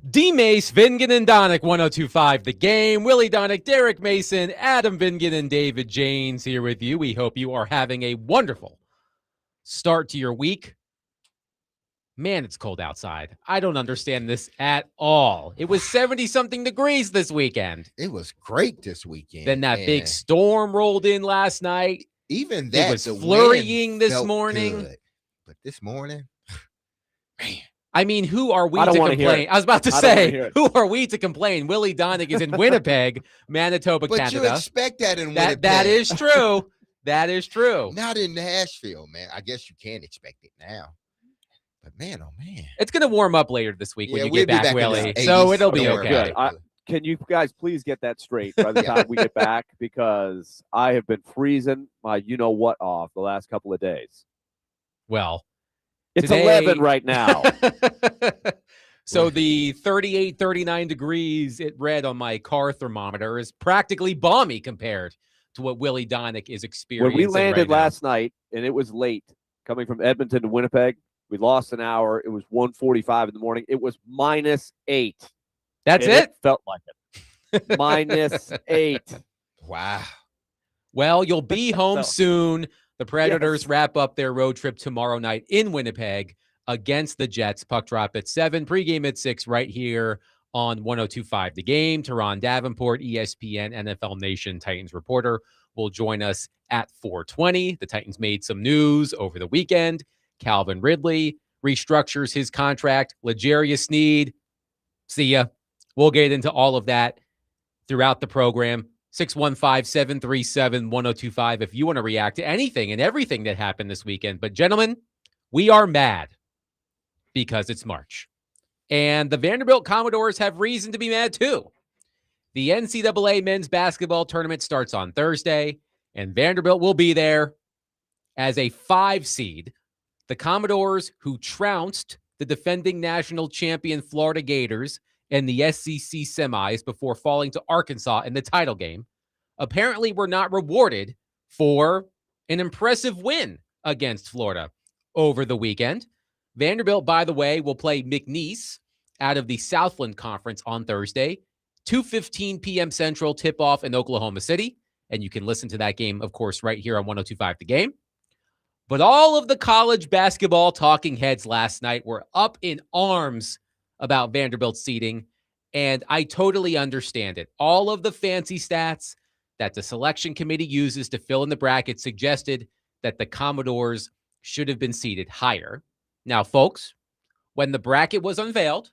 D-Mace, Vingan, and Donick, 102.5 The Game. Willie Donick, Derek Mason, Adam Vingan, and David Janes here with you. We hope you are having a wonderful start to your week. Man, it's cold outside. I don't understand this at all. It was 70-something degrees this weekend. It was great this weekend. Then that big storm rolled in last night. Even that, it was flurrying this morning. Good. But this morning, man. I mean, who are we to complain? I was about to say, who are we to complain? Willie Donick is in Winnipeg, Manitoba, but Canada. But you expect that in Winnipeg. That is true. That is true. Not in Nashville, man. I guess you can't expect it now. But man, oh man. It's going to warm up later this week when you get back, Willie. So it'll be okay. Can you guys please get that straight by the time we get back? Because I have been freezing my you-know-what off the last couple of days. Well, it's 11 right now. So the 38, 39 degrees it read on my car thermometer is practically balmy compared to what Willie Donick is experiencing. When we landed last night, and it was late, coming from Edmonton to Winnipeg, we lost an hour. It was 1:45 in the morning. It was -8. That's it? It felt like it. -8. Wow. Well, you'll be home soon. The Predators wrap up their road trip tomorrow night in Winnipeg against the Jets. Puck drop at 7, pregame at 6 right here on 102.5 The Game. Teron Davenport, ESPN, NFL Nation Titans reporter, will join us at 4:20. The Titans made some news over the weekend. Calvin Ridley restructures his contract. L'Jarius Sneed, see ya. We'll get into all of that throughout the program. 615-737-1025 if you want to react to anything and everything that happened this weekend. But gentlemen, we are mad because it's March. And the Vanderbilt Commodores have reason to be mad too. The NCAA men's basketball tournament starts on Thursday, and Vanderbilt will be there as a 5 seed. The Commodores, who trounced the defending national champion Florida Gators in the SEC semis before falling to Arkansas in the title game, apparently were not rewarded for an impressive win against Florida over the weekend. Vanderbilt, by the way, will play McNeese out of the Southland Conference on Thursday, 2:15 p.m. Central tip-off in Oklahoma City. And you can listen to that game, of course, right here on 102.5 The Game. But all of the college basketball talking heads last night were up in arms about Vanderbilt's seeding, and I totally understand it. All of the fancy stats that the selection committee uses to fill in the bracket suggested that the Commodores should have been seeded higher. Now, folks, when the bracket was unveiled,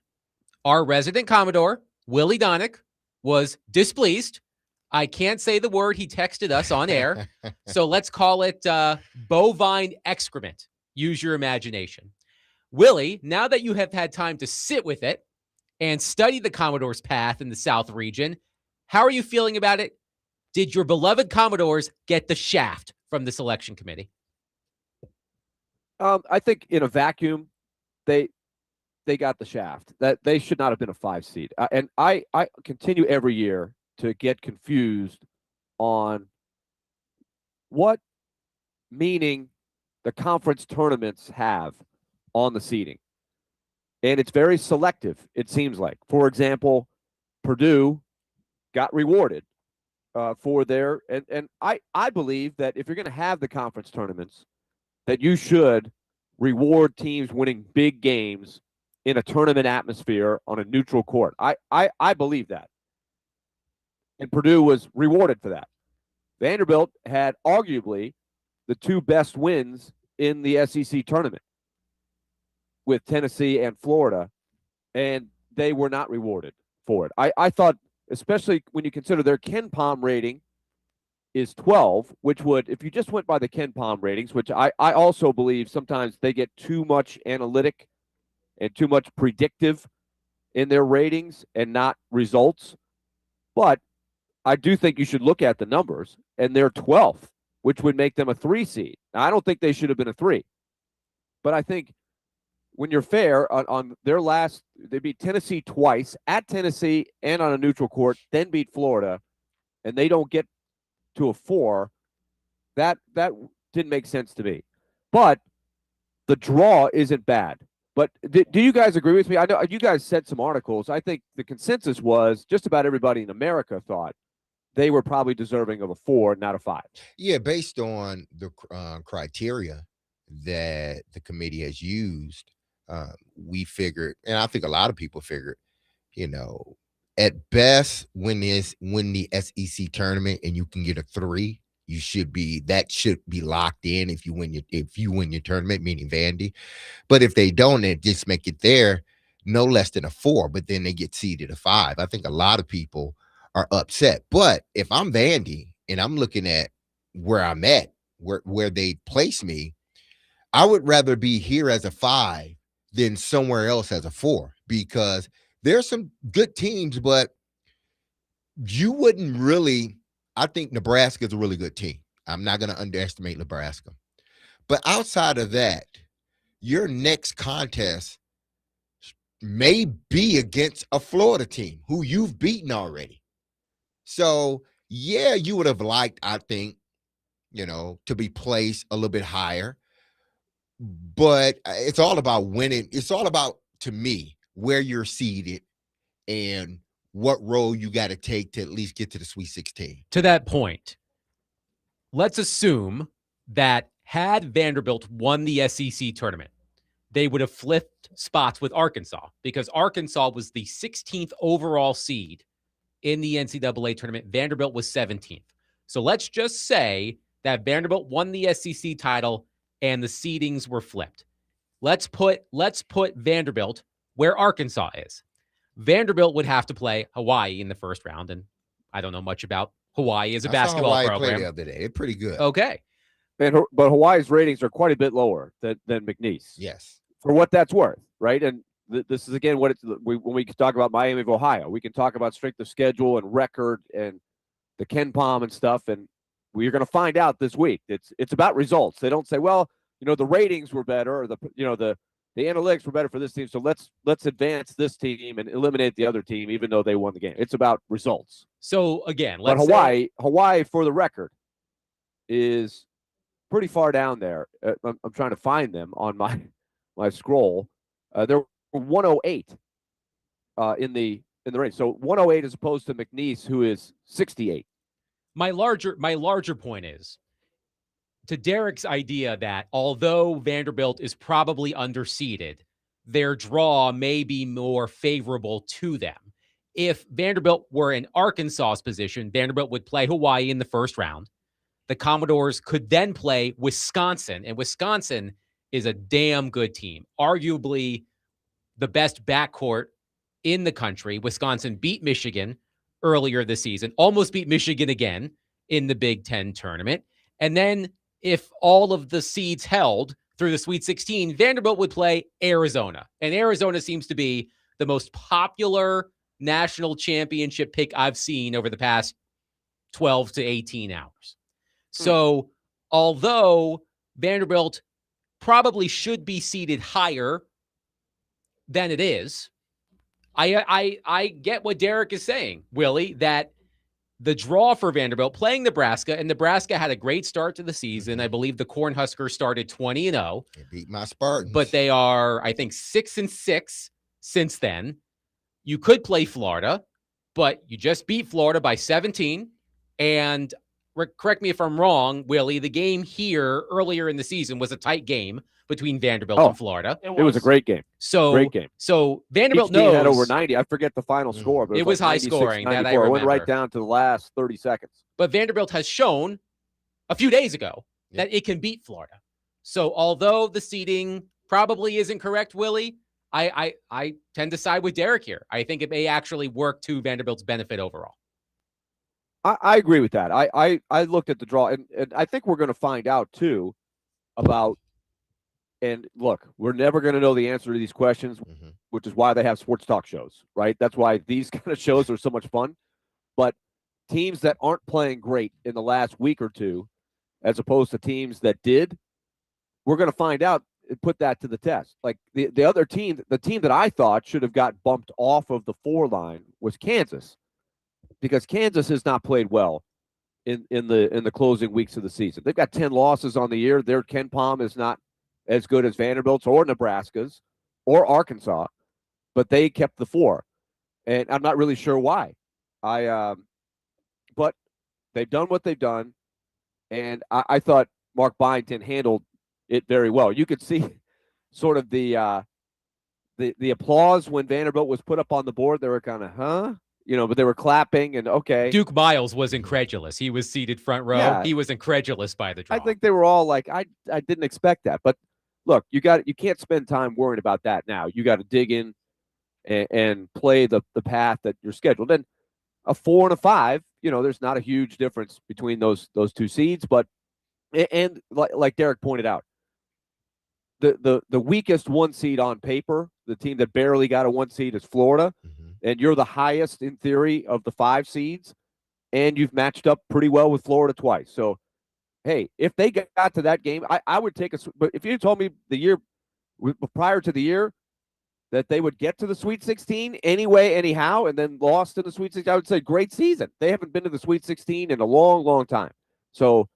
our resident Commodore, Willie Donick, was displeased. I can't say the word. He texted us on air. So let's call it bovine excrement. Use your imagination. Willie, now that you have had time to sit with it and study the Commodores' path in the South region, how are you feeling about it? Did your beloved Commodores get the shaft from the selection committee? I think in a vacuum, they got the shaft. That they should not have been a 5 seed. And I continue every year to get confused on what meaning the conference tournaments have on the seeding. And it's very selective, it seems like. For example, Purdue got rewarded for their and I believe that if you're going to have the conference tournaments, that you should reward teams winning big games in a tournament atmosphere on a neutral court. I believe that. And Purdue was rewarded for that. Vanderbilt had arguably the 2 best wins in the SEC tournament with Tennessee and Florida, and they were not rewarded for it. I thought, especially when you consider their Ken Palm rating is 12, which would, if you just went by the Ken Palm ratings, which I also believe sometimes they get too much analytic and too much predictive in their ratings and not results. But I do think you should look at the numbers, and they're 12th, which would make them a 3 seed. Now, I don't think they should have been a 3. But I think when you're fair, on their last, they beat Tennessee twice, at Tennessee and on a neutral court, then beat Florida, and they don't get to a 4. That didn't make sense to me. But the draw isn't bad. But do you guys agree with me? I know you guys said some articles. I think the consensus was just about everybody in America thought they were probably deserving of a 4, not a 5. Yeah, based on the criteria that the committee has used, we figured, and I think a lot of people figured, you know, at best, when the SEC tournament and you can get a 3, that should be locked in if you win your tournament, meaning Vandy. But if they don't, they just make it there no less than a 4, but then they get seeded a 5. I think a lot of people are upset. But if I'm Vandy and I'm looking at where I'm at, where they place me, I would rather be here as a 5 than somewhere else as a 4, because there's some good teams, but you wouldn't really. I think Nebraska is a really good team. I'm not going to underestimate Nebraska. But outside of that, your next contest may be against a Florida team who you've beaten already. So, yeah, you would have liked, I think, to be placed a little bit higher. But it's all about winning. It's all about, to me, where you're seated and what role you got to take to at least get to the Sweet 16. To that point, let's assume that had Vanderbilt won the SEC tournament, they would have flipped spots with Arkansas, because Arkansas was the 16th overall seed in the NCAA tournament. Vanderbilt was 17th. So let's just say that Vanderbilt won the SEC title and the seedings were flipped. Let's put Vanderbilt where Arkansas is. Vanderbilt would have to play Hawaii in the first round, and I don't know much about Hawaii as a basketball Hawaii program. Play the other day. They're pretty good. Okay. But Hawaii's ratings are quite a bit lower than McNeese. Yes. For what that's worth, right? And this is, again, when we talk about Miami of Ohio, we can talk about strength of schedule and record and the Ken Palm and stuff, and we're going to find out this week. It's about results. They don't say, well, the ratings were better, or the analytics were better for this team, so let's advance this team and eliminate the other team, even though they won the game. It's about results. So again, but Hawaii, for the record, is pretty far down there. I'm trying to find them on my scroll. They're 108 in the range. So 108 as opposed to McNeese, who is 68. My larger point is, to Derek's idea that although Vanderbilt is probably underseeded, their draw may be more favorable to them. If Vanderbilt were in Arkansas's position, Vanderbilt would play Hawaii in the first round. The Commodores could then play Wisconsin, and Wisconsin is a damn good team. Arguably the best backcourt in the country. Wisconsin beat Michigan earlier this season, almost beat Michigan again in the Big Ten tournament. And then if all of the seeds held through the Sweet 16, Vanderbilt would play Arizona. And Arizona seems to be the most popular national championship pick I've seen over the past 12 to 18 hours. So although Vanderbilt probably should be seated higher than it is, I get what Derek is saying, Willie, that the draw for Vanderbilt playing Nebraska, and Nebraska had a great start to the season. I believe the Cornhuskers started 20-0. They beat my Spartans. But they are, I think, 6-6 since then. You could play Florida, but you just beat Florida by 17. And correct me if I'm wrong, Willie, the game here earlier in the season was a tight game between Vanderbilt and Florida. It was a great game. Great game. So Vanderbilt Each team knows had over 90. I forget the final score, but it was high scoring. That I It remember. went right down to the last 30 seconds. But Vanderbilt has shown a few days ago that it can beat Florida. So although the seeding probably isn't correct, Willie, I tend to side with Derek here. I think it may actually work to Vanderbilt's benefit overall. I agree with that. I looked at the draw, and I think we're going to find out, too, about, and look, we're never going to know the answer to these questions, which is why they have sports talk shows, right? That's why these kind of shows are so much fun. But teams that aren't playing great in the last week or two, as opposed to teams that did, we're going to find out and put that to the test. Like the other team, the team that I thought should have got bumped off of the 4 line was Kansas, because Kansas has not played well in the closing weeks of the season. They've got 10 losses on the year. Their Ken Palm is not as good as Vanderbilt's or Nebraska's. or Arkansas, but they kept the 4. And I'm not really sure why. But they've done what they've done. And I thought Mark Byington handled it very well. You could see sort of the applause when Vanderbilt was put up on the board. They were kind of, huh? But they were clapping and okay. Duke Miles was incredulous. He was seated front row. Yeah. He was incredulous by the draw. I think they were all like, I didn't expect that. But look, you can't spend time worrying about that now. You got to dig in and play the path that you're scheduled. And a 4 and a 5, there's not a huge difference between those 2 seeds. But and like Derek pointed out, the weakest 1 seed on paper, the team that barely got a 1 seed is Florida. Mm-hmm. And you're the highest in theory of the 5 seeds, and you've matched up pretty well with Florida twice. So, hey, if they got to that game, I would take but if you told me the year prior to the year that they would get to the Sweet 16 anyway, anyhow, and then lost in the Sweet 16, I would say great season. They haven't been to the Sweet 16 in a long, long time. So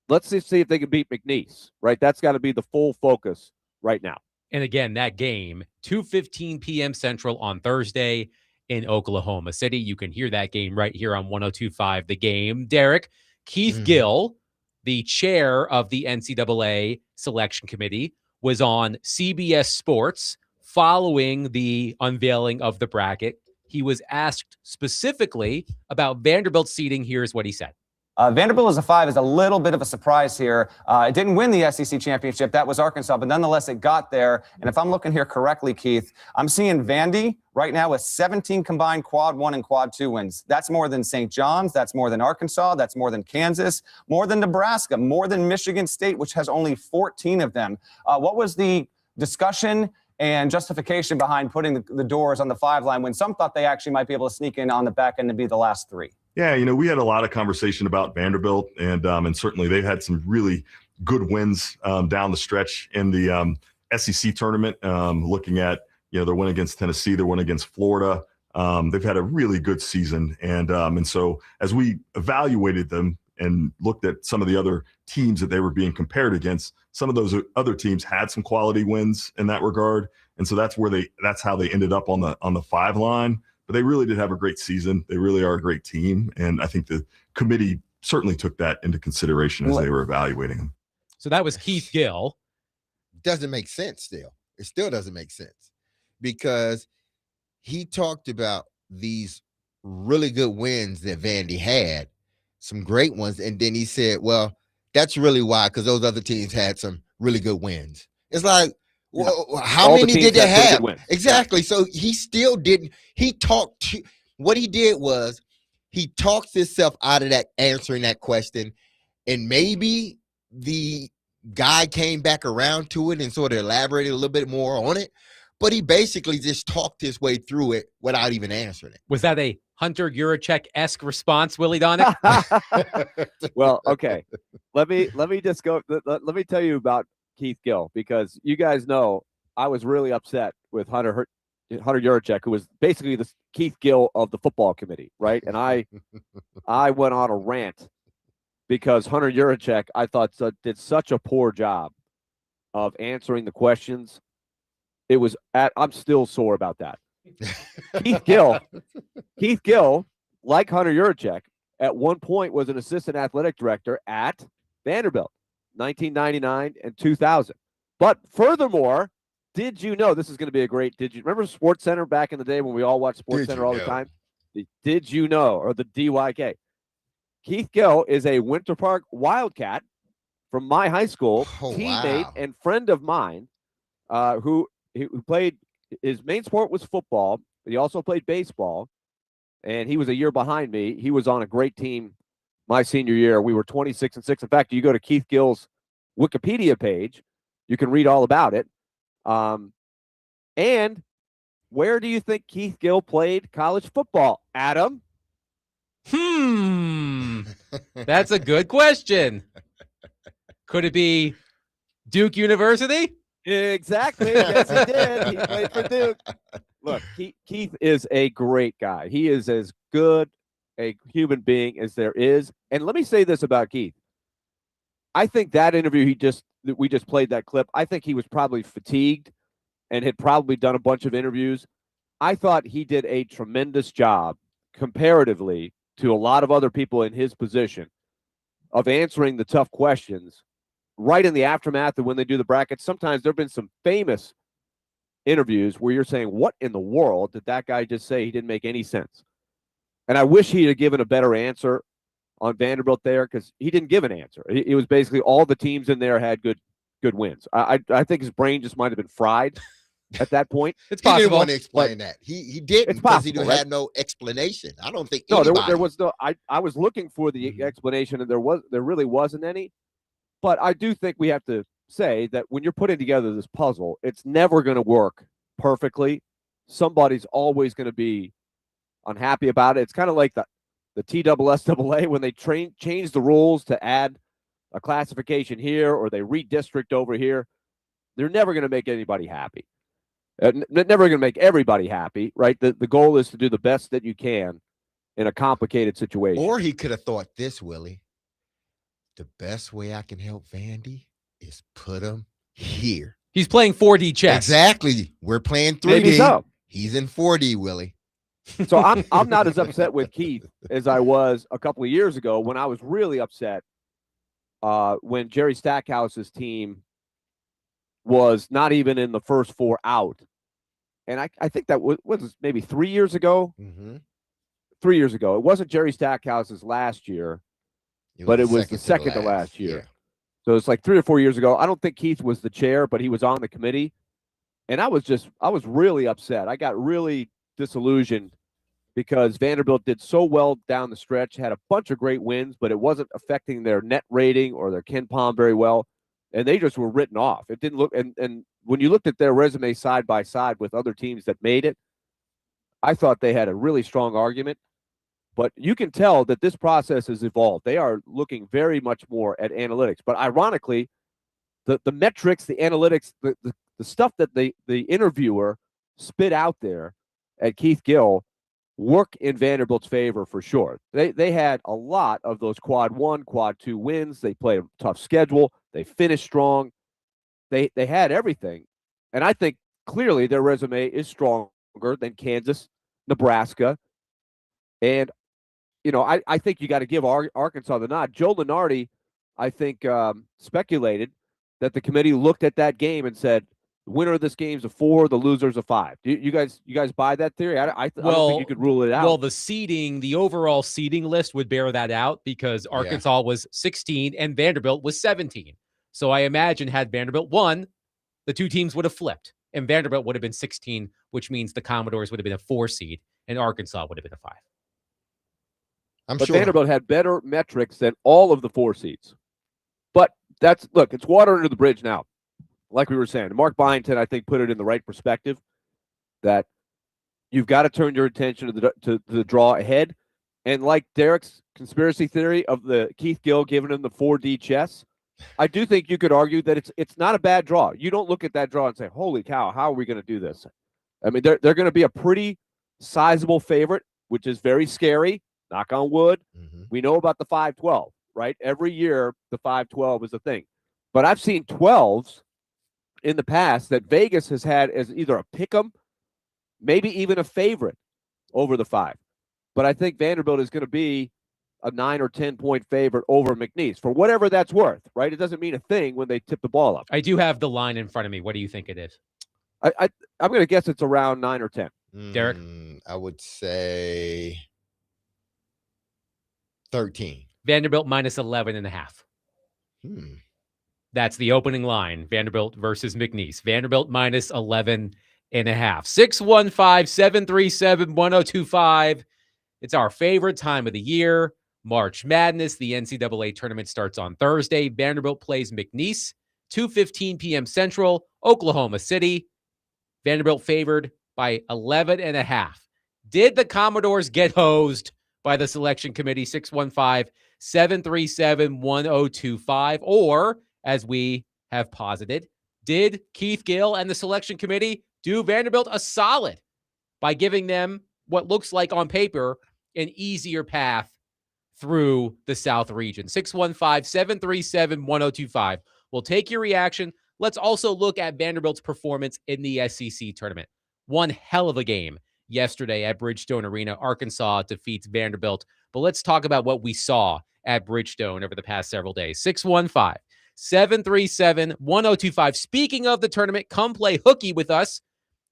let's just see if they can beat McNeese, right? That's got to be the full focus right now. And again, that game, 2:15 p.m. Central on Thursday in Oklahoma City. You can hear that game right here on 102.5 The Game. Derek, Keith Gill, the chair of the NCAA selection committee, was on CBS Sports following the unveiling of the bracket. He was asked specifically about Vanderbilt's seeding. Here's what he said. Vanderbilt as a 5 is a little bit of a surprise here. It didn't win the SEC championship. That was Arkansas, but nonetheless, it got there. And if I'm looking here correctly, Keith, I'm seeing Vandy right now with 17 combined quad 1 and quad 2 wins. That's more than St. John's. That's more than Arkansas. That's more than Kansas, more than Nebraska, more than Michigan State, which has only 14 of them. What was the discussion and justification behind putting the doors on the 5 line when some thought they actually might be able to sneak in on the back end and be the last 3? Yeah, we had a lot of conversation about Vanderbilt, and certainly they've had some really good wins down the stretch in the SEC tournament. Looking at their win against Tennessee, their win against Florida, they've had a really good season, and so as we evaluated them and looked at some of the other teams that they were being compared against, some of those other teams had some quality wins in that regard, and so that's how they ended up on the 5 line. But they really did have a great season. They really are a great team. And I think the committee certainly took that into consideration as they were evaluating them. So that was Keith Gill. Doesn't make sense still. It still doesn't make sense because he talked about these really good wins that Vandy had, some great ones. And then he said, well, that's really why, because those other teams had some really good wins. It's like, well, how many did they have? Exactly. So he still didn't. What he did was he talked himself out of that answering that question, and maybe the guy came back around to it and sort of elaborated a little bit more on it. But he basically just talked his way through it without even answering it. Was that a Hunter Yurachek-esque response, Willie Donick? Well, okay. Let me just go. Let me tell you about Keith Gill, because you guys know I was really upset with Hunter Yurachek, who was basically the Keith Gill of the football committee, right? And I went on a rant because Hunter Yurachek, I thought, did such a poor job of answering the questions. I'm still sore about that. Keith Gill, like Hunter Yurachek, at one point was an assistant athletic director at Vanderbilt. 1999 and 2000. But furthermore, did you know, this is going to be a great, did you remember Sports Center back in the day when we all watched Sports Center all the time? Did you know, or the DYK? Keith Gill is a Winter Park Wildcat from my high school, teammate and friend of mine, who played, his main sport was football, but he also played baseball, and he was a year behind me. He was on a great team my senior year. We were 26-6. In fact, you go to Keith Gill's Wikipedia page, you can read all about it. And where do you think Keith Gill played college football, Adam? That's a good question. Could it be Duke University? Exactly. Yes, he did. He played for Duke. Look, Keith is a great guy. He is as good a human being as there is. And let me say this about Keith. I think that interview we just played that clip, I think he was probably fatigued and had probably done a bunch of interviews. I thought he did a tremendous job comparatively to a lot of other people in his position of answering the tough questions right in the aftermath of when they do the brackets. Sometimes there have been some famous interviews where you're saying, what in the world did that guy just say? He didn't make any sense. And I wish he had given a better answer on Vanderbilt there, because he didn't give an answer. It was basically all the teams in there had good wins. I think his brain just might have been fried at that point. It's He didn't possible. want to explain that. He didn't, It's because he possible, had right? no explanation. I don't think No, anybody. there was no. I was looking for the Mhm. explanation, and there really wasn't any. But I do think we have to say that when you're putting together this puzzle, it's never going to work perfectly. Somebody's always going to be unhappy about it. It's kind of like the TSSAA when they change the rules to add a classification here, or they redistrict over here. They're never going to make anybody happy. They're never going to make everybody happy, right? The goal is to do the best that you can in a complicated situation. Or he could have thought this, Willie. The best way I can help Vandy is put him here. He's playing 4D chess. Exactly. We're playing 3D. Maybe so. He's in 4D, Willie. So I'm not as upset with Keith as I was a couple of years ago, when I was really upset when Jerry Stackhouse's team was not even in the first 4 out. And I think that was maybe 3 years ago. Mm-hmm. 3 years ago. It wasn't Jerry Stackhouse's last year, but it was the second to last year. Yeah. So it's like 3 or 4 years ago. I don't think Keith was the chair, but he was on the committee. And I was really upset. I got really disillusioned because Vanderbilt did so well down the stretch, had a bunch of great wins, but it wasn't affecting their net rating or their KenPom very well. And they just were written off. It didn't look, and when you looked at their resume side by side with other teams that made it, I thought they had a really strong argument. But you can tell that this process has evolved. They are looking very much more at analytics. But ironically, the metrics, the analytics, the stuff that the interviewer spit out there at Keith Gill work in Vanderbilt's favor for sure. They had a lot of those quad 1, quad 2 wins. They played a tough schedule. They finished strong. They had everything. And I think clearly their resume is stronger than Kansas, Nebraska. And, you know, I think you got to give Arkansas the nod. Joe Lunardi, I think, speculated that the committee looked at that game and said, the winner of this game is a 4, the loser's a 5. Do you guys buy that theory? I don't think you could rule it out. Well, the overall seeding list would bear that out, because Arkansas was 16 and Vanderbilt was 17. So I imagine had Vanderbilt won, the two teams would have flipped, and Vanderbilt would have been 16, which means the Commodores would have been a 4 seed and Arkansas would have been a 5. But Vanderbilt had better metrics than all of the 4 seeds. But it's water under the bridge now. Like we were saying, Mark Byington, I think, put it in the right perspective that you've got to turn your attention to the draw ahead. And like Derek's conspiracy theory of the Keith Gill giving him the 4D chess, I do think you could argue that it's not a bad draw. You don't look at that draw and say, holy cow, how are we going to do this? I mean, they're going to be a pretty sizable favorite, which is very scary. Knock on wood. Mm-hmm. We know about the 5-12, right? Every year, the 5-12 is a thing. But I've seen 12s in the past that Vegas has had as either a pick'em, maybe even a favorite over the 5. But I think Vanderbilt is going to be a 9 or 10 point favorite over McNeese for whatever that's worth, right? It doesn't mean a thing when they tip the ball up. I do have the line in front of me. What do you think it is? I'm going to guess it's around 9 or 10. Derek? I would say 13. Vanderbilt minus 11.5. That's the opening line. Vanderbilt versus McNeese. Vanderbilt minus 11.5. 615-737-1025. It's our favorite time of the year. March Madness. The NCAA tournament starts on Thursday. Vanderbilt plays McNeese, 2:15 p.m. Central, Oklahoma City. Vanderbilt favored by 11.5. Did the Commodores get hosed by the selection committee? 615-737-1025. Or, as we have posited, did Keith Gill and the selection committee do Vanderbilt a solid by giving them what looks like on paper an easier path through the South region? 615-737-1025. We'll take your reaction. let's also look at Vanderbilt's performance in the SEC tournament. One hell of a game yesterday at Bridgestone Arena. Arkansas defeats Vanderbilt. But let's talk about what we saw at Bridgestone over the past several days. 615-737-1025. Speaking of the tournament, come play hooky with us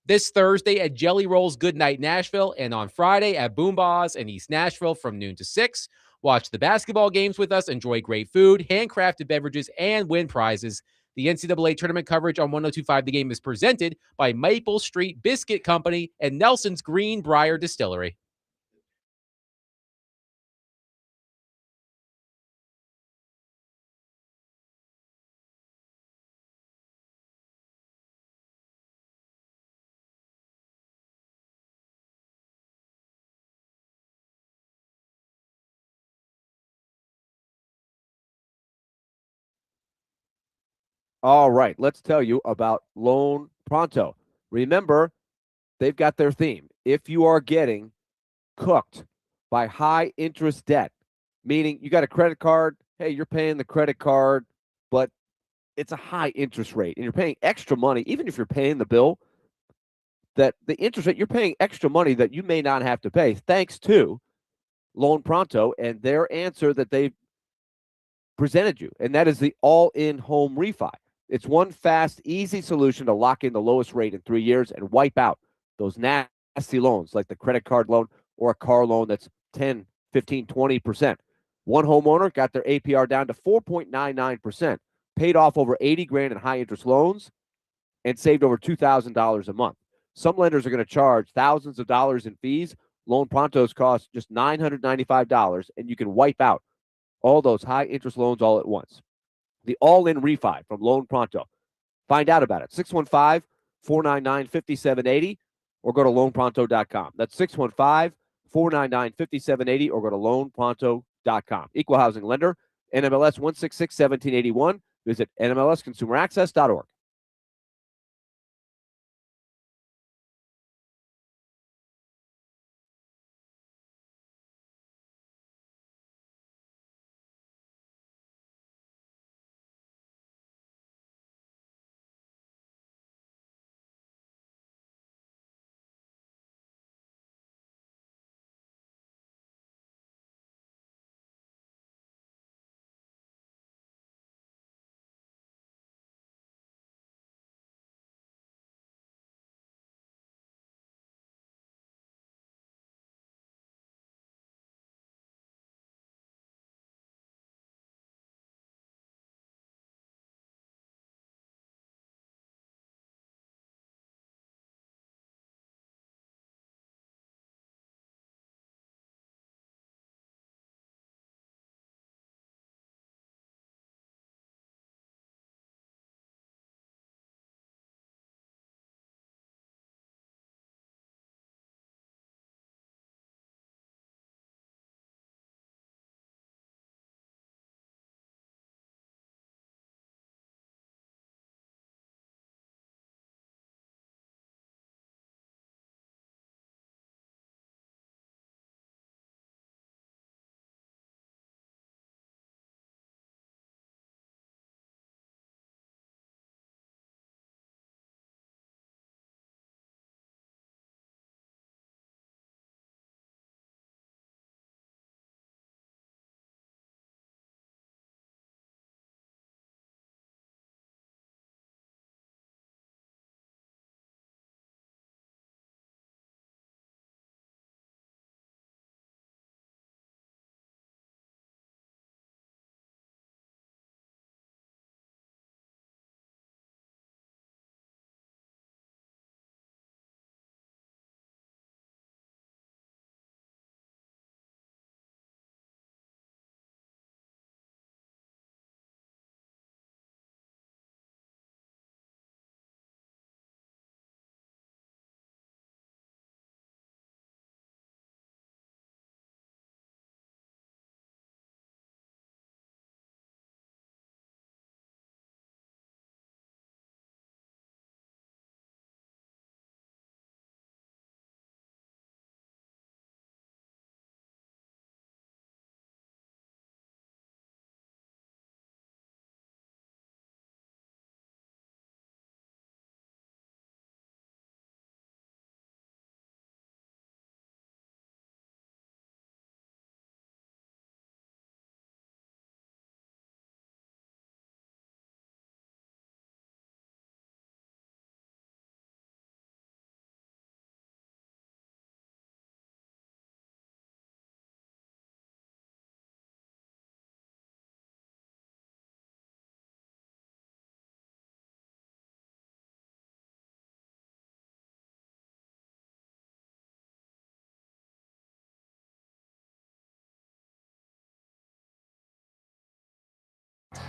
this Thursday at Jelly Roll's Goodnight Nashville, and on Friday at Boomba's in East Nashville from noon to 6. Watch the basketball games with us, enjoy great food, handcrafted beverages, and win prizes. The NCAA tournament coverage on 1025 The Game is presented by Maple Street Biscuit Company and Nelson's Greenbrier Distillery. All right, let's tell you about Loan Pronto. Remember, they've got their theme. If you are getting cooked by high interest debt, meaning you got a credit card, hey, you're paying the credit card, but it's a high interest rate and you're paying extra money, even if you're paying the bill, that the interest rate, you're paying extra money that you may not have to pay thanks to Loan Pronto and their answer that they've presented you. And that is the all-in home refi. It's one fast, easy solution to lock in the lowest rate in 3 years and wipe out those nasty loans like the credit card loan or a car loan that's 10, 15, 20%. One homeowner got their APR down to 4.99%, paid off over 80 grand in high interest loans, and saved over $2,000 a month. Some lenders are going to charge thousands of dollars in fees. Loan Pronto's cost just $995, and you can wipe out all those high interest loans all at once. The all-in refi from Loan Pronto. Find out about it. 615-499-5780 or go to loanpronto.com. That's 615-499-5780 or go to loanpronto.com. Equal housing lender, NMLS 1661781. Visit NMLSconsumeraccess.org.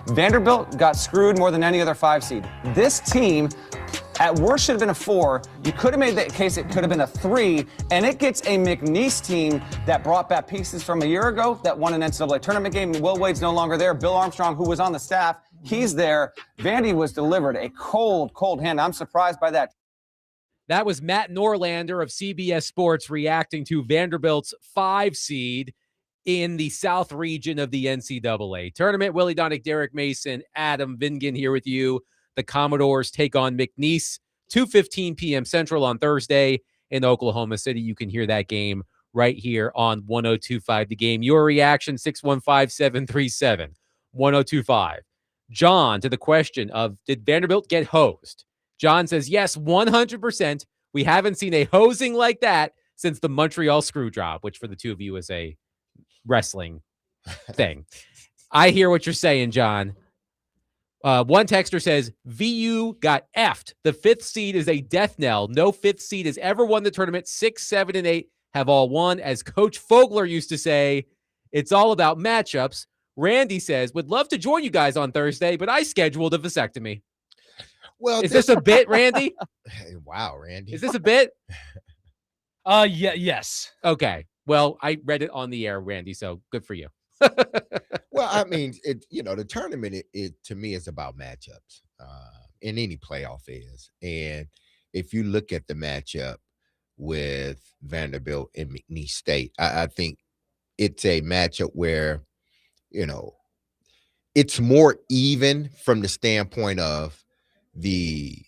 Vanderbilt got screwed more than any other 5 seed. This team, at worst, should have been a 4. You could have made the case it could have been a 3, and it gets a McNeese team that brought back pieces from a year ago that won an NCAA tournament game. Will Wade's no longer there. Bill Armstrong, who was on the staff, he's there. Vandy was delivered a cold, cold hand. I'm surprised by that. That was Matt Norlander of CBS Sports reacting to Vanderbilt's 5 seed in the South region of the NCAA tournament. Willie Donick, Derek Mason, Adam Vingan here with you. The Commodores take on McNeese, 2:15 p.m. Central on Thursday in Oklahoma City. You can hear that game right here on 102.5 The Game. Your reaction, 615-737-1025. John, to the question of, did Vanderbilt get hosed? John says, yes, 100%. We haven't seen a hosing like that since the Montreal screw job, which for the two of you is a wrestling thing. I hear what you're saying, John. One texter says, VU got effed. The 5th seed is a death knell. No 5th seed has ever won the tournament. 6, 7, and 8 have all won. As Coach Fogler used to say, it's all about matchups. Randy says, would love to join you guys on Thursday, but I scheduled a vasectomy. Well, Is this a bit, Randy? Wow, Randy. Is this a bit? Yes. Okay. Well, I read it on the air, Randy, so good for you. Well, I mean, the tournament, it to me is about matchups. In any playoff is. And if you look at the matchup with Vanderbilt and McNeese State, I think it's a matchup where, it's more even from the standpoint of the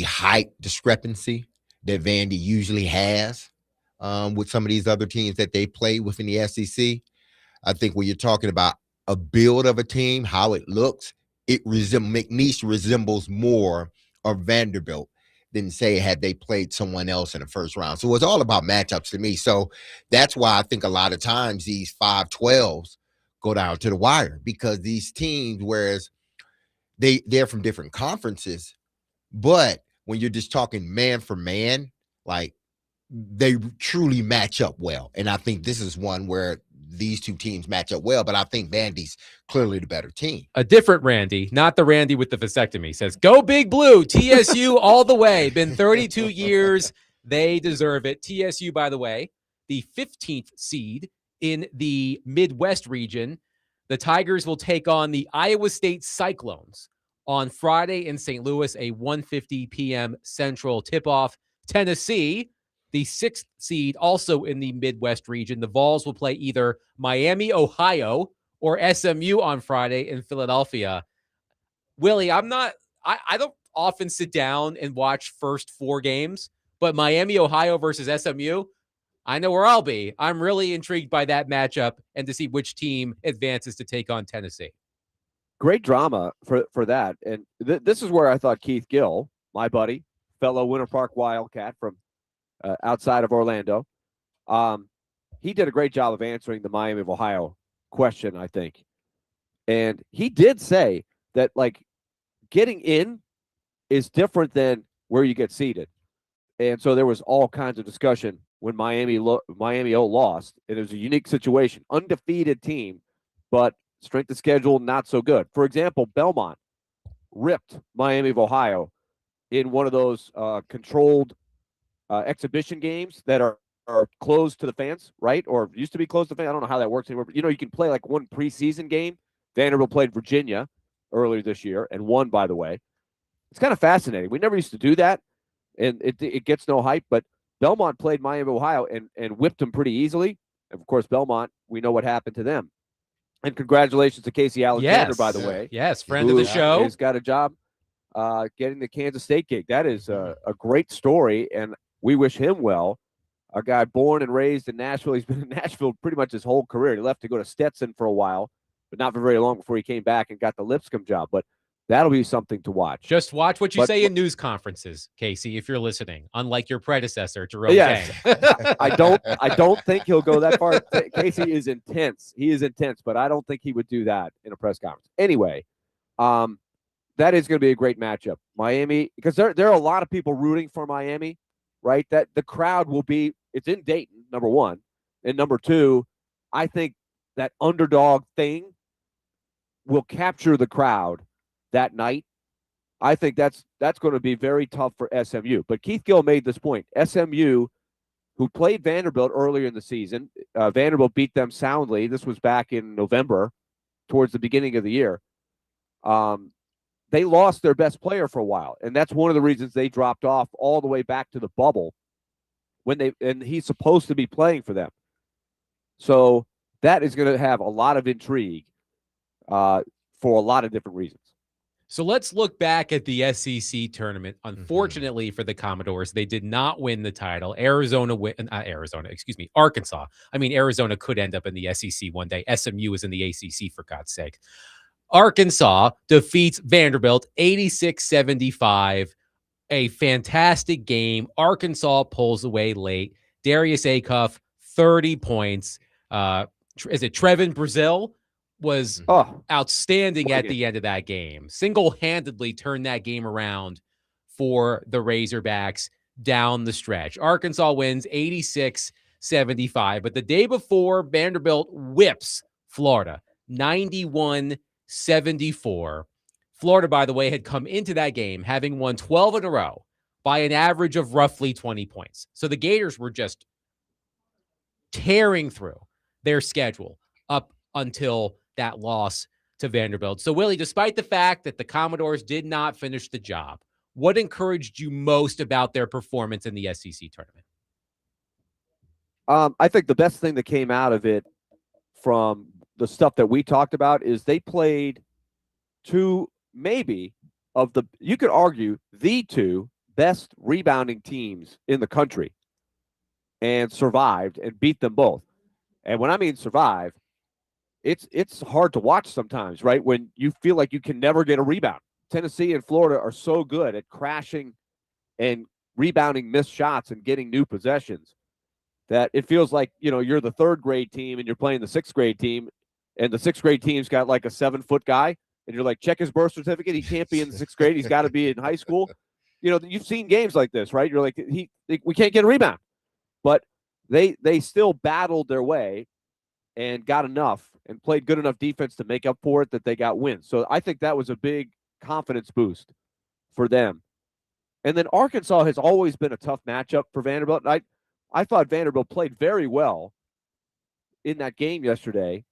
height discrepancy that Vandy usually has with some of these other teams that they play within the SEC. I think when you're talking about a build of a team, how it looks, McNeese resembles more of Vanderbilt than, say, had they played someone else in the first round. So it's all about matchups to me. So that's why I think a lot of times these 5-12s go down to the wire, because these teams, whereas they're from different conferences, but when you're just talking man for man, like, they truly match up well. And I think this is one where these two teams match up well, but I think Vandy's clearly the better team. A different Randy, not the Randy with the vasectomy, says, go Big Blue, TSU all the way. Been 32 years. They deserve it. TSU, by the way, the 15th seed in the Midwest region. The Tigers will take on the Iowa State Cyclones on Friday in St. Louis, a 1:50 p.m. Central tip-off. Tennessee, the 6th seed, also in the Midwest region. The Vols will play either Miami, Ohio, or SMU on Friday in Philadelphia. Willie, I don't often sit down and watch first 4 games, but Miami, Ohio versus SMU, I know where I'll be. I'm really intrigued by that matchup and to see which team advances to take on Tennessee. Great drama for that. And this is where I thought Keith Gill, my buddy, fellow Winter Park Wildcat from outside of Orlando, he did a great job of answering the Miami of Ohio question, I think. And he did say that, like, getting in is different than where you get seated. And so there was all kinds of discussion when Miami lost. And it was a unique situation. Undefeated team, but strength of schedule not so good. For example, Belmont ripped Miami of Ohio in one of those controlled exhibition games that are closed to the fans, right? Or used to be closed to fans. I don't know how that works anymore. But, you can play like one preseason game. Vanderbilt played Virginia earlier this year and won, by the way. It's kind of fascinating. We never used to do that, and it gets no hype. But Belmont played Miami of Ohio and whipped them pretty easily. And of course, Belmont, we know what happened to them. And congratulations to Casey Alexander, by the way. Yes, friend of the show. He's got a job getting the Kansas State gig. That is a great story, and we wish him well. A guy born and raised in Nashville. He's been in Nashville pretty much his whole career. He left to go to Stetson for a while, but not for very long before he came back and got the Lipscomb job. But that'll be something to watch. Just watch what you say in news conferences, Casey, if you're listening, unlike your predecessor, Jerome Yes. Kang. I don't think he'll go that far. Casey is intense. He is intense, but I don't think he would do that in a press conference. Anyway, that is going to be a great matchup. Miami, because there are a lot of people rooting for Miami, right? That the crowd will be, it's in Dayton, number one. And number two, I think that underdog thing will capture the crowd that night, I think that's going to be very tough for SMU. But Keith Gill made this point. SMU, who played Vanderbilt earlier in the season, Vanderbilt beat them soundly. This was back in November, towards the beginning of the year. They lost their best player for a while, and that's one of the reasons they dropped off all the way back to the bubble and he's supposed to be playing for them. So that is going to have a lot of intrigue for a lot of different reasons. So let's look back at the SEC tournament. Unfortunately for the Commodores, they did not win the title. Arkansas. I mean, Arizona could end up in the SEC one day. SMU is in the ACC, for God's sake. Arkansas defeats Vanderbilt 86-75. A fantastic game. Arkansas pulls away late. Darius Acuff, 30 points. Is it Trevin Brazil? Was outstanding at the end of that game. Single-handedly turned that game around for the Razorbacks down the stretch. Arkansas wins 86-75. But the day before, Vanderbilt whips Florida 91-74. Florida, by the way, had come into that game having won 12 in a row by an average of roughly 20 points. So the Gators were just tearing through their schedule up until that loss to Vanderbilt. So, Willie, despite the fact that the Commodores did not finish the job, what encouraged you most about their performance in the SEC tournament? I think the best thing that came out of it from the stuff that we talked about is they played two, maybe, you could argue, the two best rebounding teams in the country and survived and beat them both. And when I mean survive, it's hard to watch sometimes, right? When you feel like you can never get a rebound. Tennessee and Florida are so good at crashing and rebounding missed shots and getting new possessions that it feels like, you're the third grade team and you're playing the sixth grade team, and the sixth grade team's got like a 7-foot guy, and you're like, check his birth certificate. He can't be in the sixth grade. He's got to be in high school. You've seen games like this, right? You're like, we can't get a rebound. But they still battled their way and got enough and played good enough defense to make up for it that they got wins. So I think that was a big confidence boost for them. And then Arkansas has always been a tough matchup for Vanderbilt. And I thought Vanderbilt played very well in that game yesterday.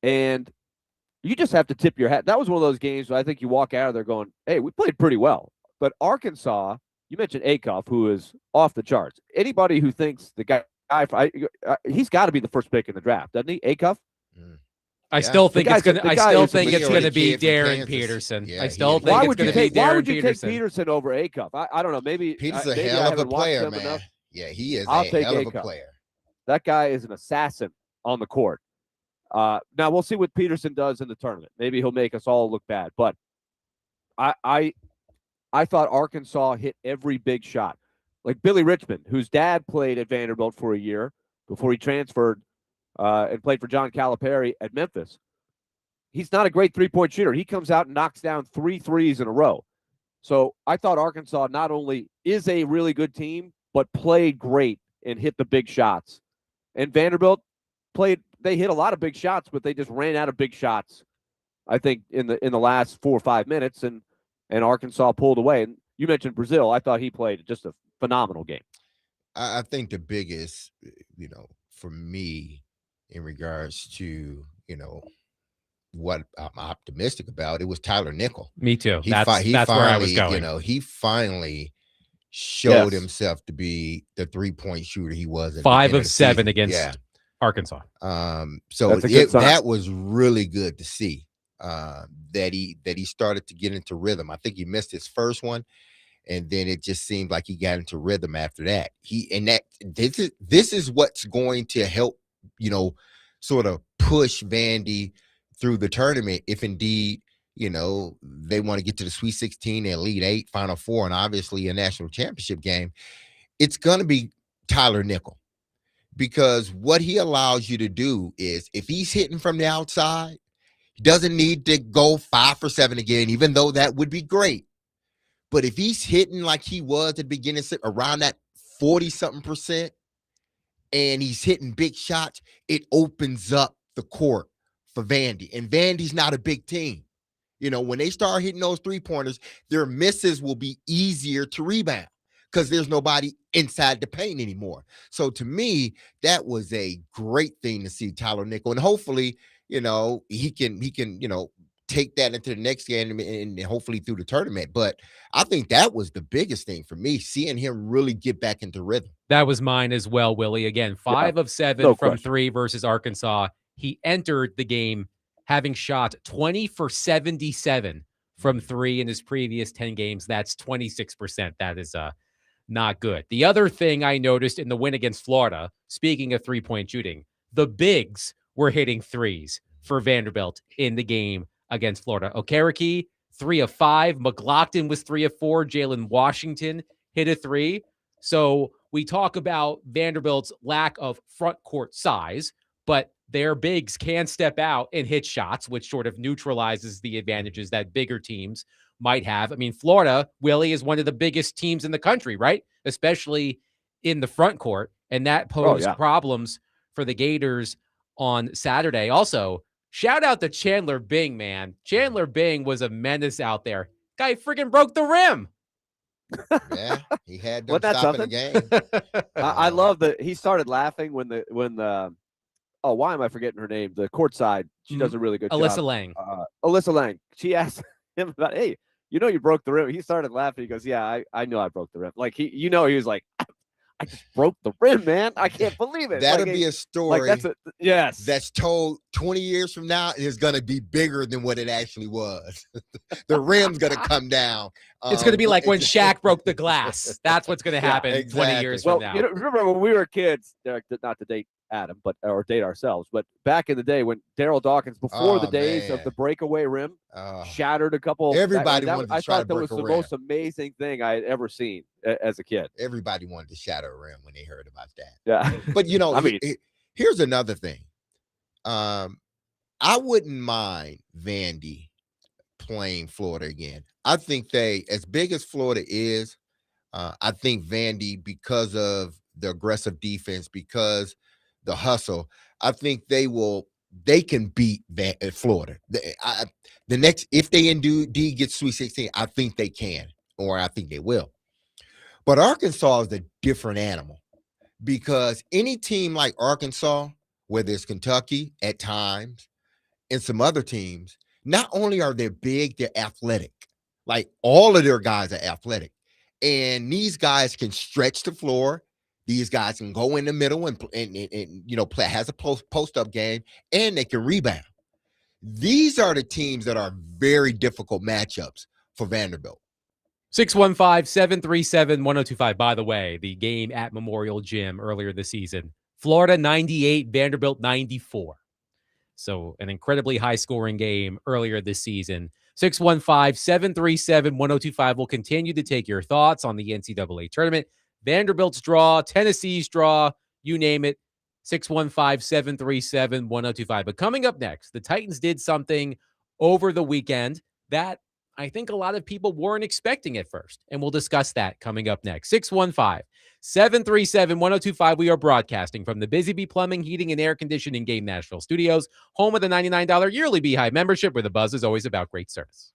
And you just have to tip your hat. That was one of those games where I think you walk out of there going, hey, we played pretty well. But Arkansas, you mentioned Acuff, who is off the charts. Anybody who thinks the guy, he's got to be the first pick in the draft, doesn't he? Acuff? I still think it's going to be Darren Peterson. Yeah, I still think it's going to be Darren Peterson. Why would you take Peterson over Acuff? I don't know. Maybe Peterson's a hell of a player, man. Enough. Yeah, he is a hell of a player. That guy is an assassin on the court. Now we'll see what Peterson does in the tournament. Maybe he'll make us all look bad. But I thought Arkansas hit every big shot. Like Billy Richmond, whose dad played at Vanderbilt for a year before he transferred and played for John Calipari at Memphis. He's not a great three-point shooter. He comes out and knocks down 3 threes in a row. So I thought Arkansas not only is a really good team, but played great and hit the big shots. And Vanderbilt they hit a lot of big shots, but they just ran out of big shots, I think, in the last 4 or 5 minutes, and Arkansas pulled away. And you mentioned Brazil. I thought he played just a phenomenal game. I think the biggest, for me, in regards to, what I'm optimistic about, it was Tyler Nickel. Me too. That's where I was going. He finally showed himself to be the 3-point shooter he was. 5 of 7 against Arkansas. So that was really good to see. That he started to get into rhythm. I think he missed his first one, and then it just seemed like he got into rhythm after that. This is what's going to help, sort of push Vandy through the tournament if indeed, they want to get to the Sweet 16, Elite 8, Final 4, and obviously a national championship game. It's going to be Tyler Nickel, because what he allows you to do is, if he's hitting from the outside, he doesn't need to go 5 for 7 again, even though that would be great. But if he's hitting like he was at the beginning, around that 40-something%, and he's hitting big shots, it opens up the court for Vandy, and Vandy's not a big team. You know, when they start hitting those 3-pointers, their misses will be easier to rebound because there's nobody inside the paint anymore. So to me, that was a great thing to see Tyler Nickel, and hopefully, you know, he can, you know, take that into the next game and hopefully through the tournament. But I think that was the biggest thing for me, seeing him really get back into rhythm. That was mine as well, Willie. Again, 5 of 7 no from question. 3 versus Arkansas. He entered the game having shot 20 for 77 from 3 in his previous 10 games. That's 26%. That is not good. The other thing I noticed in the win against Florida, speaking of three-point shooting, the bigs were hitting threes for Vanderbilt in the game against Florida. Okereke, 3 of 5. McLaughlin was 3 of 4. Jalen Washington hit a 3. So we talk about Vanderbilt's lack of front court size, but their bigs can step out and hit shots, which sort of neutralizes the advantages that bigger teams might have. I mean, Florida, Willie, is one of the biggest teams in the country, right? Especially in the front court. And that posed problems for the Gators on Saturday. Also, shout out to Chandler Bing, man. Chandler Bing was a menace out there. Guy freaking broke the rim. Yeah, he had them Wasn't that stopping the game. I love that he started laughing when the oh, why am I forgetting her name? The courtside, she does a really good Alyssa job. Lang. Alyssa Lang. She asked him about, hey, you know you broke the rim. He started laughing. He goes, yeah, I know I broke the rim. Like he was like, I just broke the rim, man. I can't believe it. That'll like, be a story. Like yes. That's told 20 years from now is going to be bigger than what it actually was. The rim's going to come down. It's going to be like when Shaq broke the glass. That's what's going to happen exactly. 20 years well, from now. You know, remember when we were kids, not to date Adam, or date ourselves, but back in the day when Daryl Dawkins, before the days of the breakaway rim, shattered a couple. Everybody wanted to try to break a rim. I thought that was the most amazing thing I had ever seen as a kid. Everybody wanted to shatter a rim when they heard about that. Yeah. But, you know, I mean, here's another thing. I wouldn't mind Vandy playing Florida again. I think as big as Florida is, I think Vandy, because of the aggressive defense, because the hustle, I think they can beat Florida. The next, if they indeed get Sweet 16, I think they can, or I think they will. But Arkansas is a different animal, because any team like Arkansas, whether it's Kentucky at times and some other teams, not only are they big, they're athletic. Like all of their guys are athletic. And these guys can stretch the floor. These guys can go in the middle and you know, play, has a post-up game, and they can rebound. These are the teams that are very difficult matchups for Vanderbilt. 615-737-1025. By the way, the game at Memorial Gym earlier this season, Florida 98, Vanderbilt 94. So an incredibly high-scoring game earlier this season. 615-737-1025. We'll continue to take your thoughts on the NCAA tournament. Vanderbilt's draw, Tennessee's draw, you name it. 615-737-1025. But coming up next, the Titans did something over the weekend that I think a lot of people weren't expecting at first. And we'll discuss that coming up next. 615-737-1025. We are broadcasting from the Busy Bee Plumbing, Heating, and Air Conditioning Game National Studios, home of the $99 yearly Beehive membership, where the buzz is always about great service.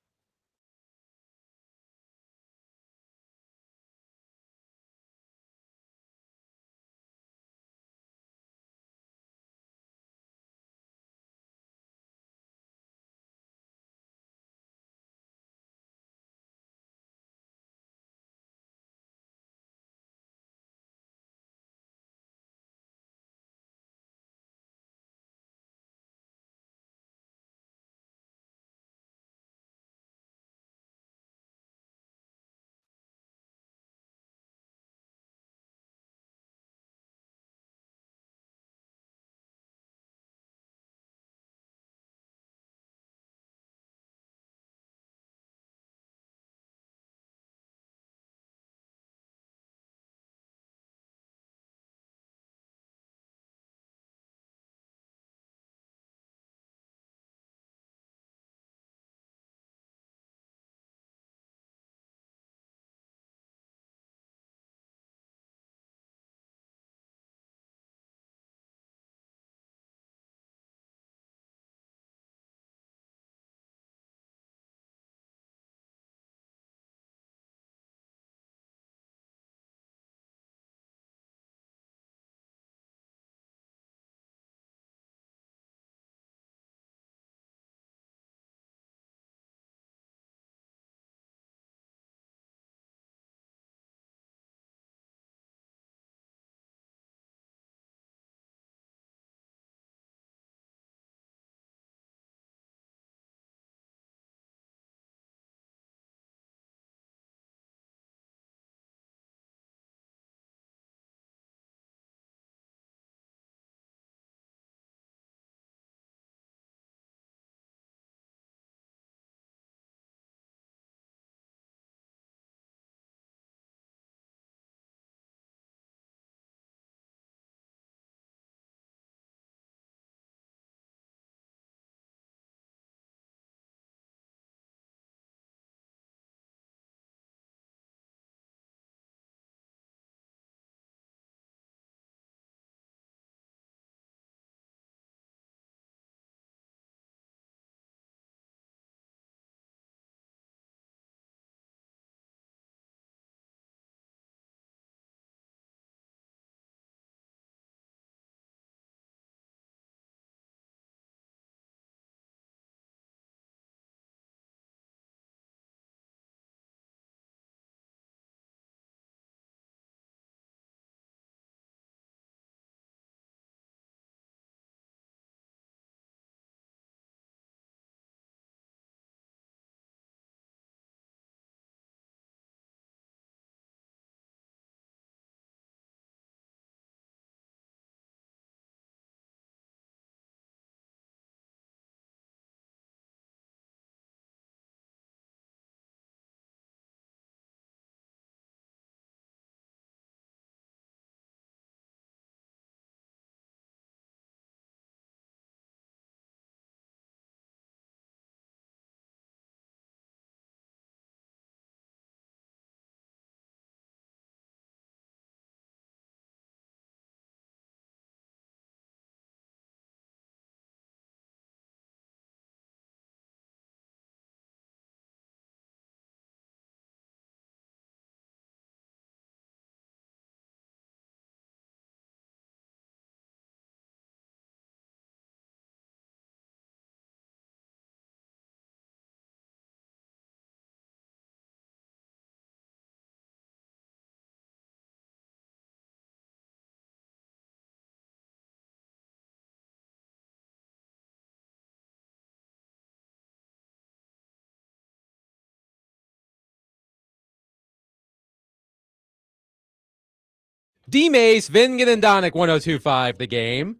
D-Mace, Vingen and Donick, 102.5 The Game.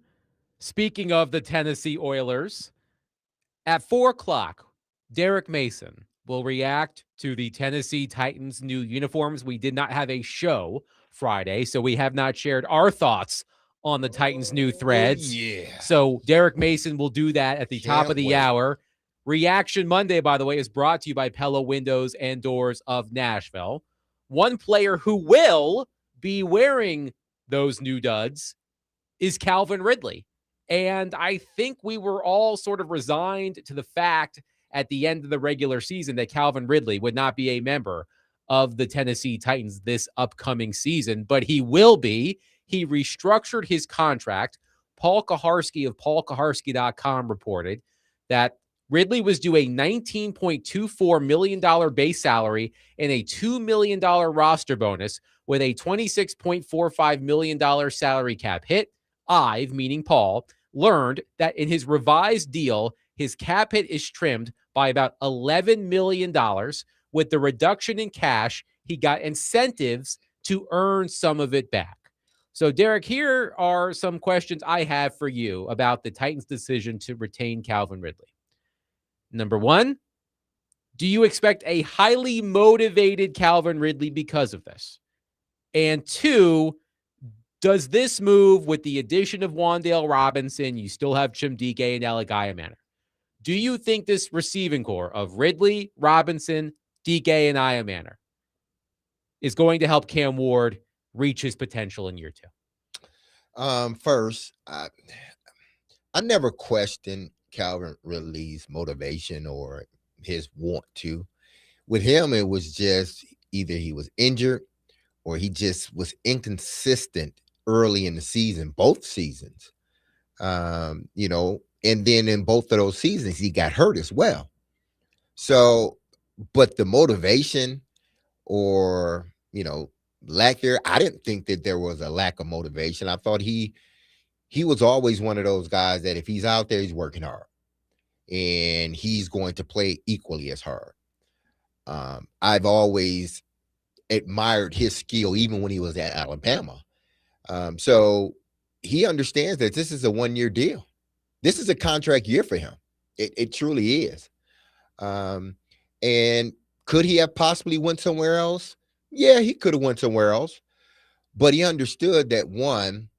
Speaking of the Tennessee Oilers, at 4 o'clock, Derek Mason will react to the Tennessee Titans' new uniforms. We did not have a show Friday, so we have not shared our thoughts on the Titans' new threads. Yeah. So Derek Mason will do that at the top of the hour. Reaction Monday, by the way, is brought to you by Pella Windows and Doors of Nashville. One player who will be wearing those new duds is Calvin Ridley. And I think we were all sort of resigned to the fact at the end of the regular season that Calvin Ridley would not be a member of the Tennessee Titans this upcoming season, but he will be. He restructured his contract. Paul Kaharski of paulkaharski.com reported that Ridley was due a $19.24 million base salary and a $2 million roster bonus with a $26.45 million salary cap hit. I've, meaning Paul, learned that in his revised deal, his cap hit is trimmed by about $11 million. With the reduction in cash, he got incentives to earn some of it back. So, Derek, here are some questions I have for you about the Titans' decision to retain Calvin Ridley. Number one, do you expect a highly motivated Calvin Ridley because of this? And two, does this move with the addition of Wan'Dale Robinson, you still have Chimdike and Eligaya Manor, do you think this receiving core of Ridley, Robinson, Dike, and Aya Manor is going to help Cam Ward reach his potential in year 2? First, I never questioned Calvin Ridley's motivation or his want to. With him, it was just either he was injured or he just was inconsistent early in the season, both seasons. And then in both of those seasons, he got hurt as well. So, but the motivation or, lack there, I didn't think that there was a lack of motivation. I thought he was always one of those guys that if he's out there, he's working hard and he's going to play equally as hard. I've always admired his skill, even when he was at Alabama. So he understands that this is a 1-year deal. This is a contract year for him. It truly is. And could he have possibly went somewhere else? Yeah, he could have went somewhere else. But he understood that, one,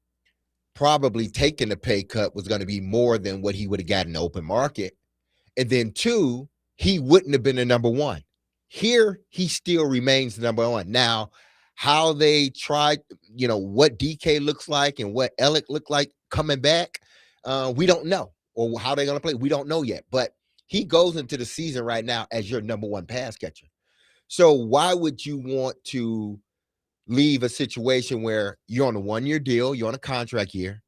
probably taking a pay cut was going to be more than what he would have got in the open market. And then two, he wouldn't have been the number one. Here, he still remains the number one. Now, how they tried, what DK looks like and what Alec looked like coming back, we don't know. Or how they're going to play, we don't know yet. But he goes into the season right now as your number one pass catcher. So why would you want to leave a situation where you're on a 1-year deal, you're on a contract year,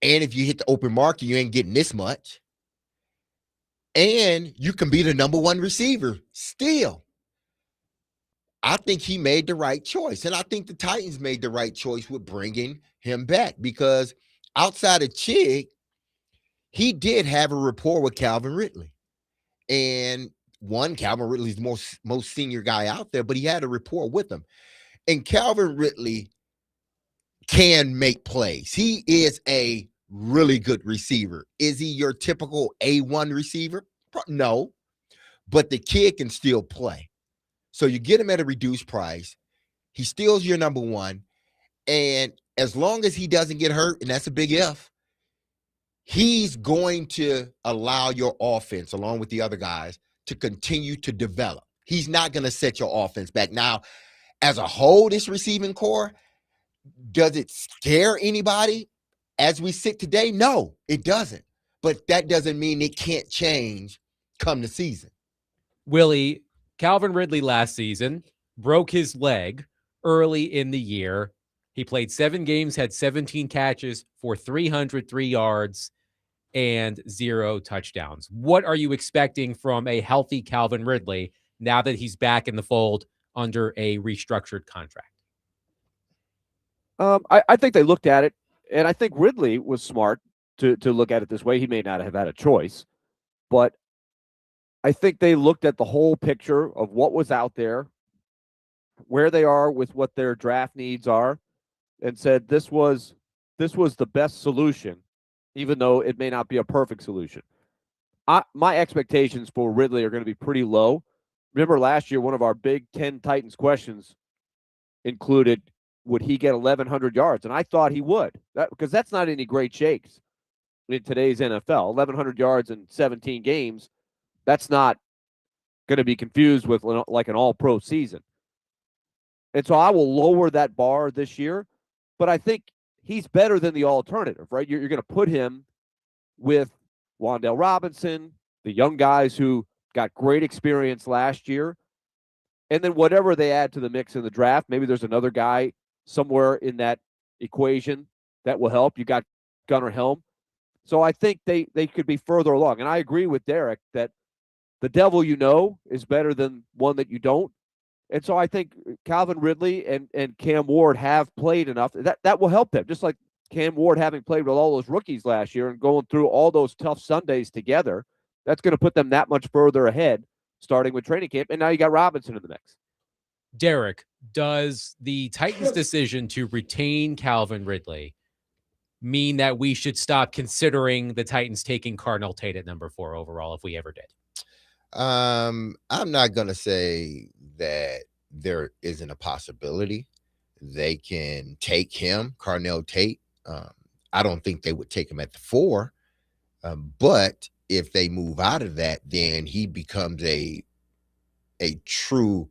and if you hit the open market, you ain't getting this much, and you can be the number one receiver still? I think he made the right choice, and I think the Titans made the right choice with bringing him back, because outside of Chig, he did have a rapport with Calvin Ridley. And one, Calvin Ridley's the most senior guy out there, but he had a rapport with him. And Calvin Ridley can make plays. He is a really good receiver. Is he your typical A1 receiver? No, but the kid can still play. So you get him at a reduced price. He still's your number one. And as long as he doesn't get hurt, and that's a big if, he's going to allow your offense, along with the other guys, to continue to develop. He's not going to set your offense back. Now, as a whole, this receiving core, does it scare anybody as we sit today? No, it doesn't. But that doesn't mean it can't change come the season. Willie, Calvin Ridley last season broke his leg early in the year. He played 7 games, had 17 catches for 303 yards and 0 touchdowns. What are you expecting from a healthy Calvin Ridley now that he's back in the fold under a restructured contract? I think they looked at it, and I think Ridley was smart to look at it this way. He may not have had a choice, but I think they looked at the whole picture of what was out there, where they are with what their draft needs are, and said this was the best solution, even though it may not be a perfect solution. My expectations for Ridley are going to be pretty low. Remember last year, one of our Big Ten Titans questions included, would he get 1,100 yards? And I thought he would, because that's not any great shakes in today's NFL. 1,100 yards in 17 games, that's not going to be confused with like an all-pro season. And so I will lower that bar this year, but I think he's better than the alternative, right? You're going to put him with Wan'Dale Robinson, the young guys who got great experience last year, and then whatever they add to the mix in the draft, maybe there's another guy somewhere in that equation that will help. You got Gunnar Helm. So I think they could be further along. And I agree with Derek that the devil you know is better than one that you don't. And so I think Calvin Ridley and Cam Ward have played enough. That will help them, just like Cam Ward having played with all those rookies last year and going through all those tough Sundays together. That's going to put them that much further ahead, starting with training camp. And now you got Robinson in the mix. Derek, does the Titans' decision to retain Calvin Ridley mean that we should stop considering the Titans taking Cardinal Tate at number 4 overall if we ever did? I'm not going to say that there isn't a possibility they can take him, Cardinal Tate. I don't think they would take him at the 4. But if they move out of that, then he becomes a true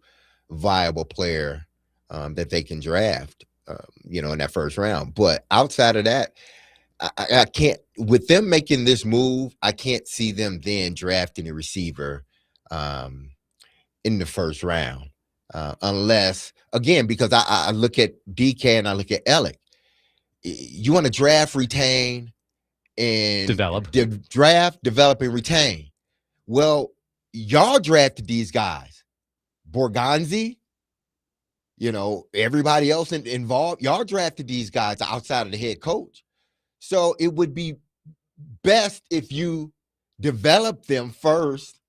viable player that they can draft, in that first round. But outside of that, I can't, with them making this move, I can't see them then drafting a receiver in the first round, unless, again, because I look at DK and I look at Ellick. You want to draft, retain, and draft, develop, and retain. Well, y'all drafted these guys, Borgonzi, everybody else involved. Y'all drafted these guys outside of the head coach. So it would be best if you develop them first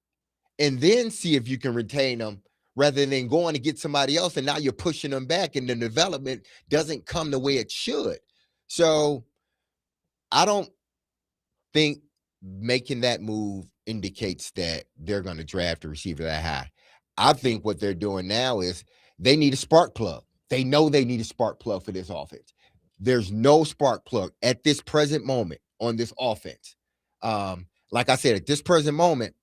and then see if you can retain them, rather than going to get somebody else and now you're pushing them back and the development doesn't come the way it should. So I don't think making that move indicates that they're going to draft a receiver that high. I think what they're doing now is they need a spark plug. They know they need a spark plug for this offense. There's no spark plug at this present moment on this offense. Like I said, at this present moment,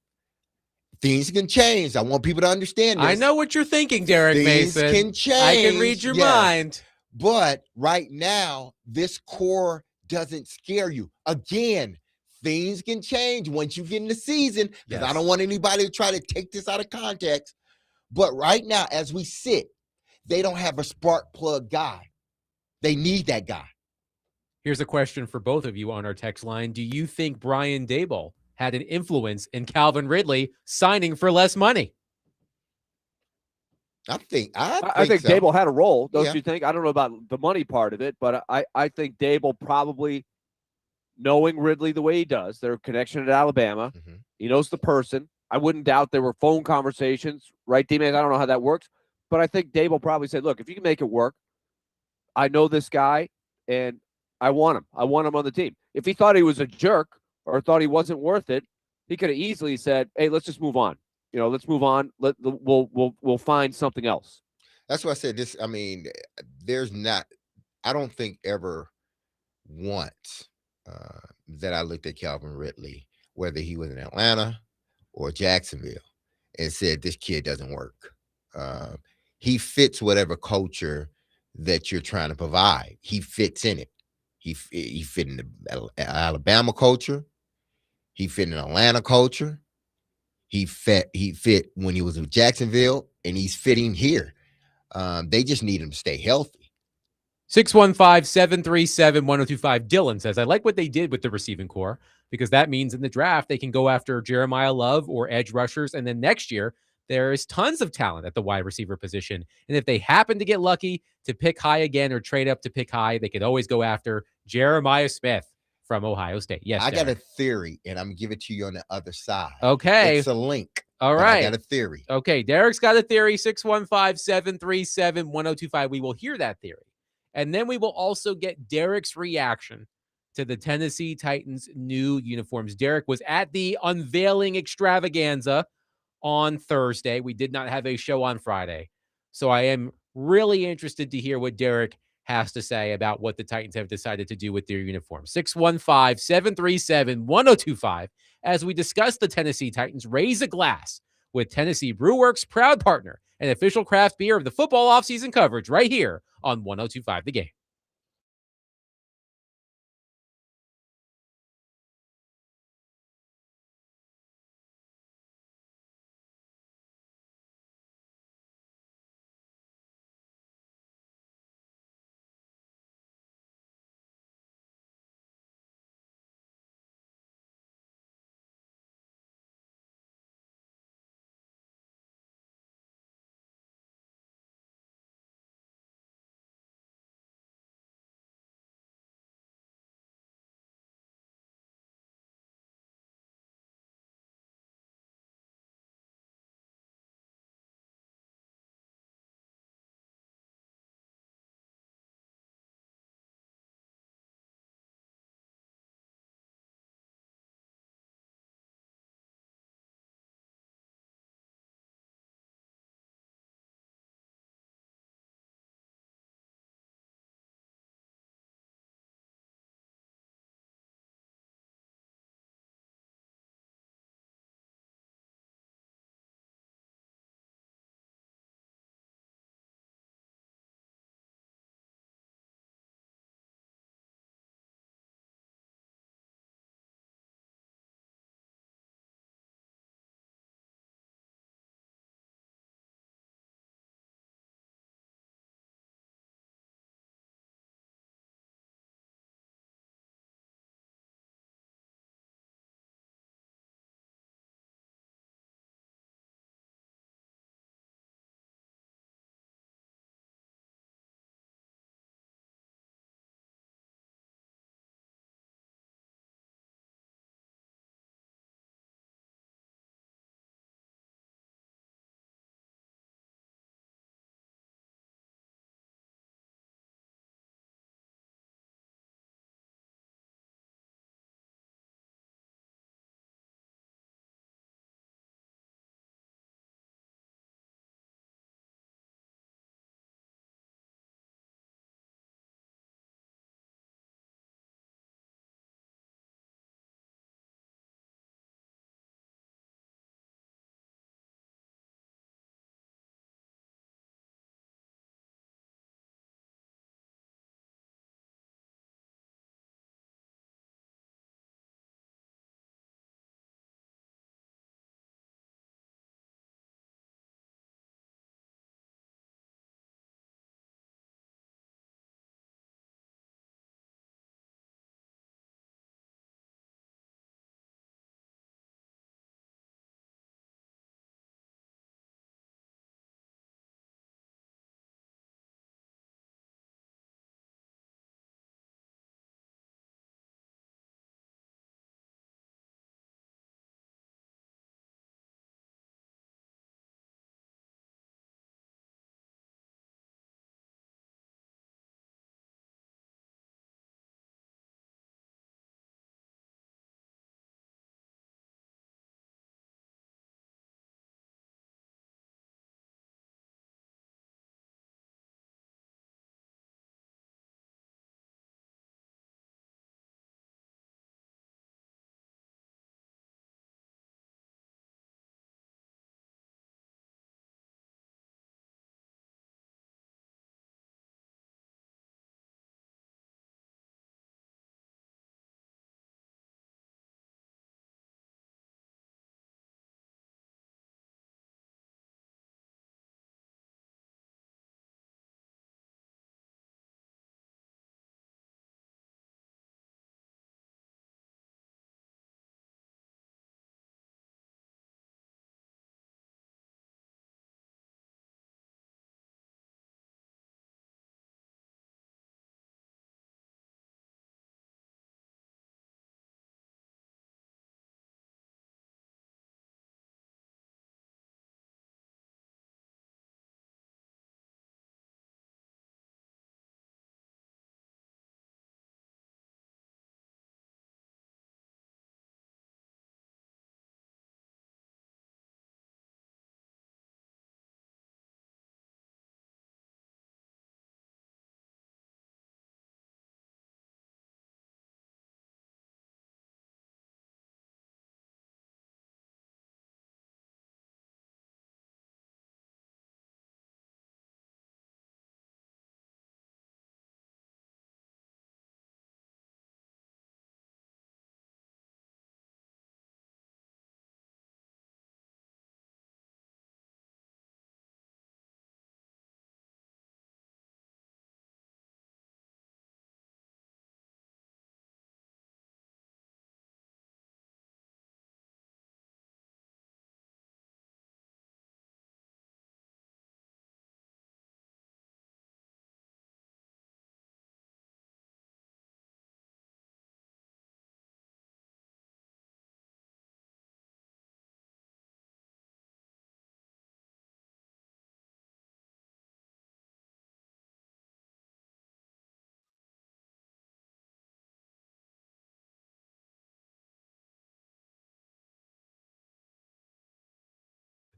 things can change. I want people to understand this. I know what you're thinking, Derek Mason. Things can change. I can read your mind. But right now, this core doesn't scare you. Again, things can change once you get in the season, because I don't want anybody to try to take this out of context. But right now, as we sit, they don't have a spark plug guy. They need that guy. Here's a question for both of you on our text line. Do you think Brian Daboll had an influence in Calvin Ridley signing for less money? I think so. Daboll had a role, don't you think? I don't know about the money part of it, but I think Daboll probably, knowing Ridley the way he does, their connection at Alabama, he knows the person. I wouldn't doubt there were phone conversations, right, D-Man? I don't know how that works, but I think Daboll probably said, look, if you can make it work, I know this guy, and I want him. I want him on the team. If he thought he was a jerk or thought he wasn't worth it, he could have easily said, hey, let's just move on. Let's move on. We'll find something else. That's why I said this. I mean, I don't think ever once that I looked at Calvin Ridley, whether he was in Atlanta or Jacksonville, and said, this kid doesn't work. He fits whatever culture that you're trying to provide. He fits in it. He fit in the Alabama culture. He fit in Atlanta culture. He fit when he was in Jacksonville, and he's fitting here. They just need him to stay healthy. 615-737-1025. Dylan says, I like what they did with the receiving core, because that means in the draft they can go after Jeremiah Love or edge rushers, and then next year there is tons of talent at the wide receiver position. And if they happen to get lucky to pick high again or trade up to pick high, they could always go after Jeremiah Smith from Ohio State. Yes, I Derek. got a theory, and I'm going to give it to you on the other side. Okay. It's a link. All right. I got a theory. Okay. Derek's got a theory. 615-737-1025. We will hear that theory And then we will also get Derek's reaction to the Tennessee Titans' new uniforms. Derek was at the unveiling extravaganza on Thursday. We did not have a show on Friday. So I am really interested to hear what Derek has to say about what the Titans have decided to do with their uniform. 615-737-1025. As we discuss the Tennessee Titans, raise a glass with Tennessee Brewworks, proud partner and official craft beer of the football offseason coverage right here on 1025 The Game.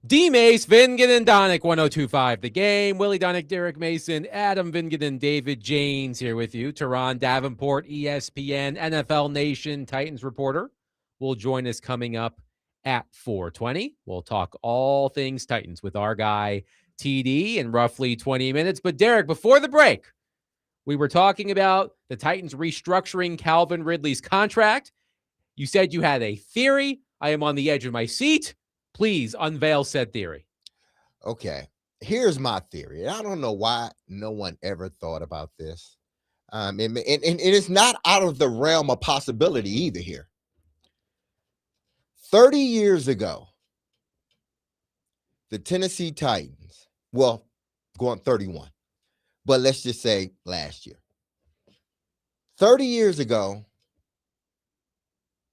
D. Mace, Vingan, Donick, 1025 The Game. Willie Donick, Derek Mason, Adam Vingan, David Janes here with you. Teron Davenport, ESPN, NFL Nation, Titans reporter, will join us coming up at 4:20. We'll talk all things Titans with our guy TD in roughly 20 minutes. But Derek, before the break, we were talking about the Titans restructuring Calvin Ridley's contract. You said you had a theory. I am on the edge of my seat. Please unveil said theory. Okay, here's my theory. I don't know why no one ever thought about this. And it's not out of the realm of possibility either here. 30 years ago, the Tennessee Titans, well, going 31, but let's just say last year. 30 years ago,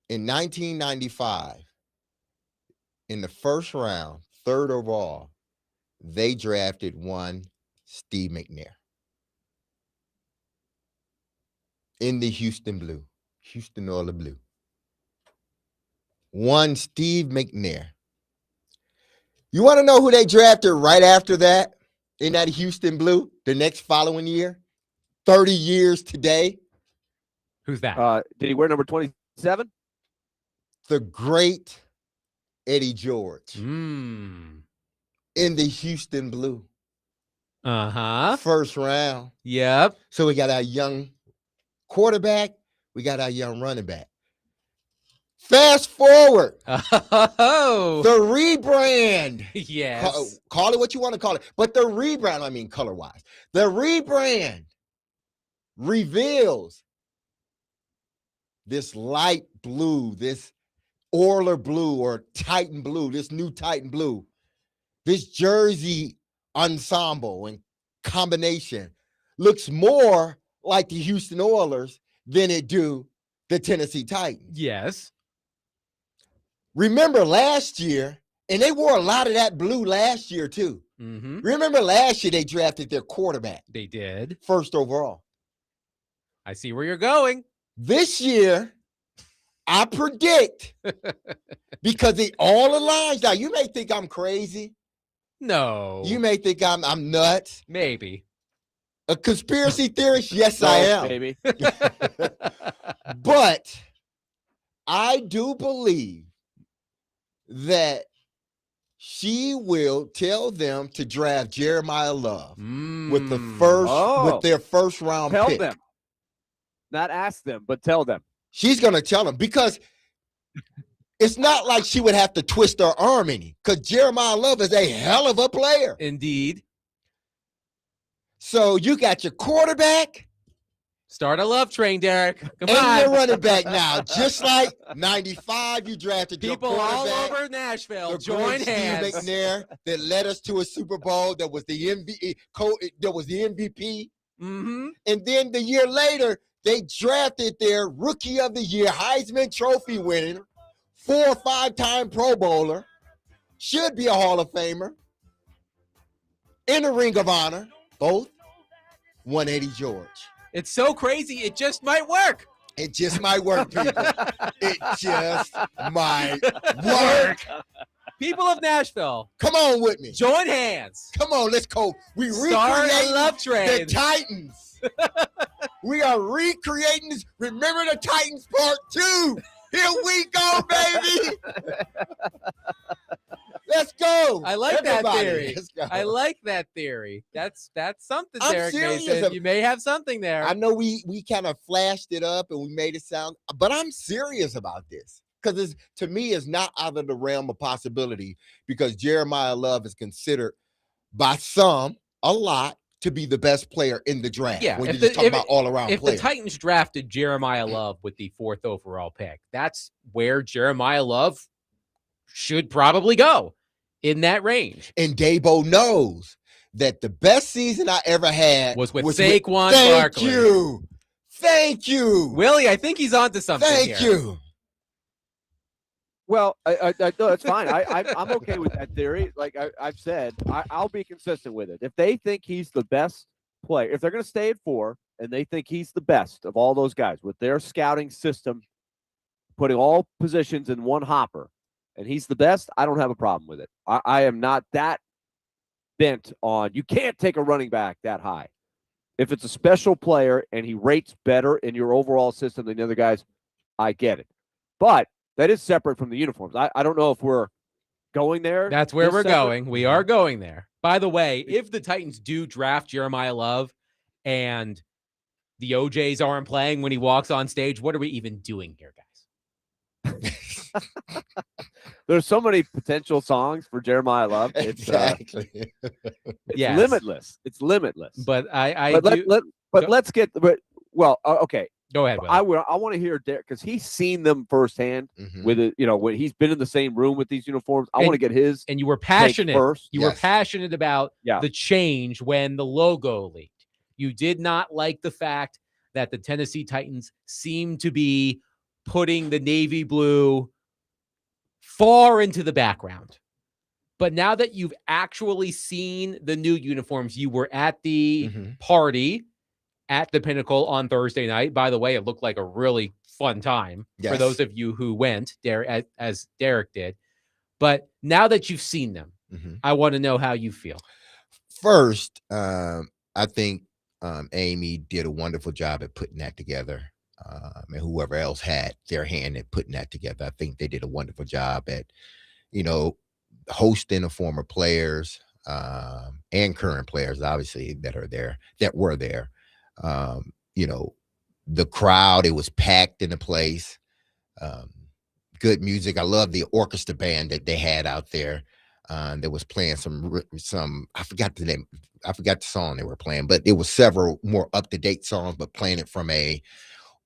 in 1995, in the first round, third overall, they drafted one Steve McNair in the Houston Oilers Blue. One Steve McNair. You want to know who they drafted right after that in that Houston Blue the next following year? 30 years today. Who's that? Did he wear number 27? The great Eddie George Mm. in the Houston Blue. Uh-huh. First round. Yep. So we got our young quarterback. We got our young running back. Fast forward. Oh. The rebrand. Yes. Call it what you want to call it. But the rebrand, I mean color-wise. The rebrand reveals this light blue, this Oiler blue or Titan blue, this new Titan blue, this jersey ensemble and combination looks more like the Houston Oilers than it do the Tennessee Titans. Yes. Remember last year, and they wore a lot of that blue last year too. Mm-hmm. Remember last year they drafted their quarterback They did. first overall. I see where you're going. This year, I predict, because it all aligns. Now, you may think I'm crazy. No. You may think I'm nuts. Maybe. A conspiracy theorist? Yes, I am. Maybe. But I do believe that she will tell them to draft Jeremiah Love with the with their first round Tell pick. them. Not ask them, but tell them. She's going to tell them, because it's not like she would have to twist her arm any, because Jeremiah Love is a hell of a player. Indeed. So you got your quarterback Start a love train, Derek. Come and on. your running back now. Just like 95, you drafted People your all quarterback. over Nashville. The Join great hands. Steve McNair that led us to a Super Bowl, that was the MVP. Mm-hmm. And then the year later, they drafted their Rookie of the Year, Heisman Trophy winner, 4 or 5-time Pro Bowler, should be a Hall of Famer, in the Ring of Honor, both, 180 George. It's so crazy. It just might work. It just might work, people. It just might work. People of Nashville, Come on with me. join hands. Come on, let's go. We Start a recreate love the train. Titans. We are recreating this. Remember the Titans Part 2. Here we go, baby. Let's go. I like that Everybody, theory. let's go. I like that theory. That's something, I'm Derek serious. Mason. You may have something there. I know we kind of flashed it up and we made it sound, but I'm serious about this, because to me it's not out of the realm of possibility, because Jeremiah Love is considered by some, a lot, to be the best player in the draft. Yeah, when if you're just the- talking if- about all around If players. the Titans drafted Jeremiah Love with the 4th overall pick, that's where Jeremiah Love should probably go, in that range. And Dabo knows that the best season I ever had Was with Saquon Thank Barkley. you. Thank you. Willie, I think he's onto something Thank here. you. Well, I no, it's fine. I'm okay with that theory. Like I've said, I'll be consistent with it. If they think he's the best player, if they're going to stay at 4 and they think he's the best of all those guys with their scouting system, putting all positions in one hopper, and he's the best, I don't have a problem with it. I am not that bent on, you can't take a running back that high. If it's a special player and he rates better in your overall system than the other guys, I get it. But that is separate from the uniforms. I don't know if we're going there. That's where we're separate. going. We are going there. By the way, if the Titans do draft Jeremiah Love and the OJs aren't playing when he walks on stage, what are we even doing here, guys? There's so many potential songs for Jeremiah Love. It's Exactly. Yes. limitless. It's limitless. But let's get. Okay. Go ahead. Will. I want to hear Derek because he's seen them firsthand. Mhm. With it, when he's been in the same room with these uniforms. I want to get his. And you were passionate. First. You were Yes. passionate about the change when the logo leaked. You did not like the fact that the Tennessee Titans seemed to be putting the navy blue far into the background. But now that you've actually seen the new uniforms, you were at the party at the Pinnacle on Thursday night. By the way, it looked like a really fun time for those of you who went there, as Derek did. But now that you've seen them, I want to know how you feel. First, I think Amy did a wonderful job at putting that together. And whoever else had their hand at putting that together, I think they did a wonderful job at, hosting the former players and current players, obviously, that were there. The crowd, it was packed in the place. Good music. I love the orchestra band that they had out there. That was playing some, I forgot the name. I forgot the song they were playing, but it was several more up-to-date songs, but playing it from a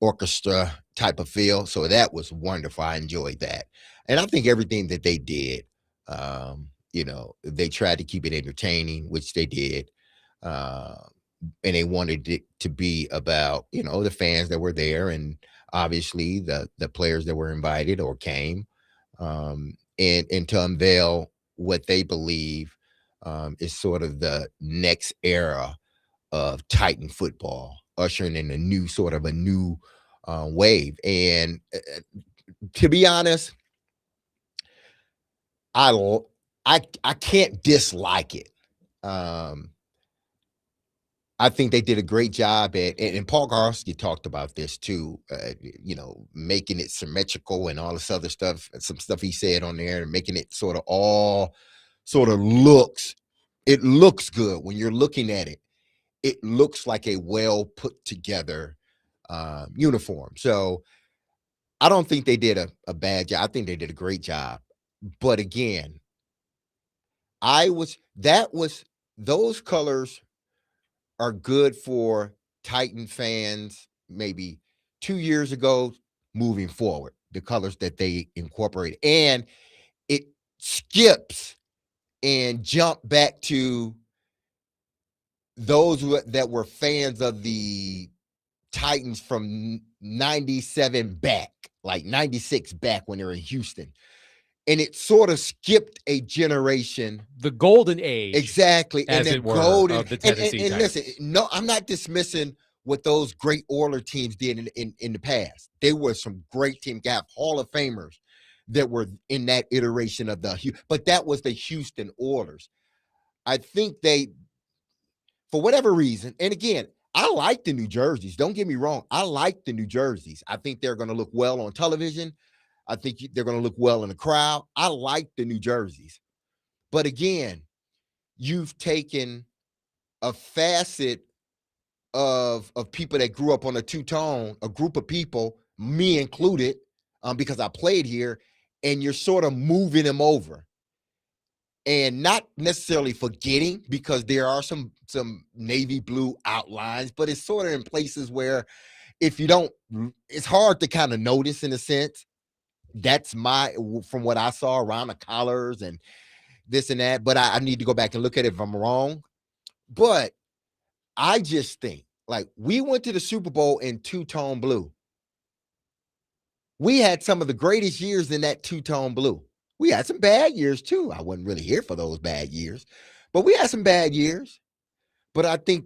orchestra type of feel. So that was wonderful. I enjoyed that. And I think everything that they did, they tried to keep it entertaining, which they did. And they wanted it to be about, the fans that were there and obviously the players that were invited or came, and to unveil what they believe is sort of the next era of Titan football, ushering in a new wave. And to be honest, I can't dislike it. I think they did a great job at, and Paul Garski talked about this too, making it symmetrical and all this other stuff, some stuff he said on there, and making it it looks good when you're looking at it. It looks like a well put together uniform. So I don't think they did a bad job. I think they did a great job. But again, those colors are good for Titan fans maybe 2 years ago moving forward, the colors that they incorporate. And it skips and jump back to those that were fans of the Titans from 97 back, like 96 back when they were in Houston. And it sort of skipped a generation. The golden age. Exactly. As and it were, golden, of the Tennessee and Titans. listen, no, I'm not dismissing what those great Oilers teams did in the past. They were some great teams, got Hall of Famers that were in that iteration of but that was the Houston Oilers. I think they, for whatever reason, and again, I like the New Jerseys. Don't get me wrong. I like the New Jerseys. I think they're going to look well on television. I think they're going to look well in the crowd. I like the New Jerseys. But again, you've taken a facet of people that grew up on a two-tone, a group of people, me included, because I played here, and you're sort of moving them over. And not necessarily forgetting, because there are some navy blue outlines, but it's sort of in places where if you don't, it's hard to kind of notice in a sense. That's from what I saw around the collars and this and that, but I need to go back and look at it if I'm wrong. But I just think, like, we went to the Super Bowl in two-tone blue. We had some of the greatest years in that two-tone blue. We had some bad years too. I wasn't really here for those bad years, but we had some bad years. But I think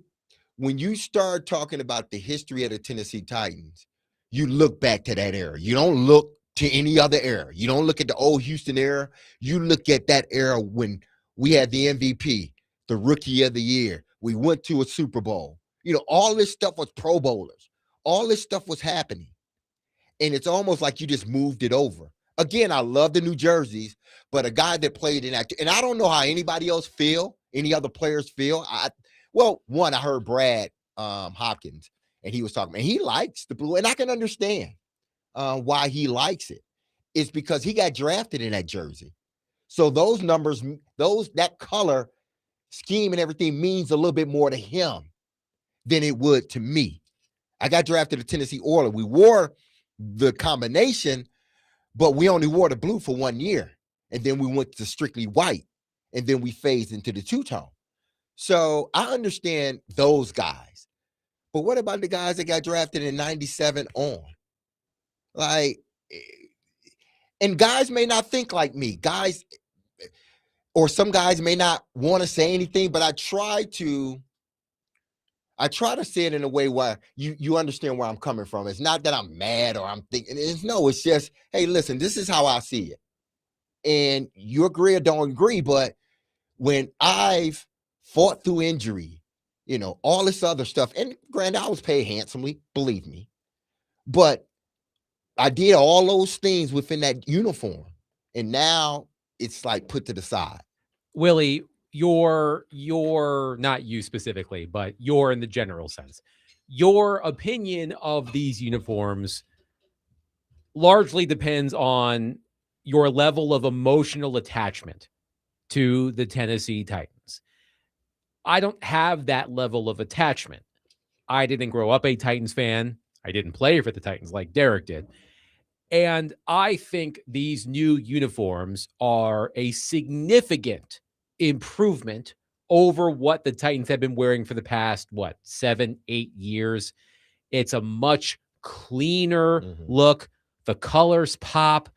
when you start talking about the history of the Tennessee Titans, you look back to that era. You don't look to any other era. You don't look at the old Houston era. You look at that era when we had the MVP, the Rookie of the Year. We went to a Super Bowl. You know, all this stuff was Pro Bowlers. All this stuff was happening. And it's almost like you just moved it over. Again, I love the New Jerseys, but a guy that played in that, and I don't know how anybody else feel, any other players feel. I heard Brad Hopkins, and he was talking, and he likes the blue, and I can understand why he likes it. It's because he got drafted in that jersey. So those numbers, that color scheme and everything means a little bit more to him than it would to me. I got drafted to Tennessee Oilers. We wore the combination, but we only wore the blue for 1 year. And then we went to strictly white. And then we phased into the two-tone. So I understand those guys. But what about the guys that got drafted in 97 on? Like, and guys may not think like me. Guys, or some guys may not want to say anything, but I try to say it in a way where you understand where I'm coming from. It's not that I'm mad or I'm thinking. It's just, hey, listen, this is how I see it. And you agree or don't agree, but when I've fought through injury, you know, all this other stuff, and granted, I was paid handsomely, believe me, but I did all those things within that uniform. And now it's like put to the side. Willie, you're not you specifically, but you're in the general sense. Your opinion of these uniforms largely depends on your level of emotional attachment to the Tennessee Titans. I don't have that level of attachment. I didn't grow up a Titans fan. I didn't play for the Titans like Derek did. And I think these new uniforms are a significant improvement over what the Titans have been wearing for the past, 7-8 years. It's a much cleaner look. The colors pop.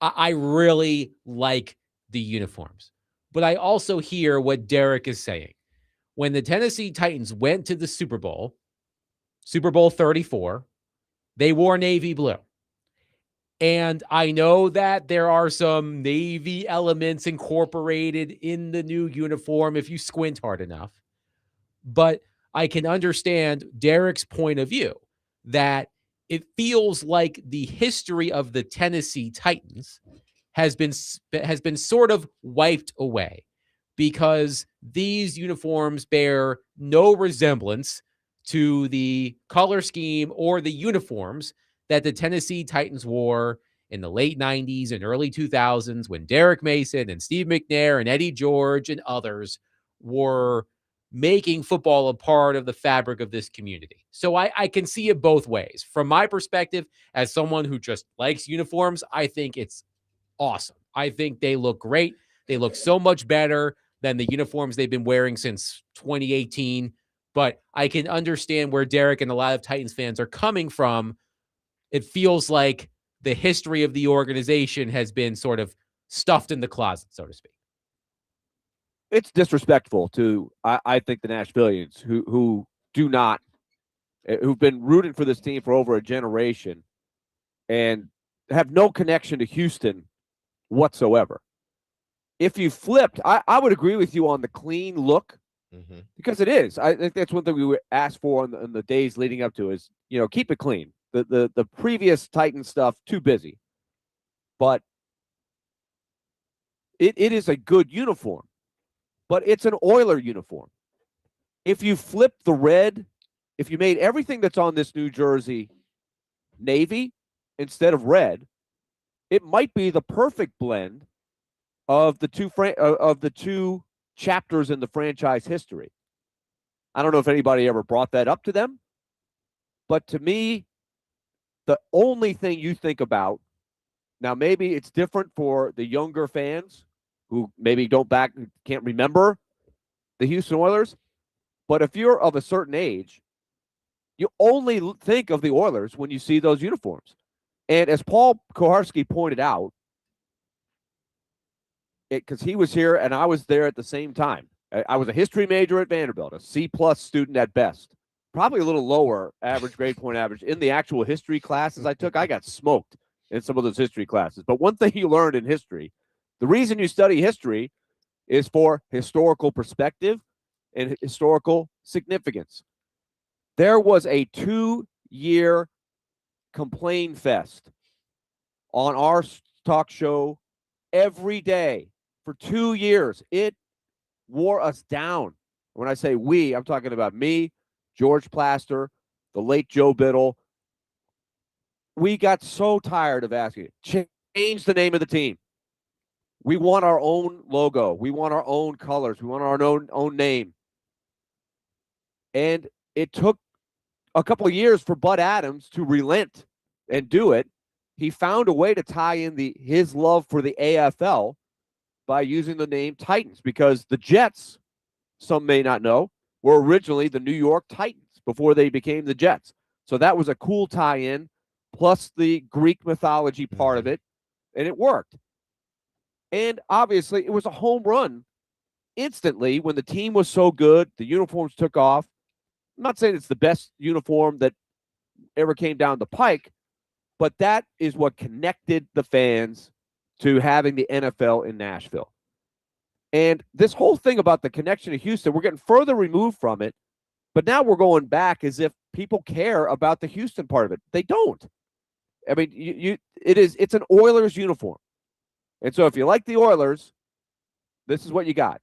I really like the uniforms. But I also hear what Derek is saying. When the Tennessee Titans went to the Super Bowl 34, they wore navy blue. And I know that there are some navy elements incorporated in the new uniform if you squint hard enough. But I can understand Derek's point of view that it feels like the history of the Tennessee Titans has been sort of wiped away because these uniforms bear no resemblance to the color scheme or the uniforms that the Tennessee Titans wore in the late 90s and early 2000s when Derek Mason and Steve McNair and Eddie George and others were making football a part of the fabric of this community. So I can see it both ways. From my perspective, as someone who just likes uniforms, I think it's awesome. I think they look great. They look so much better than the uniforms they've been wearing since 2018. But I can understand where Derek and a lot of Titans fans are coming from. It feels like the history of the organization has been sort of stuffed in the closet, so to speak. It's disrespectful to, I think, the Nashvillians who've been rooting for this team for over a generation and have no connection to Houston whatsoever. If you flipped, I would agree with you on the clean look because it is. I think that's one thing we would ask for in the days leading up to is, you know, keep it clean. The previous Titan stuff, too busy. But it is a good uniform. But it's an Oiler uniform. If you flip the red, if you made everything that's on this New Jersey navy instead of red, it might be the perfect blend of the two chapters in the franchise history. I don't know if anybody ever brought that up to them, but to me, the only thing you think about, now maybe it's different for the younger fans who maybe can't remember the Houston Oilers, but if you're of a certain age, you only think of the Oilers when you see those uniforms. And as Paul Koharski pointed out, because he was here and I was there at the same time. I was a history major at Vanderbilt, a C+ student at best, probably a little lower average grade point average. In the actual history classes I took, I got smoked in some of those history classes. But one thing you learned in history, the reason you study history is for historical perspective and historical significance. There was a 2-year complain fest on our talk show every day for 2 years. It wore us down. When I say we, I'm talking about me, George Plaster, the late Joe Biddle. We got so tired of asking, change the name of the team. We want our own logo. We want our own colors. We want our own name. And it took a couple of years for Bud Adams to relent and do it. He found a way to tie in his love for the AFL by using the name Titans, because the Jets, some may not know, were originally the New York Titans before they became the Jets. So that was a cool tie-in, plus the Greek mythology part of it, and it worked. And obviously, it was a home run instantly when the team was so good, the uniforms took off. I'm not saying it's the best uniform that ever came down the pike, but that is what connected the fans to having the NFL in Nashville. And this whole thing about the connection to Houston, we're getting further removed from it, but now we're going back as if people care about the Houston part of it. They don't. I mean, it's an Oilers uniform. And so if you like the Oilers, this is what you got.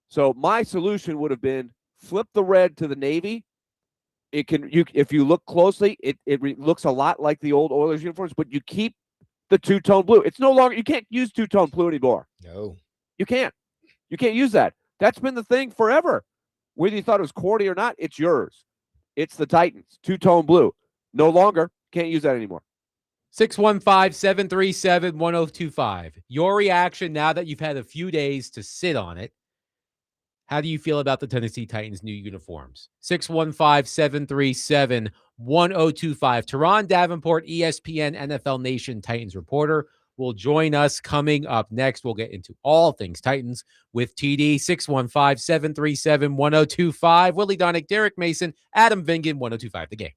So my solution would have been flip the red to the navy. If you look closely, it looks a lot like the old Oilers uniforms, but you keep the two-tone blue. It's no longer, you can't use two-tone blue anymore. No. You can't. You can't use that. That's been the thing forever. Whether you thought it was corny or not, it's yours. It's the Titans, two-tone blue. No longer. Can't use that anymore. 615-737-1025. Your reaction now that you've had a few days to sit on it. How do you feel about the Tennessee Titans' new uniforms? 615-737-1025. Teron Davenport, ESPN NFL Nation Titans reporter, will join us coming up next. We'll get into all things Titans with TD. 615-737-1025. Willie Donick, Derek Mason, Adam Vingan, 1025 The Game.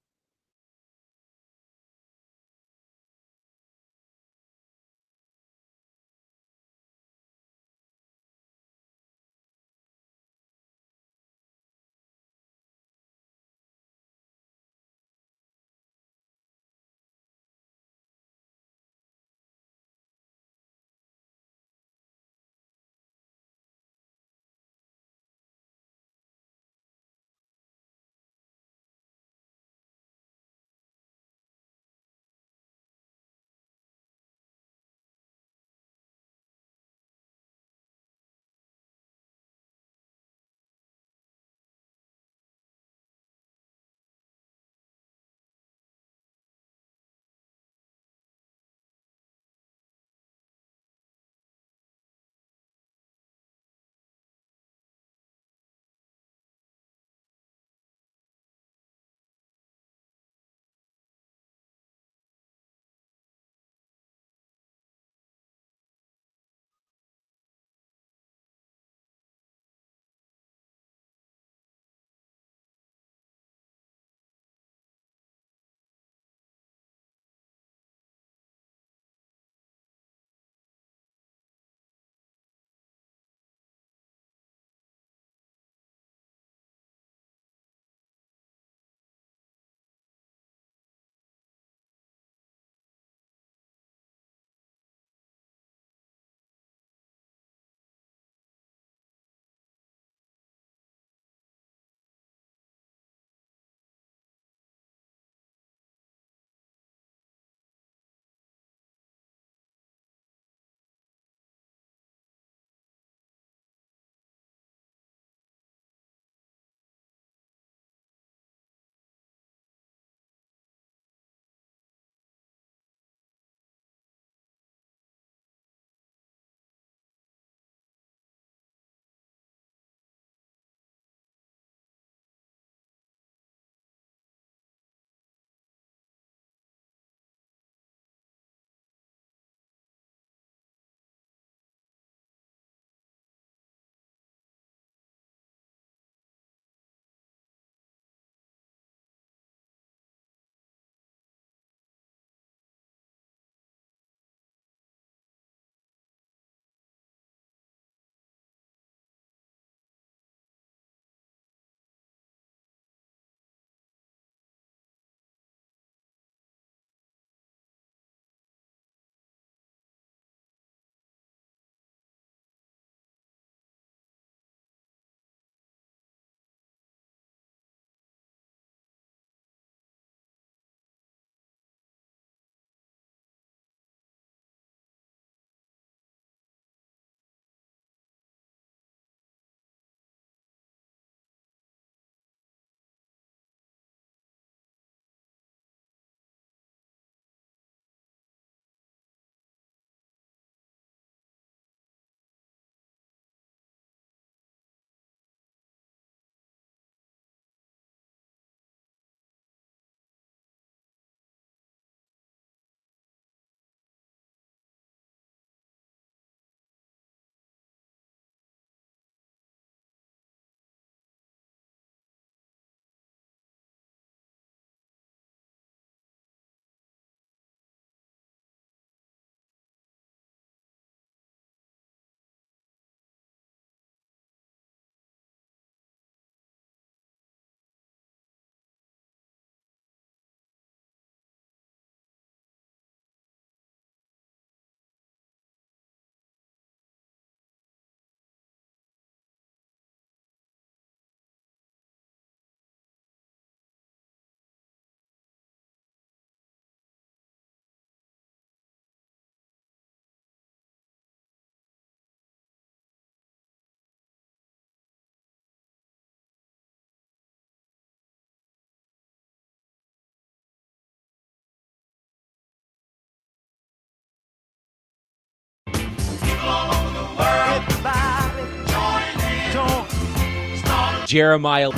Jeremiah,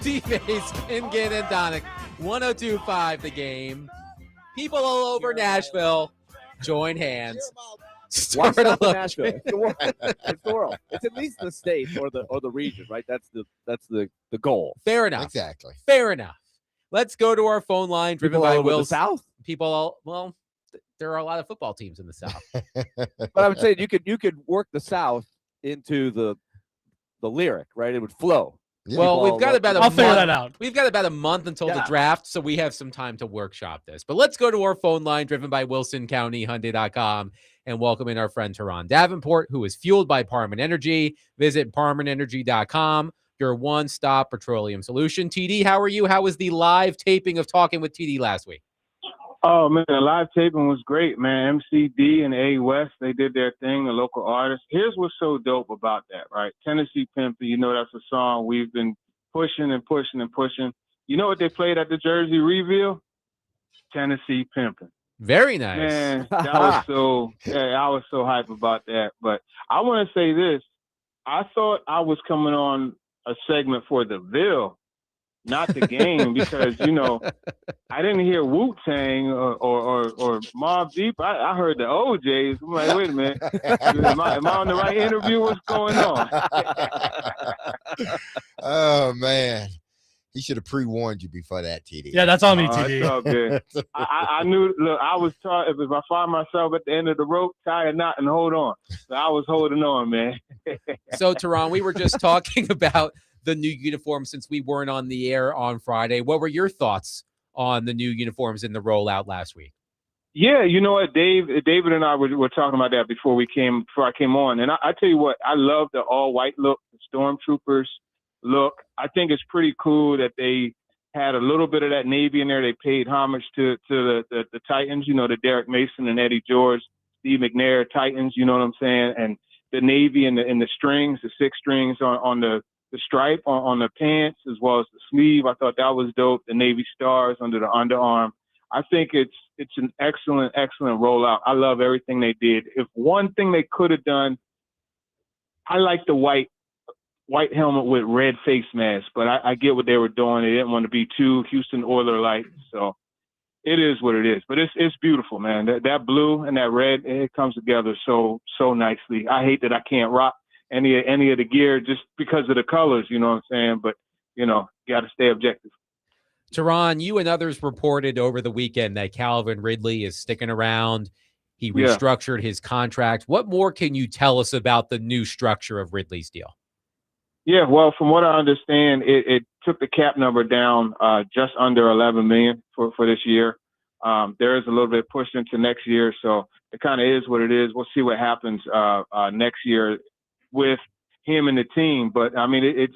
D-Face, Fingan, and Donick. 102.5 The Game. People all over Nashville, join hands. Why Start a stop in love Nashville? train. It's the world. It's the world. It's at least the state or the region, right? That's the goal. Fair enough. Exactly. Fair enough. Let's go to our phone line driven People by all over Will. the South. There are a lot of football teams in the South. But I would say you could work the South into the lyric, right? It would flow. Yeah. Well, we've got about a I'll figure month. that out. We've got about a month until the Yeah. draft, so we have some time to workshop this. But let's go to our phone line driven by WilsonCountyHyundai.com and welcome in our friend Teron Davenport, who is fueled by Parman Energy. Visit ParmanEnergy.com, your one-stop petroleum solution. TD, how are you? How was the live taping of Talking with TD last week? Oh, man, the live taping was great, man. MCD and A West, they did their thing, the local artists. Here's what's so dope about that, right? Tennessee Pimpin', you know that's a song we've been pushing and pushing and pushing. You know what they played at the Jersey reveal? Tennessee Pimpin'. Very nice. Man, that was I was so hype about that. But I want to say this. I thought I was coming on a segment for the Ville, not the game, because, you know, I didn't hear Wu-Tang or Mobb Deep. I heard the OJs. I'm like, wait a minute. Am I on the right interview? What's going on? Oh, man. He should have pre-warned you before that, TD. Yeah, that's on me, It's TD. all good. I knew, look, I was taught if I find myself at the end of the rope, tie a knot and hold on. So I was holding on, man. So, Teron, we were just talking about the new uniform since we weren't on the air on Friday. What were your thoughts on the new uniforms in the rollout last week? Yeah, you know what, David and I were talking about that before I came on. And I tell you what, I love the all-white look, the Stormtroopers look. I think it's pretty cool that they had a little bit of that Navy in there. They paid homage to the Titans, you know, the Derek Mason and Eddie George, Steve McNair Titans, you know what I'm saying? And the Navy and the strings, the 6 strings on the stripe on the pants as well as the sleeve. I thought that was dope. The Navy stars under the underarm. I think it's an excellent rollout. I love everything they did. If one thing they could have done, I like the white helmet with red face mask, but I get what they were doing. They didn't want to be too Houston Oiler-like, so it is what it is. But it's beautiful, man. That blue and that red, it comes together so nicely. I hate that I can't rock any of the gear just because of the colors, you know what I'm saying? But, you know, got to stay objective. Teron, you and others reported over the weekend that Calvin Ridley is sticking around. He restructured his contract. What more can you tell us about the new structure of Ridley's deal? Yeah, well, from what I understand, it took the cap number down just under $11 million for this year. There is a little bit pushed into next year, so it kind of is what it is. We'll see what happens next year with him and the team. But I mean, it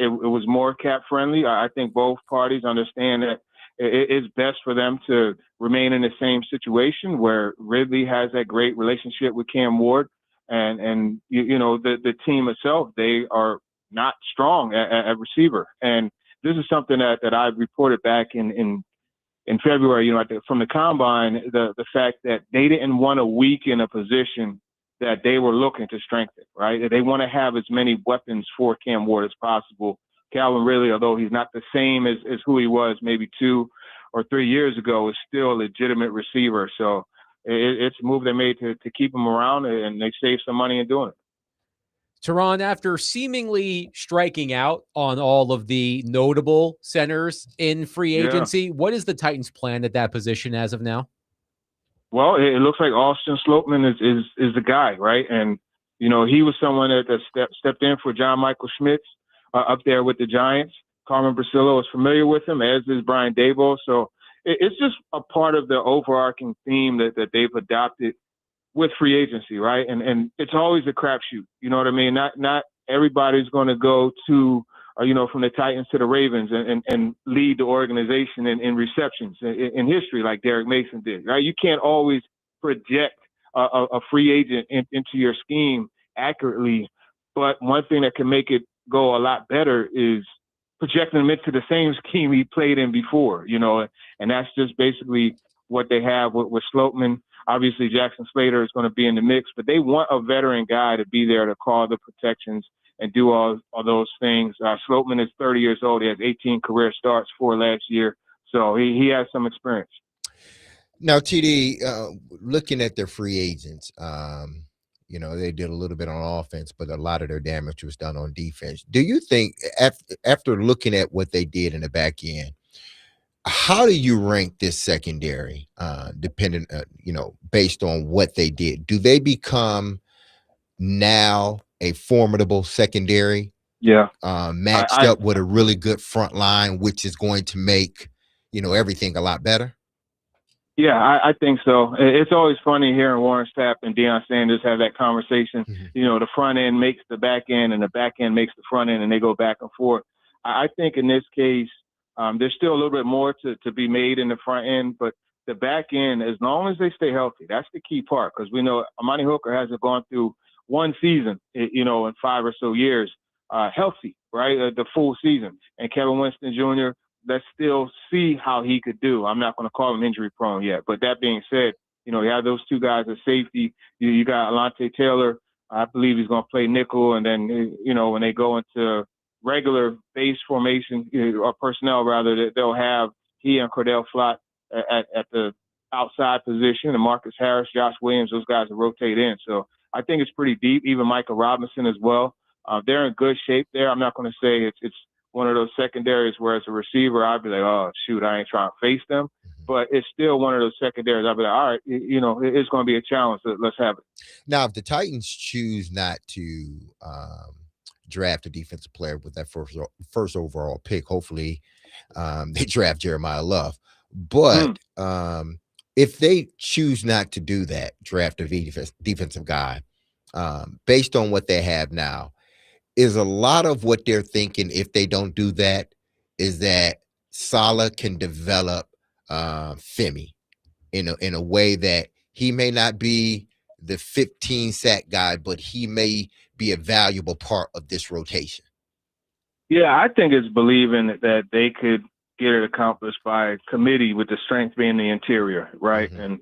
was more cap friendly. I think both parties understand that it's best for them to remain in the same situation where Ridley has that great relationship with Cam Ward, and you know the team itself, they are not strong at receiver. And this is something that I reported back in February, you know, from the combine, the fact that they didn't want to weaken a position that they were looking to strengthen, right? They want to have as many weapons for Cam Ward as possible. Calvin Ridley, although he's not the same as who he was maybe 2 or 3 years ago, is still a legitimate receiver. So it's a move they made to keep him around, and they saved some money in doing it. Teron, after seemingly striking out on all of the notable centers in free agency, what is the Titans' plan at that position as of now? Well, it looks like Austin Slopeman is the guy, right? And, you know, he was someone that stepped in for John Michael Schmitz up there with the Giants. Carmen Brasillo is familiar with him, as is Brian Daboll. So it's just a part of the overarching theme that they've adopted with free agency, right? And it's always a crapshoot. You know what I mean? Not everybody's going to go to, you know, from the Titans to the Ravens and lead the organization in receptions in history like Derek Mason did, right? You can't always project a free agent into your scheme accurately. But one thing that can make it go a lot better is projecting him into the same scheme he played in before, you know, and that's just basically what they have with Slopeman. Obviously, Jackson Slater is going to be in the mix, but they want a veteran guy to be there to call the protections and do all those things. Sloatman is 30 years old. He has 18 career starts, 4 last year. So he has some experience. Now, TD, looking at their free agents, they did a little bit on offense, but a lot of their damage was done on defense. Do you think, after looking at what they did in the back end, how do you rank this secondary, dependent, based on what they did? Do they become now a formidable secondary? Yeah. Matched up with a really good front line, which is going to make, everything a lot better? Yeah, I think so. It's always funny hearing Warren Sapp and Deion Sanders have that conversation. Mm-hmm. The front end makes the back end and the back end makes the front end, and they go back and forth. I think in this case, there's still a little bit more to be made in the front end, but the back end, as long as they stay healthy, that's the key part, because we know Amani Hooker hasn't gone through one season, in 5 or so years, healthy, right? The full season. And Kevin Winston Jr., let's still see how he could do. I'm not going to call him injury prone yet. But that being said, you have those two guys at safety. You got Alontae Taylor. I believe he's going to play nickel. And then, when they go into regular base formation, or personnel rather, they'll have he and Cordell Flott at the outside position, and Marcus Harris, Josh Williams, those guys will rotate in. So I think it's pretty deep. Even Micah Robinson as well. They're in good shape there. I'm not going to say it's one of those secondaries where as a receiver, I'd be like, oh, shoot, I ain't trying to face them. But it's still one of those secondaries. I'd be like, all right, it's going to be a challenge. So let's have it. Now, if the Titans choose not to draft a defensive player with that first overall pick, hopefully they draft Jeremiah Love. But if they choose not to do that, draft a defensive guy, based on what they have now, is a lot of what they're thinking, if they don't do that, is that Saleh can develop Femi in a way that he may not be the 15 sack guy, but he may be a valuable part of this rotation. Yeah, I think it's believing that they could get it accomplished by committee, with the strength being the interior, right? Mm-hmm. And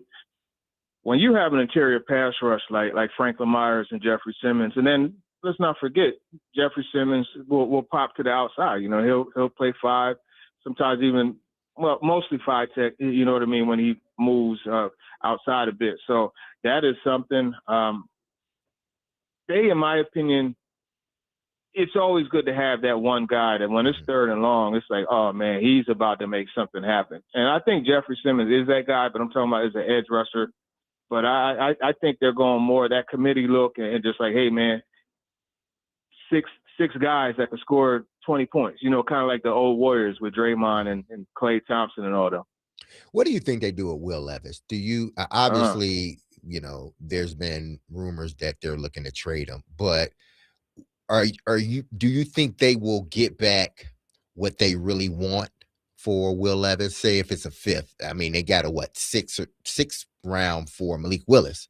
when you have an interior pass rush like Franklin Myers and Jeffrey Simmons, and then let's not forget, Jeffrey Simmons will pop to the outside. He'll play 5, sometimes even, mostly 5 tech, you know what I mean, when he moves outside a bit. So that is something in my opinion, it's always good to have that one guy that when it's third and long, it's like, oh, man, he's about to make something happen. And I think Jeffrey Simmons is that guy, but I'm talking about as an edge rusher. But I think they're going more that committee look and just like, hey, man, six guys that could score 20 points, kind of like the old Warriors with Draymond and Klay Thompson and all them. What do you think they do with Will Levis? Do you obviously, there's been rumors that they're looking to trade him, but do you think they will get back what they really want for Will Levis? Say if it's a 5th, I mean, they got a sixth round for Malik Willis.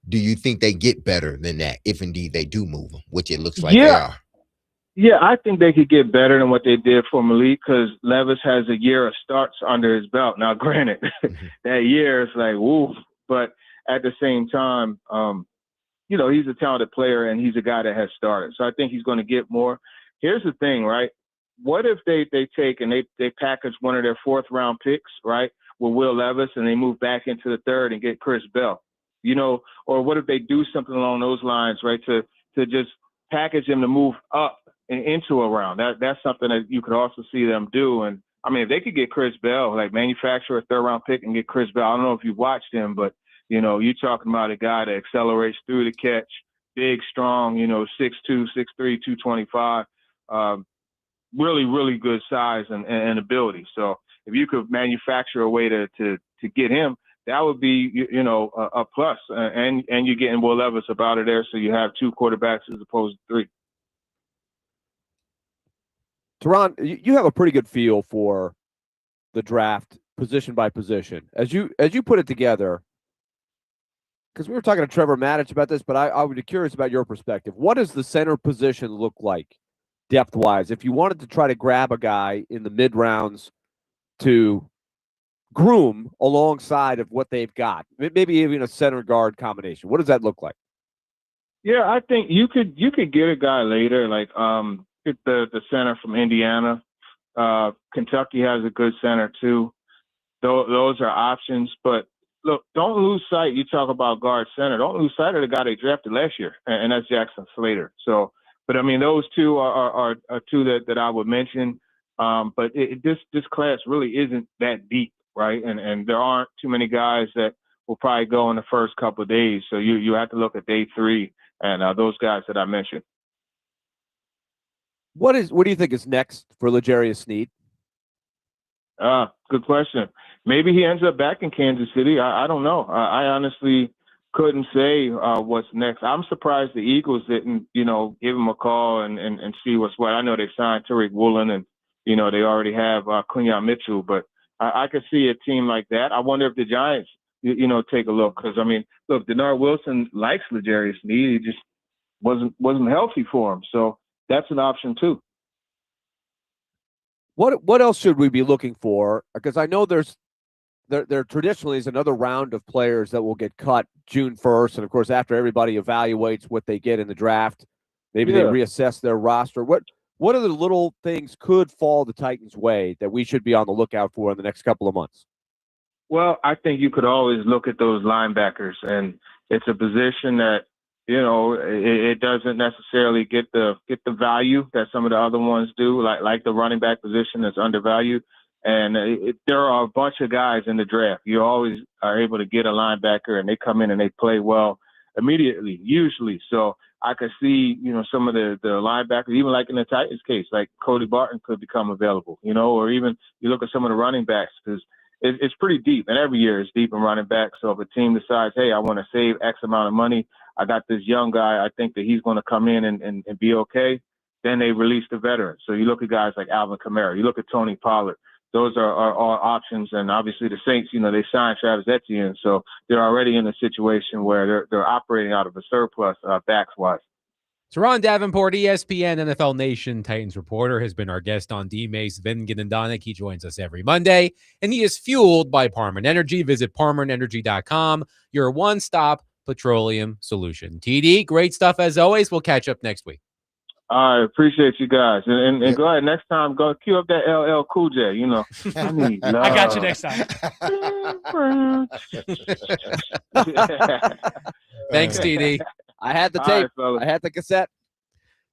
Do you think they get better than that if indeed they do move him, which it looks like they are? Yeah, I think they could get better than what they did for Malik, because Levis has a year of starts under his belt. Now, granted, that year is like, woo, but at the same time, he's a talented player and he's a guy that has started. So I think he's going to get more. Here's the thing, right? What if they take and they package one of their 4th round picks, right, with Will Levis, and they move back into the 3rd and get Chris Bell? Or what if they do something along those lines, right, to just package him to move up and into a round? That's something that you could also see them do. And I mean, if they could get Chris Bell, like manufacture a 3rd round pick and get Chris Bell, I don't know if you've watched him, but you're talking about a guy that accelerates through the catch, big, strong, 6'2", 6'3", 225, really, really good size and ability. So if you could manufacture a way to get him, that would be, a plus. And you're getting Will Levis up out of there, so you have 2 quarterbacks as opposed to 3. Teron, you have a pretty good feel for the draft position by position. As you put it together, because we were talking to Trevor Maddich about this, but I would be curious about your perspective. What does the center position look like depth-wise if you wanted to try to grab a guy in the mid-rounds to groom alongside of what they've got? Maybe even a center guard combination. What does that look like? Yeah, I think you could get a guy later, like get the center from Indiana. Kentucky has a good center too. Those are options, but look, don't lose sight. You talk about guard center. Don't lose sight of the guy they drafted last year, and that's Jackson Slater. So, but I mean, those two are two that I would mention. But this class really isn't that deep, right? And there aren't too many guys that will probably go in the first couple of days. So you have to look at day 3 and those guys that I mentioned. What do you think is next for L'Jarius Sneed? Good question. Maybe he ends up back in Kansas City. I don't know. I honestly couldn't say what's next. I'm surprised the Eagles didn't, give him a call and see what's what. I know they signed Tariq Woolen and, they already have Quinyon Mitchell, but I could see a team like that. I wonder if the Giants, take a look. Because, look, Denard Wilson likes L'Jarius Sneed. He just wasn't healthy for him. So that's an option too. What else should we be looking for? Because I know there traditionally is another round of players that will get cut June 1st. And of course, after everybody evaluates what they get in the draft, maybe they reassess their roster. What are the little things could fall the Titans' way that we should be on the lookout for in the next couple of months? Well, I think you could always look at those linebackers, and it's a position that, it doesn't necessarily get the value that some of the other ones do, like the running back position that's undervalued. And there are a bunch of guys in the draft. You always are able to get a linebacker, and they come in and they play well immediately, usually. So I could see, some of the linebackers, even like in the Titans case, like Cody Barton could become available, or even you look at some of the running backs, because it's pretty deep. And every year it's deep in running back. So if a team decides, hey, I want to save X amount of money, I got this young guy, I think that he's going to come in and be okay, then they release the veteran. So you look at guys like Alvin Kamara, you look at Tony Pollard. Those are all options. And obviously the Saints, they signed Travis Etienne. So they're already in a situation where they're operating out of a surplus backs-wise. Teron Davenport, ESPN NFL Nation Titans reporter, has been our guest on D-Mace Vinganandonic. He joins us every Monday, and he is fueled by Parman Energy. Visit parmanenergy.com, your one-stop petroleum solution. TD, great stuff as always. We'll catch up next week. I appreciate you guys. And go ahead, next time, go cue up that LL Cool J, I need love. I got you next time. Thanks, TD. I had the tape. Right, I had the cassette.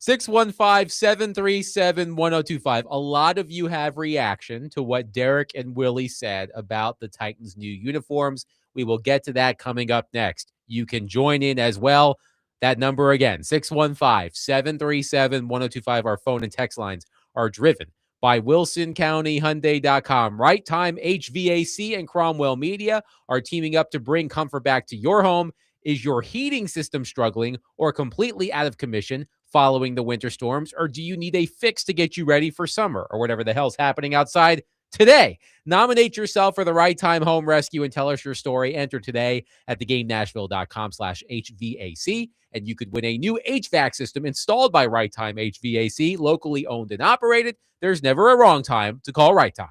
615-737-1025. A lot of you have reaction to what Derek and Willie said about the Titans' new uniforms. We will get to that coming up next. You can join in as well. That number again, 615-737-1025. Our phone and text lines are driven by WilsonCountyHyundai.com. Right Time HVAC and Cromwell Media are teaming up to bring comfort back to your home. Is your heating system struggling or completely out of commission following the winter storms? Or do you need a fix to get you ready for summer or whatever the hell's happening outside today? Nominate yourself for the Right Time Home Rescue and tell us your story. Enter today at thegamenashville.com/HVAC, and you could win a new HVAC system installed by Right Time HVAC, locally owned and operated. There's never a wrong time to call Right Time.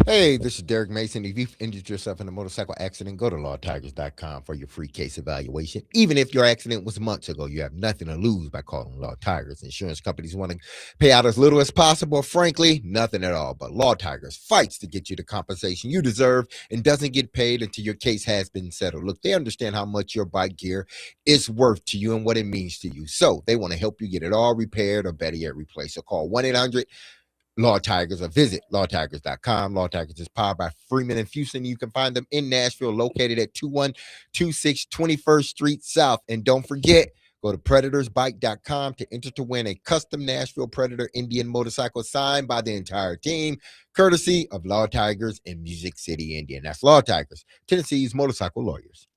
Hey, this is Derek Mason. If you've injured yourself in a motorcycle accident, go to lawtigers.com for your free case evaluation. Even if your accident was months ago, you have nothing to lose by calling Law Tigers. Insurance companies want to pay out as little as possible. Frankly, nothing at all. But Law Tigers fights to get you the compensation you deserve and doesn't get paid until your case has been settled. Look, they understand how much your bike gear is worth to you and what it means to you. So they want to help you get it all repaired or better yet replaced. So call 1-800-Law Tigers or visit lawtigers.com. Law Tigers is powered by Freeman and Houston. You can find them in Nashville, located at 2126 21st Street South. And don't forget, Go to predatorsbike.com to enter to win a custom Nashville Predator Indian motorcycle signed by the entire team, courtesy of Law Tigers in Music City, Indiana. That's Law Tigers, Tennessee's motorcycle lawyers.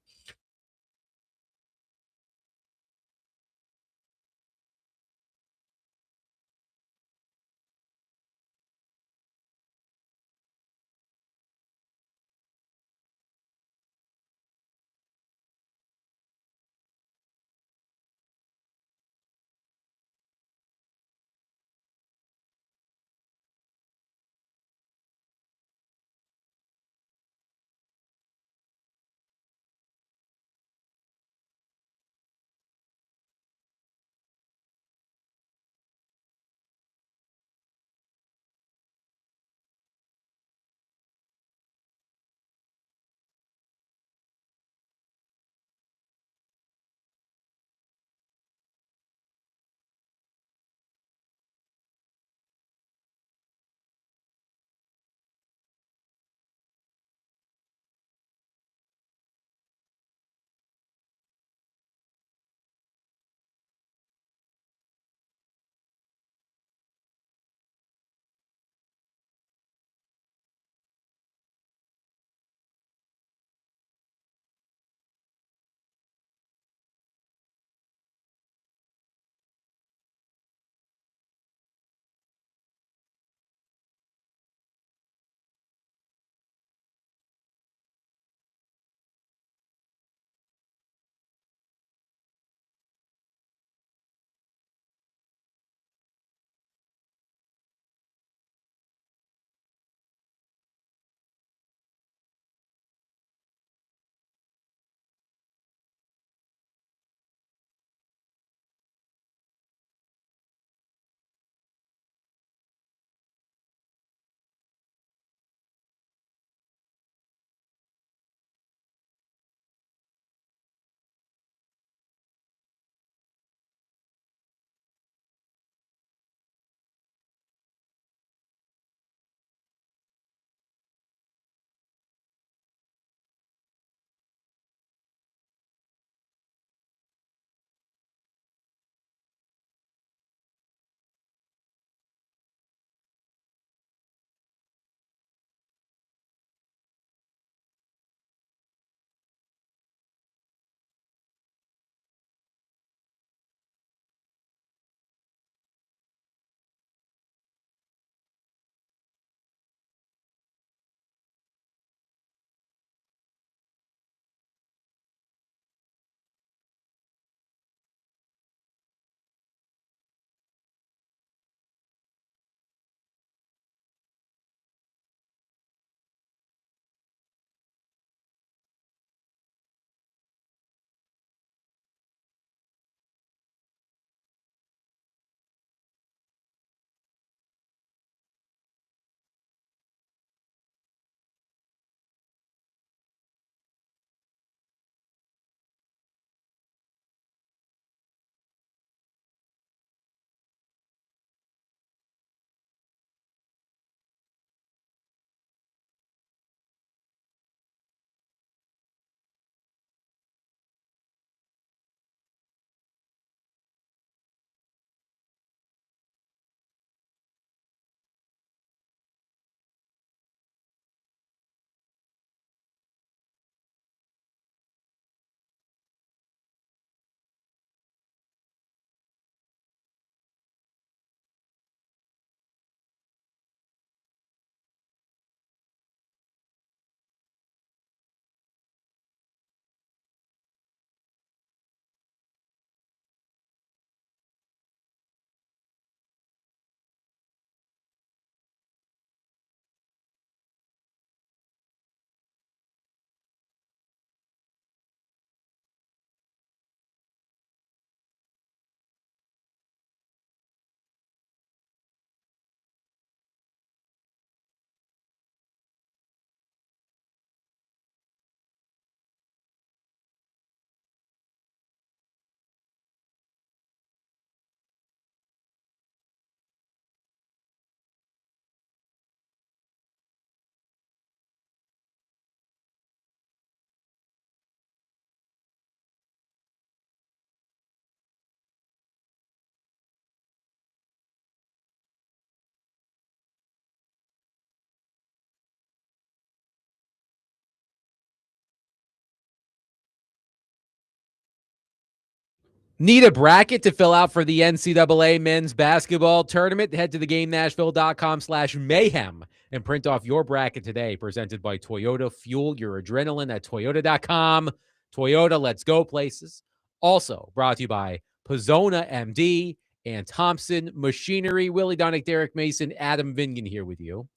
Need a bracket to fill out for the NCAA men's basketball tournament? Head to theGameNashville.com/mayhem and print off your bracket today. Presented by Toyota. Fuel your adrenaline at Toyota.com. Toyota, let's go places. Also brought to you by Pizzona MD and Thompson Machinery. Willie Donick, Derek Mason, Adam Vingan here with you.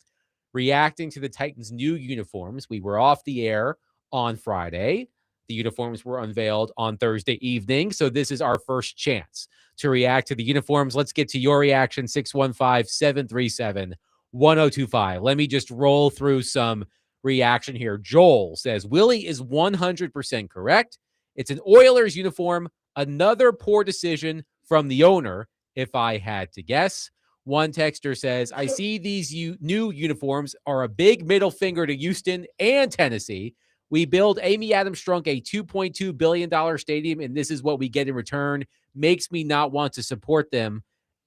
Reacting to the Titans' new uniforms. We were off the air on Friday. The uniforms were unveiled on Thursday evening, so this is our first chance to react to the uniforms. Let's get to your reaction, 615-737-1025. Let me just roll through some reaction here. Joel says, Willie is 100% correct. It's an Oilers uniform, another poor decision from the owner, if I had to guess. One texter says, I see these new uniforms are a big middle finger to Houston and Tennessee. We build Amy Adams Strunk a $2.2 billion stadium, and this is what we get in return. Makes me not want to support them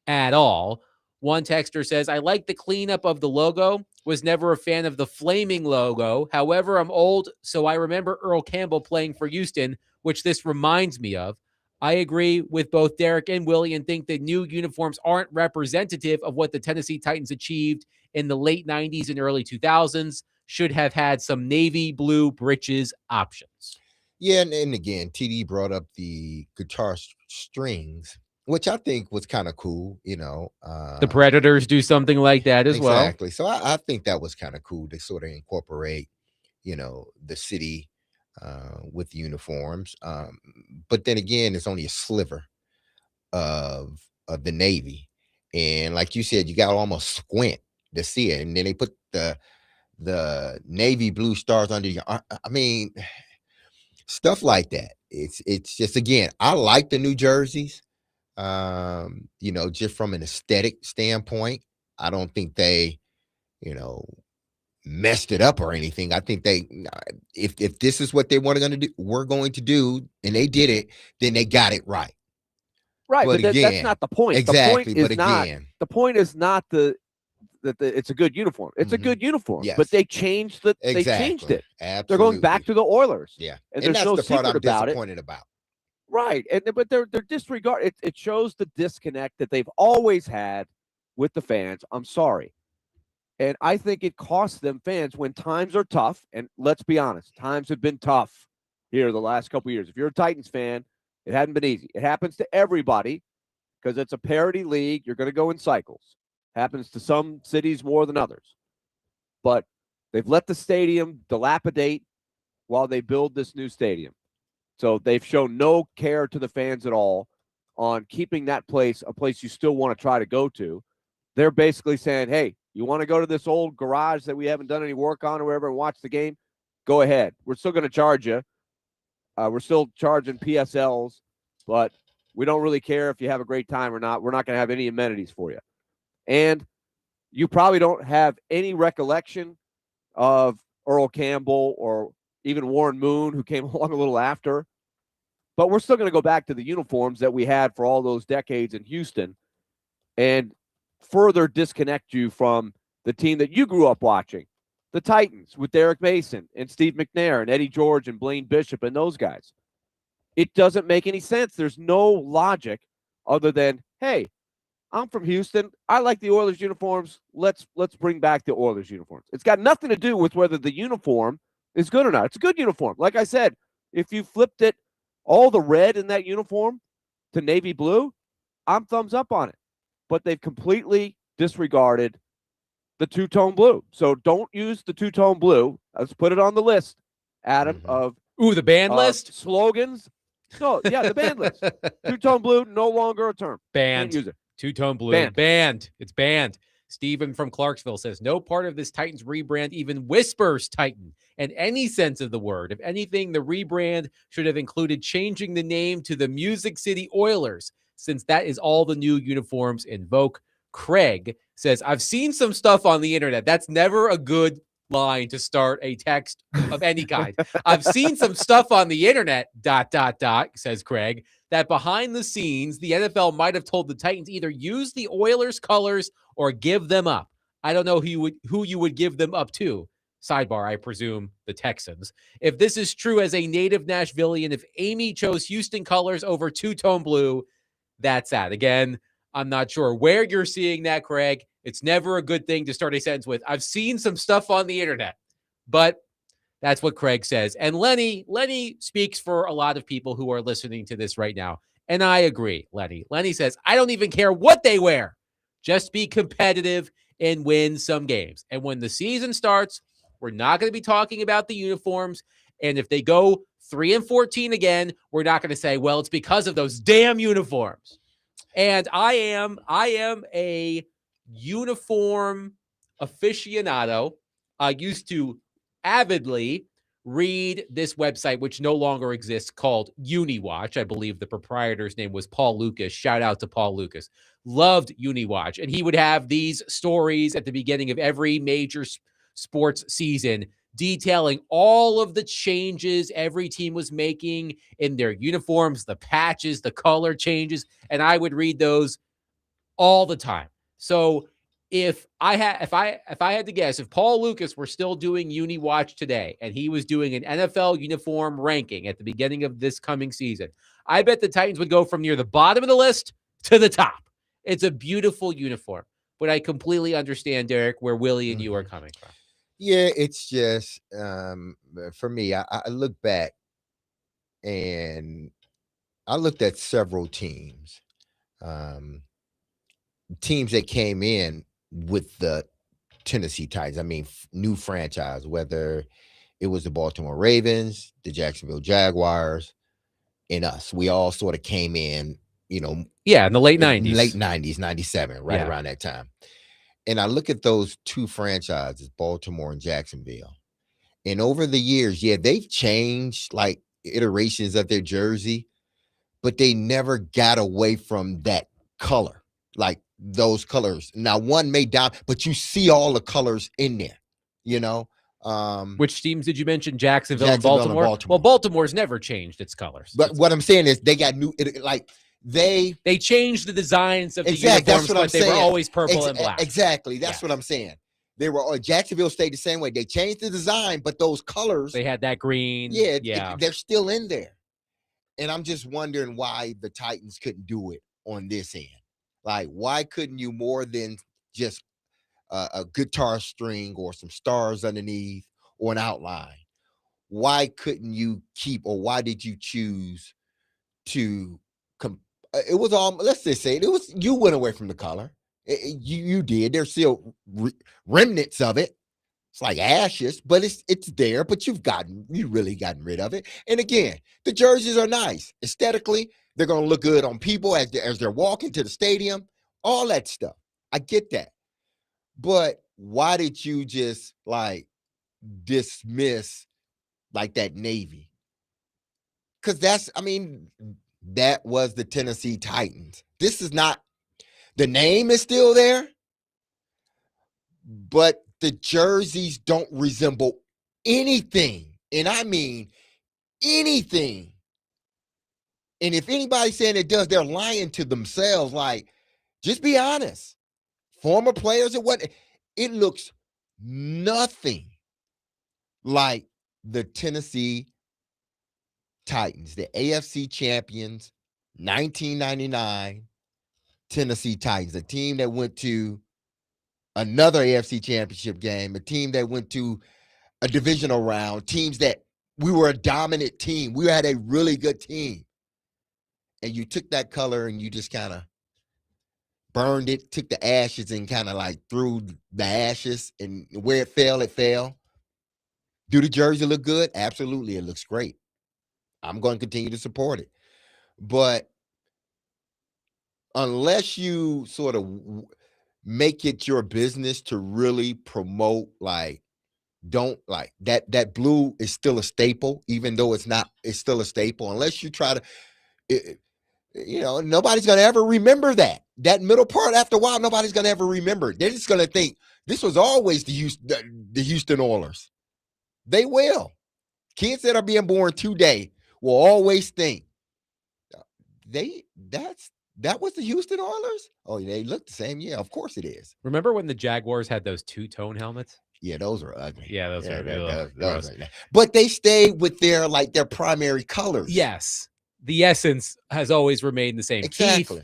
at all. One texter says, I like the cleanup of the logo. Was never a fan of the flaming logo. However, I'm old, so I remember Earl Campbell playing for Houston, which this reminds me of. I agree with both Derek and Willie and think that new uniforms aren't representative of what the Tennessee Titans achieved in the late 90s and early 2000s. Should have had some navy blue breeches options. Yeah, and again, TD brought up the guitar strings, which I think was kind of cool. The Predators do something like that as well. Exactly. So I think that was kind of cool to sort of incorporate, the city with the uniforms. But then again, it's only a sliver of the Navy, and like you said, you got to almost squint to see it, and then they put the navy blue stars under your arm. I mean, stuff like that. It's just, again, I like the new jerseys. Just from an aesthetic standpoint, I don't think they, messed it up or anything. I think they, if this is what we're going to do, and they did it, then they got it right. Right, but again, that's not the point. Exactly, the point is not that it's a good uniform. It's a good uniform, yes. But they changed it. Exactly. They changed it. Absolutely. They're going back to the Oilers. Yeah, and there's that's no the part secret I'm about disappointed about. Right, but they're disregard. It shows the disconnect that they've always had with the fans. I'm sorry, and I think it costs them fans when times are tough. And let's be honest, times have been tough here the last couple of years. If you're a Titans fan, it hadn't been easy. It happens to everybody because it's a parity league. You're going to go in cycles. Happens to some cities more than others. But they've let the stadium dilapidate while they build this new stadium. So they've shown no care to the fans at all on keeping that place a place you still want to try to go to. They're basically saying, hey, you want to go to this old garage that we haven't done any work on or wherever and watch the game? Go ahead. We're still going to charge you. We're still charging PSLs, but we don't really care if you have a great time or not. We're not going to have any amenities for you. And you probably don't have any recollection of Earl Campbell or even Warren Moon, who came along a little after. But we're still going to go back to the uniforms that we had for all those decades in Houston and further disconnect you from the team that you grew up watching, the Titans with Derek Mason and Steve McNair and Eddie George and Blaine Bishop and those guys. It doesn't make any sense. There's no logic other than, hey, I'm from Houston. I like the Oilers uniforms. Let's bring back the Oilers uniforms. It's got nothing to do with whether the uniform is good or not. It's a good uniform. Like I said, if you flipped it, all the red in that uniform to navy blue, I'm thumbs up on it. But they've completely disregarded the two-tone blue. So don't use the two-tone blue. Let's put it on the list, Adam, of the band list? Slogans. No, yeah, the band list. Two-tone blue, no longer a term. Banned. Can't use it. Two-tone blue. Banned. It's banned. Stephen from Clarksville says, no part of this Titans rebrand even whispers Titan in any sense of the word. If anything, the rebrand should have included changing the name to the Music City Oilers, since that is all the new uniforms invoke. Craig says, I've seen some stuff on the internet. That's never a good line to start a text of any kind. I've seen some stuff on the internet, ... says Craig, that behind the scenes, the NFL might have told the Titans either use the Oilers colors or give them up. I don't know who you would give them up to, sidebar, I presume the Texans. If this is true as a native Nashvilleian, if Amy chose Houston colors over two-tone blue, that's that. Again, I'm not sure where you're seeing that, Craig. It's never a good thing to start a sentence with, I've seen some stuff on the internet, but that's what Craig says. And Lenny speaks for a lot of people who are listening to this right now. And I agree, Lenny. Lenny says, I don't even care what they wear. Just be competitive and win some games. And when the season starts, we're not going to be talking about the uniforms. And if they go 3-14 again, we're not going to say, well, it's because of those damn uniforms. And I am a uniform aficionado. I used to avidly read this website, which no longer exists, called UniWatch. I believe the proprietor's name was Paul Lucas. Shout out to Paul Lucas. Loved UniWatch. And he would have these stories at the beginning of every major sports season detailing all of the changes every team was making in their uniforms, the patches, the color changes. And I would read those all the time. So if I had to guess, if Paul Lucas were still doing UniWatch today and he was doing an NFL uniform ranking at the beginning of this coming season, I bet the Titans would go from near the bottom of the list to the top. It's a beautiful uniform, but I completely understand, Derek, where Willie and you are coming from. Yeah, it's just for me, I look back and I looked at several teams, teams that came in with the Tennessee Titans. I mean, new franchise, whether it was the Baltimore Ravens, the Jacksonville Jaguars, and us. We all sort of came in, Yeah, in the late 90s. Late 90s, 97, right around that time. And I look at those two franchises, Baltimore and Jacksonville. And over the years, they've changed like iterations of their jersey, but they never got away from that color, like those colors. Now, one may down, but you see all the colors in there, Which teams did you mention? Jacksonville and Jacksonville Baltimore? and Baltimore. Well, Baltimore's never changed its colors. But what I'm saying is they got new, they changed the designs of the exactly, uniforms, but they were always purple and black. Exactly. That's what I'm saying. They were Jacksonville stayed the same way. They changed the design, but those colors, they had that green. They're still in there. And I'm just wondering why the Titans couldn't do it on this end. Like, why couldn't you more than just a guitar string or some stars underneath or an outline? Why couldn't you keep, or why did you choose to it was all, let's just say it was, you went away from the color. You did. There's still remnants of it. It's like ashes, but it's there, but you really gotten rid of it. And again, the jerseys are nice. Aesthetically, they're going to look good on people as they're walking to the stadium, all that stuff. I get that. But why did you just like dismiss like that Navy? Because that was the Tennessee Titans. This is not, the name is still there, but the jerseys don't resemble anything. And I mean anything. And if anybody's saying it does, they're lying to themselves. Like, just be honest. Former players, it looks nothing like the Tennessee Titans, the AFC champions, 1999 Tennessee Titans, a team that went to another AFC championship game, a team that went to a divisional round, teams that we were a dominant team. We had a really good team. And you took that color and you just kind of burned it, took the ashes and kind of like threw the ashes, and where it fell. Do the jersey look good? Absolutely. It looks great. I'm going to continue to support it. But unless you sort of make it your business to really promote, like, don't like that blue is still a staple, even though it's still a staple. Unless you try to, nobody's going to ever remember that middle part. After a while, nobody's going to ever remember it. They're just going to think this was always the Houston Oilers. They will. Kids that are being born today will always think that was the Houston Oilers. Oh, they look the same. Yeah, of course it is. Remember when the Jaguars had those two-tone helmets? Yeah, those are ugly. Yeah, those are ugh, those gross. are, but they stay with their primary colors. Yes, the essence has always remained the same. Exactly.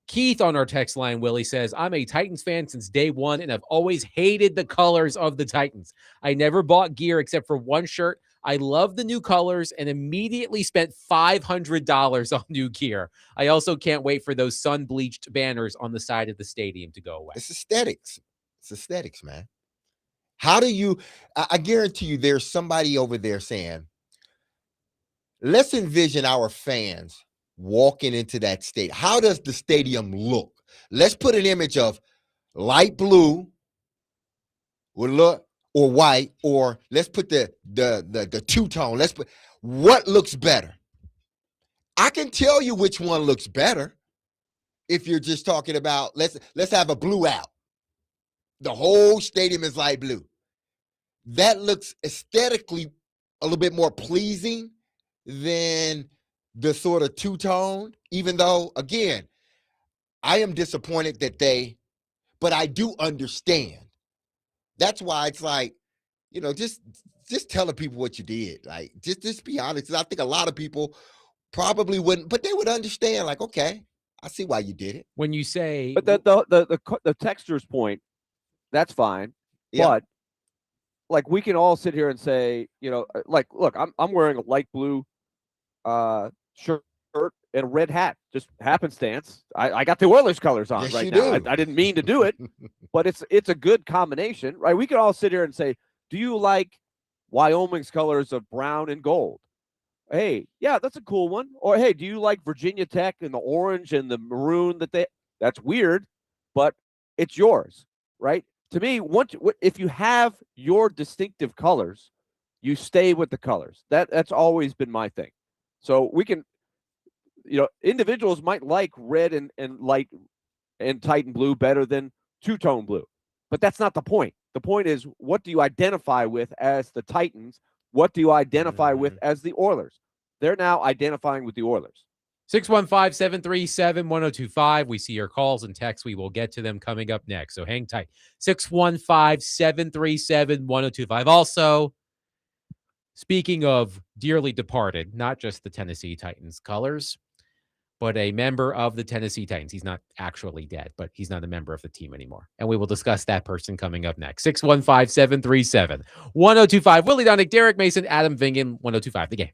Keith on our text line, Willie says, I'm a Titans fan since day one, and I've always hated the colors of the Titans. I never bought gear except for one shirt. I love the new colors and immediately spent $500 on new gear. I also can't wait for those sun-bleached banners on the side of the stadium to go away. It's aesthetics. It's aesthetics, man. How do you, I guarantee you there's somebody over there saying, let's envision our fans walking into that stadium. How does the stadium look? Let's put an image of light blue or white, or let's put the two-tone. Let's put what looks better. I can tell you which one looks better if you're just talking about let's have a blue out. The whole stadium is light blue. That looks aesthetically a little bit more pleasing than the sort of two-tone, even though, again, I am disappointed but I do understand. That's why it's like, just telling people what you did. Like, just be honest. 'Cause I think a lot of people probably wouldn't, but they would understand, like, okay, I see why you did it. When you say, But the texture's point, that's fine. Yeah. But like we can all sit here and say, like, look, I'm wearing a light blue shirt and a red hat, just happenstance. I got the Oilers colors on Yes, right you now. do. I didn't mean to do it, but it's a good combination, right? We can all sit here and say, do you like Wyoming's colors of brown and gold? Hey, yeah, that's a cool one. Or hey, do you like Virginia Tech and the orange and the maroon that's weird, but it's yours, right? To me, if you have your distinctive colors, you stay with the colors. That's always been my thing. So we can, individuals might like red and light and Titan blue better than two-tone blue, but that's not the point. The point is, what do you identify with as the Titans? What do you identify with as the Oilers? They're now identifying with the Oilers. 615-737-1025. We see your calls and texts. We will get to them coming up next. So hang tight. 615-737-1025. Also, speaking of dearly departed, not just the Tennessee Titans colors, but a member of the Tennessee Titans. He's not actually dead, but he's not a member of the team anymore. And we will discuss that person coming up next. 615-737-1025. Willie Donick, Derek Mason, Adam Vingan, 1025. The Game.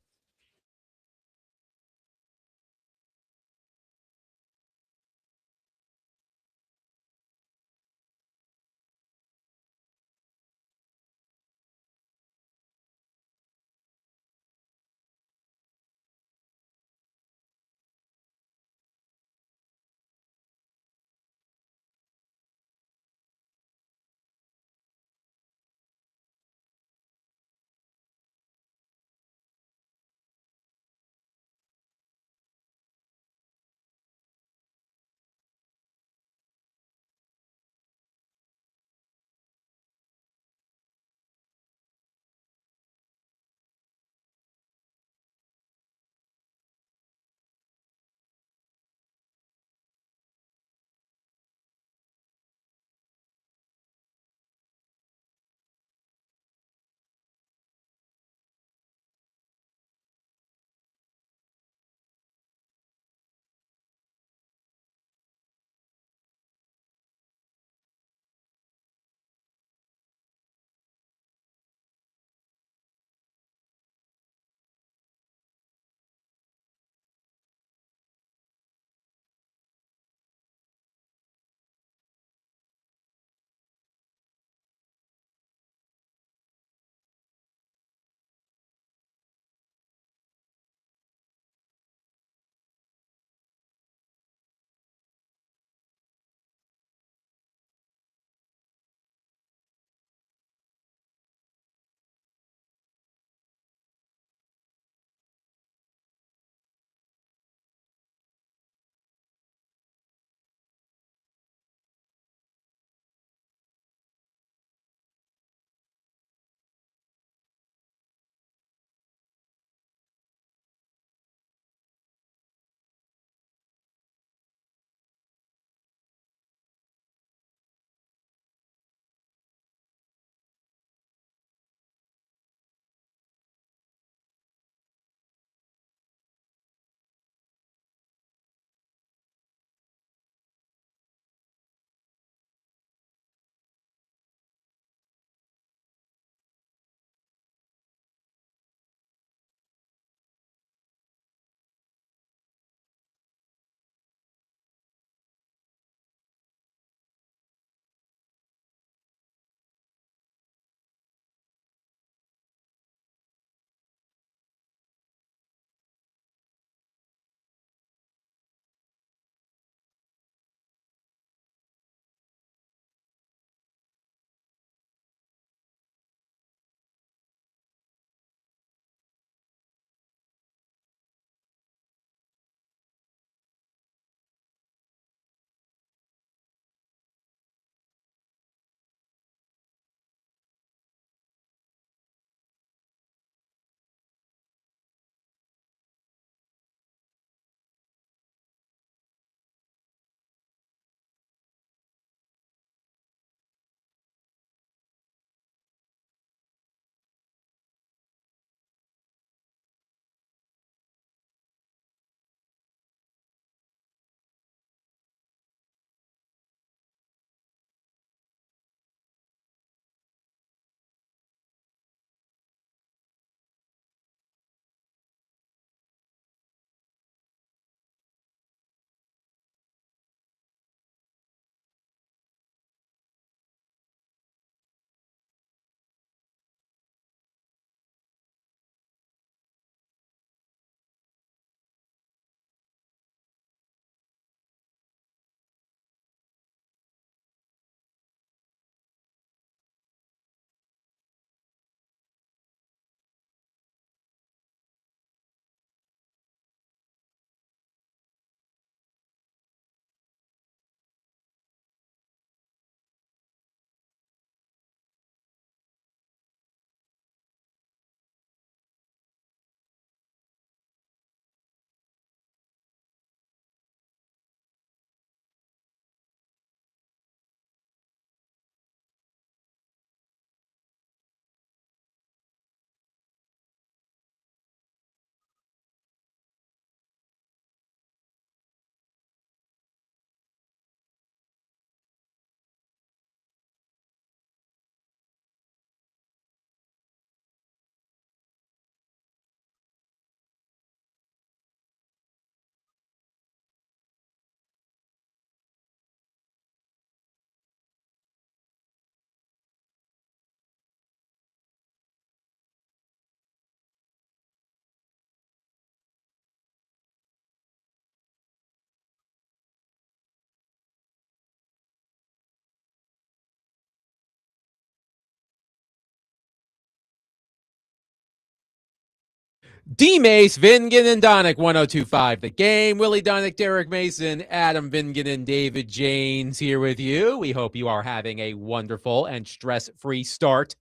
D Mace, Vingan, and Donick, 1025 The Game. Willie Donick, Derek Mason, Adam Vingan, and David Janes here with you. We hope you are having a wonderful and stress-free start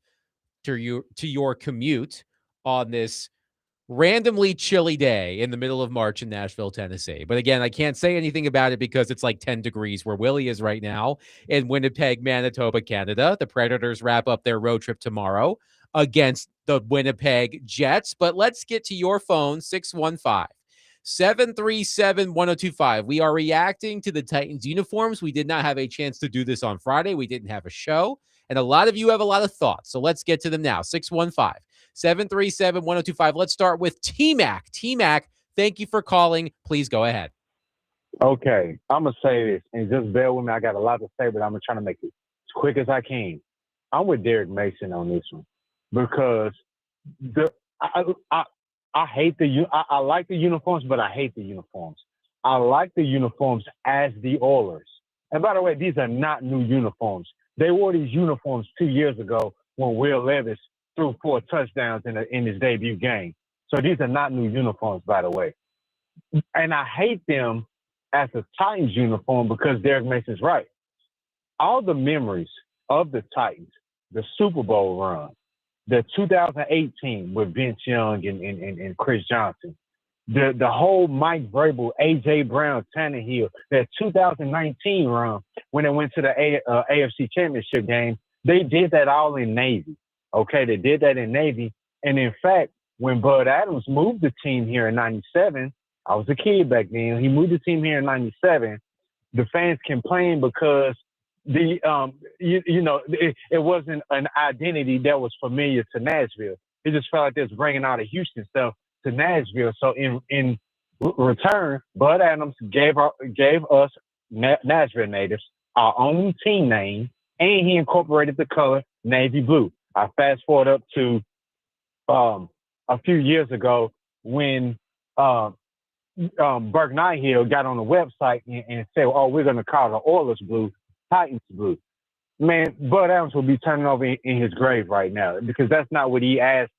to your commute on this randomly chilly day in the middle of March in Nashville, Tennessee. But again, I can't say anything about it because it's like 10 degrees where Willie is right now in Winnipeg, Manitoba, Canada. The Predators wrap up their road trip tomorrow against the Winnipeg Jets. But let's get to your phone, 615-737-1025. We are reacting to the Titans uniforms. We did not have a chance to do this on Friday. We didn't have a show. And a lot of you have a lot of thoughts. So let's get to them now. 615-737-1025. Let's start with T-Mac. T-Mac, thank you for calling. Please go ahead. Okay, I'm going to say this, and just bear with me. I got a lot to say, but I'm going to try to make it as quick as I can. I'm with Derek Mason on this one because I hate I like the uniforms, but I hate the uniforms. I like the uniforms as the Oilers. And by the way, these are not new uniforms. They wore these uniforms 2 years ago when Will Levis threw 4 touchdowns in his debut game. So these are not new uniforms, by the way. And I hate them as a Titans uniform because Derek Mason's right. All the memories of the Titans, the Super Bowl run, the 2018 with Vince Young and Chris Johnson, the whole Mike Vrabel, A.J. Brown, Tannehill, that 2019 run when they went to the AFC Championship game, they did that all in Navy. Okay, they did that in Navy. And in fact, when Bud Adams moved the team here in 97, I was a kid back then. He moved the team here in 97. The fans complained because it wasn't an identity that was familiar to Nashville. It just felt like they was bringing all the Houston stuff to Nashville. So in return, Bud Adams gave us Nashville natives our own team name, and he incorporated the color navy blue. I fast forward up to a few years ago when Burke Nighhill got on the website and said, "Oh, we're going to call the Oilers blue Titans blue." Man, Bud Adams will be turning over in his grave right now because that's not what he asked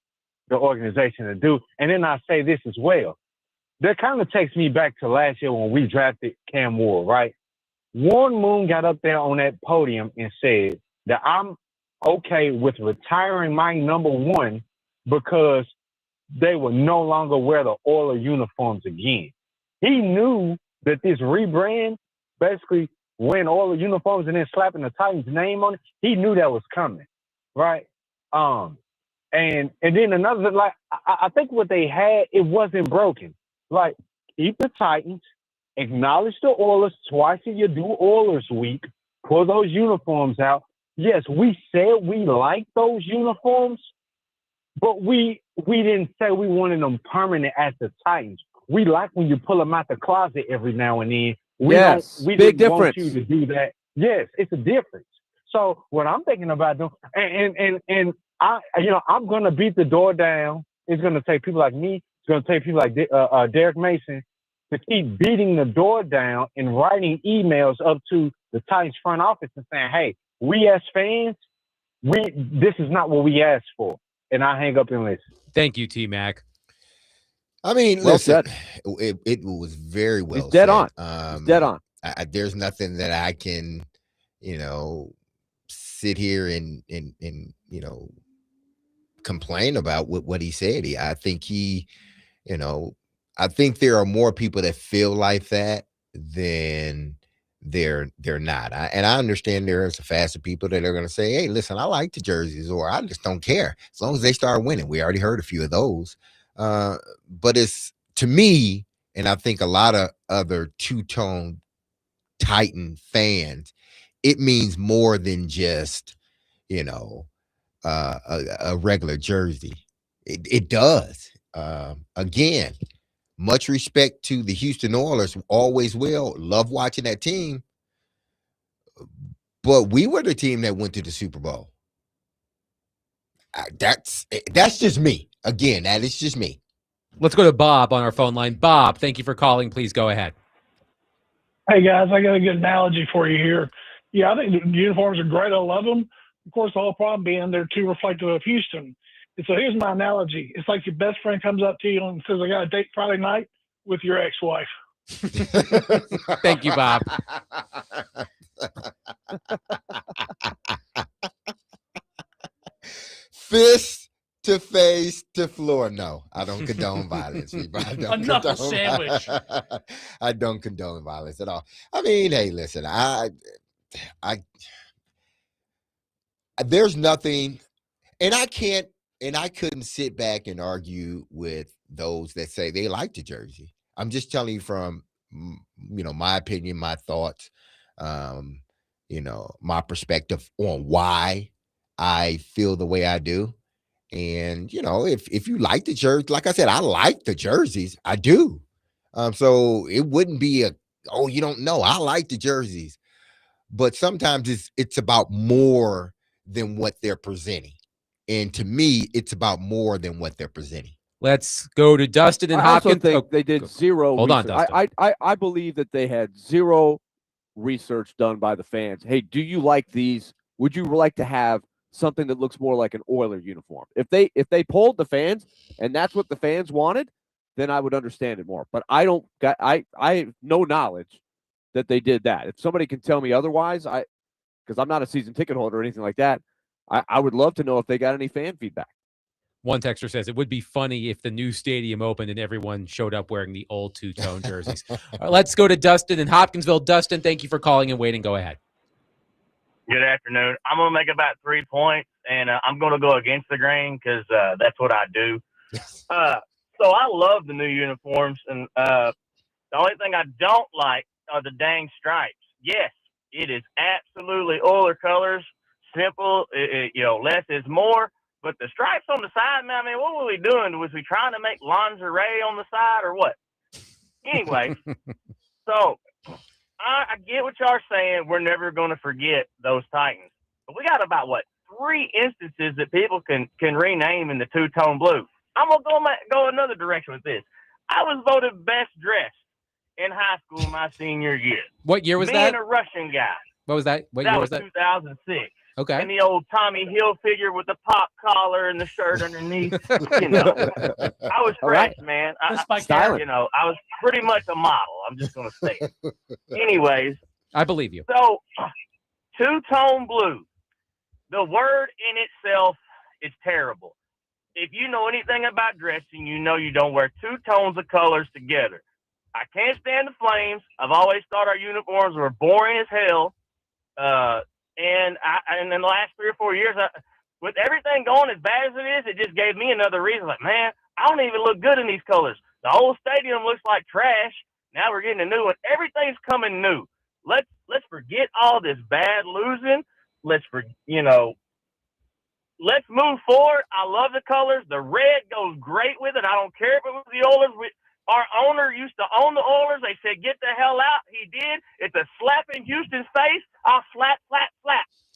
the organization to do. And then I say this as well. That kind of takes me back to last year when we drafted Cam Ward, right? Warren Moon got up there on that podium and said that I'm okay with retiring my number one because they will no longer wear the Oiler uniforms again. He knew that this rebrand, basically wearing Oiler uniforms and then slapping the Titans name on it, he knew that was coming, right? And then another, like, I think what they had, it wasn't broken. Like, keep the Titans, acknowledge the Oilers twice a year, do Oilers week, pull those uniforms out. Yes, we said we liked those uniforms, but we didn't say we wanted them permanent as the Titans. We like when you pull them out the closet every now and then. We big didn't want difference. you to do that. Yes, it's a difference. So what I'm thinking about doing, and I'm going to beat the door down. It's going to take people like me. It's going to take people like Derek Mason to keep beating the door down and writing emails up to the Titans front office and saying, "Hey, we as fans, this is not what we asked for." And I hang up and listen. Thank you, T-Mac. I mean, Well listen, said. it was very well He's dead said. on. He's dead on. There's nothing that I can, sit here and complain about what he said. I think I think there are more people that feel like that than they're not. I understand there's a fast of people that are going to say, "Hey, listen, I like the jerseys," or "I just don't care as long as they start winning." We already heard a few of those. But it's, to me, and I think a lot of other two-tone Titan fans, it means more than just, a regular jersey. It does. Again, much respect to the Houston Oilers. Always will. Love watching that team. But we were the team that went to the Super Bowl. That's just me. Again, that is just me. Let's go to Bob on our phone line. Bob, thank you for calling. Please go ahead. Hey, guys, I got a good analogy for you here. Yeah, I think the uniforms are great. I love them. Of course, the whole problem being they're too reflective of Houston. And so here's my analogy. It's like your best friend comes up to you and says, I got a date Friday night with your ex-wife. Thank you, Bob. Fist to face to floor. No, I don't condone violence. People. I don't A knuckle sandwich. I don't condone violence at all. I mean, hey, listen, I there's nothing, and I couldn't sit back and argue with those that say they like the jersey. I'm just telling you from, my opinion, my thoughts, my perspective on why I feel the way I do. And, if you like the jersey, like I said, I like the jerseys. I do. So it wouldn't be you don't know. I like the jerseys. But sometimes it's about more than what they're presenting. And to me, it's about more than what they're presenting. Let's go to Dustin and I also Hopkins. think they did zero. Hold on, research. Dustin. I believe that they had zero research done by the fans. Hey, do you like these? Would you like to have something that looks more like an Oiler uniform? If they polled the fans and that's what the fans wanted, then I would understand it more. But I have no knowledge that they did that. If somebody can tell me otherwise, because I'm not a season ticket holder or anything like that, I would love to know if they got any fan feedback. One texter says it would be funny if the new stadium opened and everyone showed up wearing the old two-tone jerseys. All right, let's go to Dustin in Hopkinsville. Dustin, thank you for calling and waiting. Go ahead. Good afternoon. I'm going to make about 3 points, and I'm going to go against the grain because that's what I do. So I love the new uniforms, and the only thing I don't like are the dang stripes. Yes, it is absolutely Oiler colors, simple, less is more. But the stripes on the side, man, I mean, what were we doing? Was we trying to make lingerie on the side or what? Anyway, so I get what y'all are saying. We're never going to forget those Titans. But we got about, 3 instances that people can rename in the two-tone blue. I'm going to go another direction with this. I was voted best dressed in high school my senior year. What year was Me that? and a Russian guy. What was that? What That year was was that? 2006. Okay. And the old Tommy Hilfiger with the pop collar and the shirt underneath. I was fresh, man. I was pretty much a model. I'm just going to say it. Anyways. I believe you. So, two-tone blue. The word in itself is terrible. If you know anything about dressing, you know you don't wear 2 tones of colors together. I can't stand the Flames. I've always thought our uniforms were boring as hell. And in the last 3 or 4 years, with everything going as bad as it is, it just gave me another reason. Like, man, I don't even look good in these colors. The whole stadium looks like trash. Now we're getting a new one. Everything's coming new. Let's forget all this bad losing. Let's move forward. I love the colors. The red goes great with it. I don't care if it was the Oilers. Our owner used to own the Oilers. They said, get the hell out. He did. It's a slap in Houston's face. I'll slap.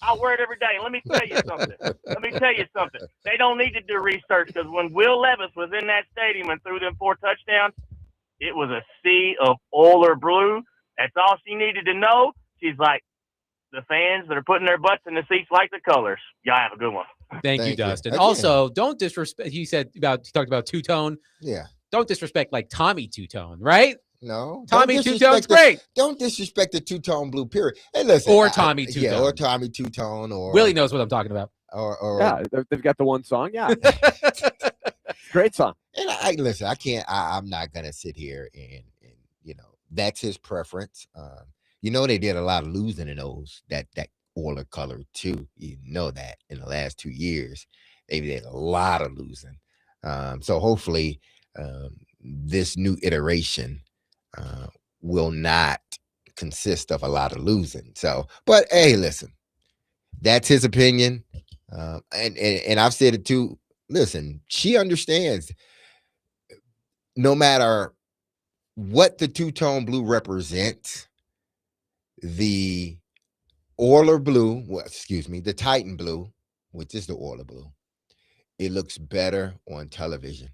I'll wear it every day. Let me tell you something. They don't need to do research because when Will Levis was in that stadium and threw them 4 touchdowns, it was a sea of Oiler blue. That's all she needed to know. She's like, the fans that are putting their butts in the seats like the colors. Y'all have a good one. Thank you, Dustin. Again. Also, don't disrespect. He talked about two-tone. Yeah. Don't disrespect like Tommy two-tone, right? No. Tommy two-tone's great. Don't disrespect the two-tone blue, period. Hey, listen. Or Tommy two-tone. Yeah, or Tommy two-tone. Or Willie knows what I'm talking about. Or yeah, they've got the one song. Yeah. Great song. And listen, I'm not going to sit here and that's his preference. They did a lot of losing in those, that Oiler color too. You know that in the last 2 years, they did a lot of losing. So hopefully this new iteration will not consist of a lot of losing. So, but hey, listen, that's his opinion. And I've said it too. Listen, she understands no matter what the two-tone blue represents, the Oiler blue, the Titan blue, which is the Oiler blue, it looks better on television.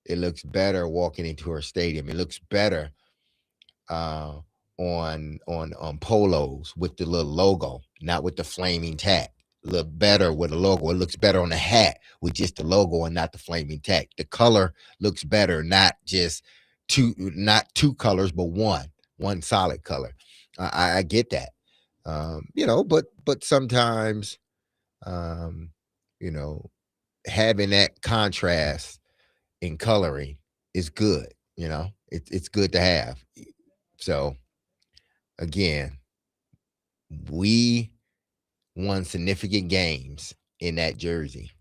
It looks better walking into her stadium. It looks better on polos with the little logo, not with the flaming tag. look better with a logo. It looks better on the hat with just the logo and not the flaming tech. The color looks better, not two colors, but one solid color. I get that. But sometimes, you know, having that contrast in coloring is good. It's good to have. So again, we won significant games in that jersey.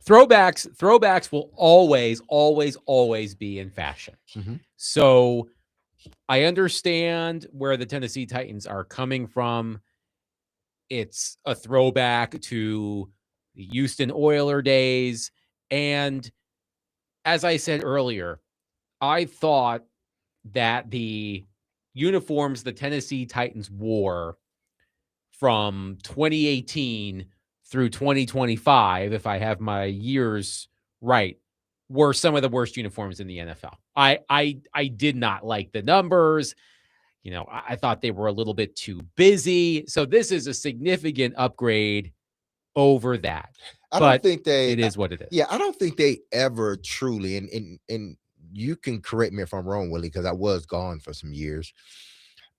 Throwbacks will always be in fashion. Mm-hmm. So I understand where the Tennessee Titans are coming from. It's a throwback to the Houston Oiler days. And as I said earlier, I thought that the uniforms the Tennessee Titans wore from 2018 through 2025, if I have my years right, were some of the worst uniforms in the NFL. I did not like the numbers. I thought they were a little bit too busy. So this is a significant upgrade over that. I don't think it is what it is. Yeah, I don't think they ever truly, and you can correct me if I'm wrong, Willie, because I was gone for some years.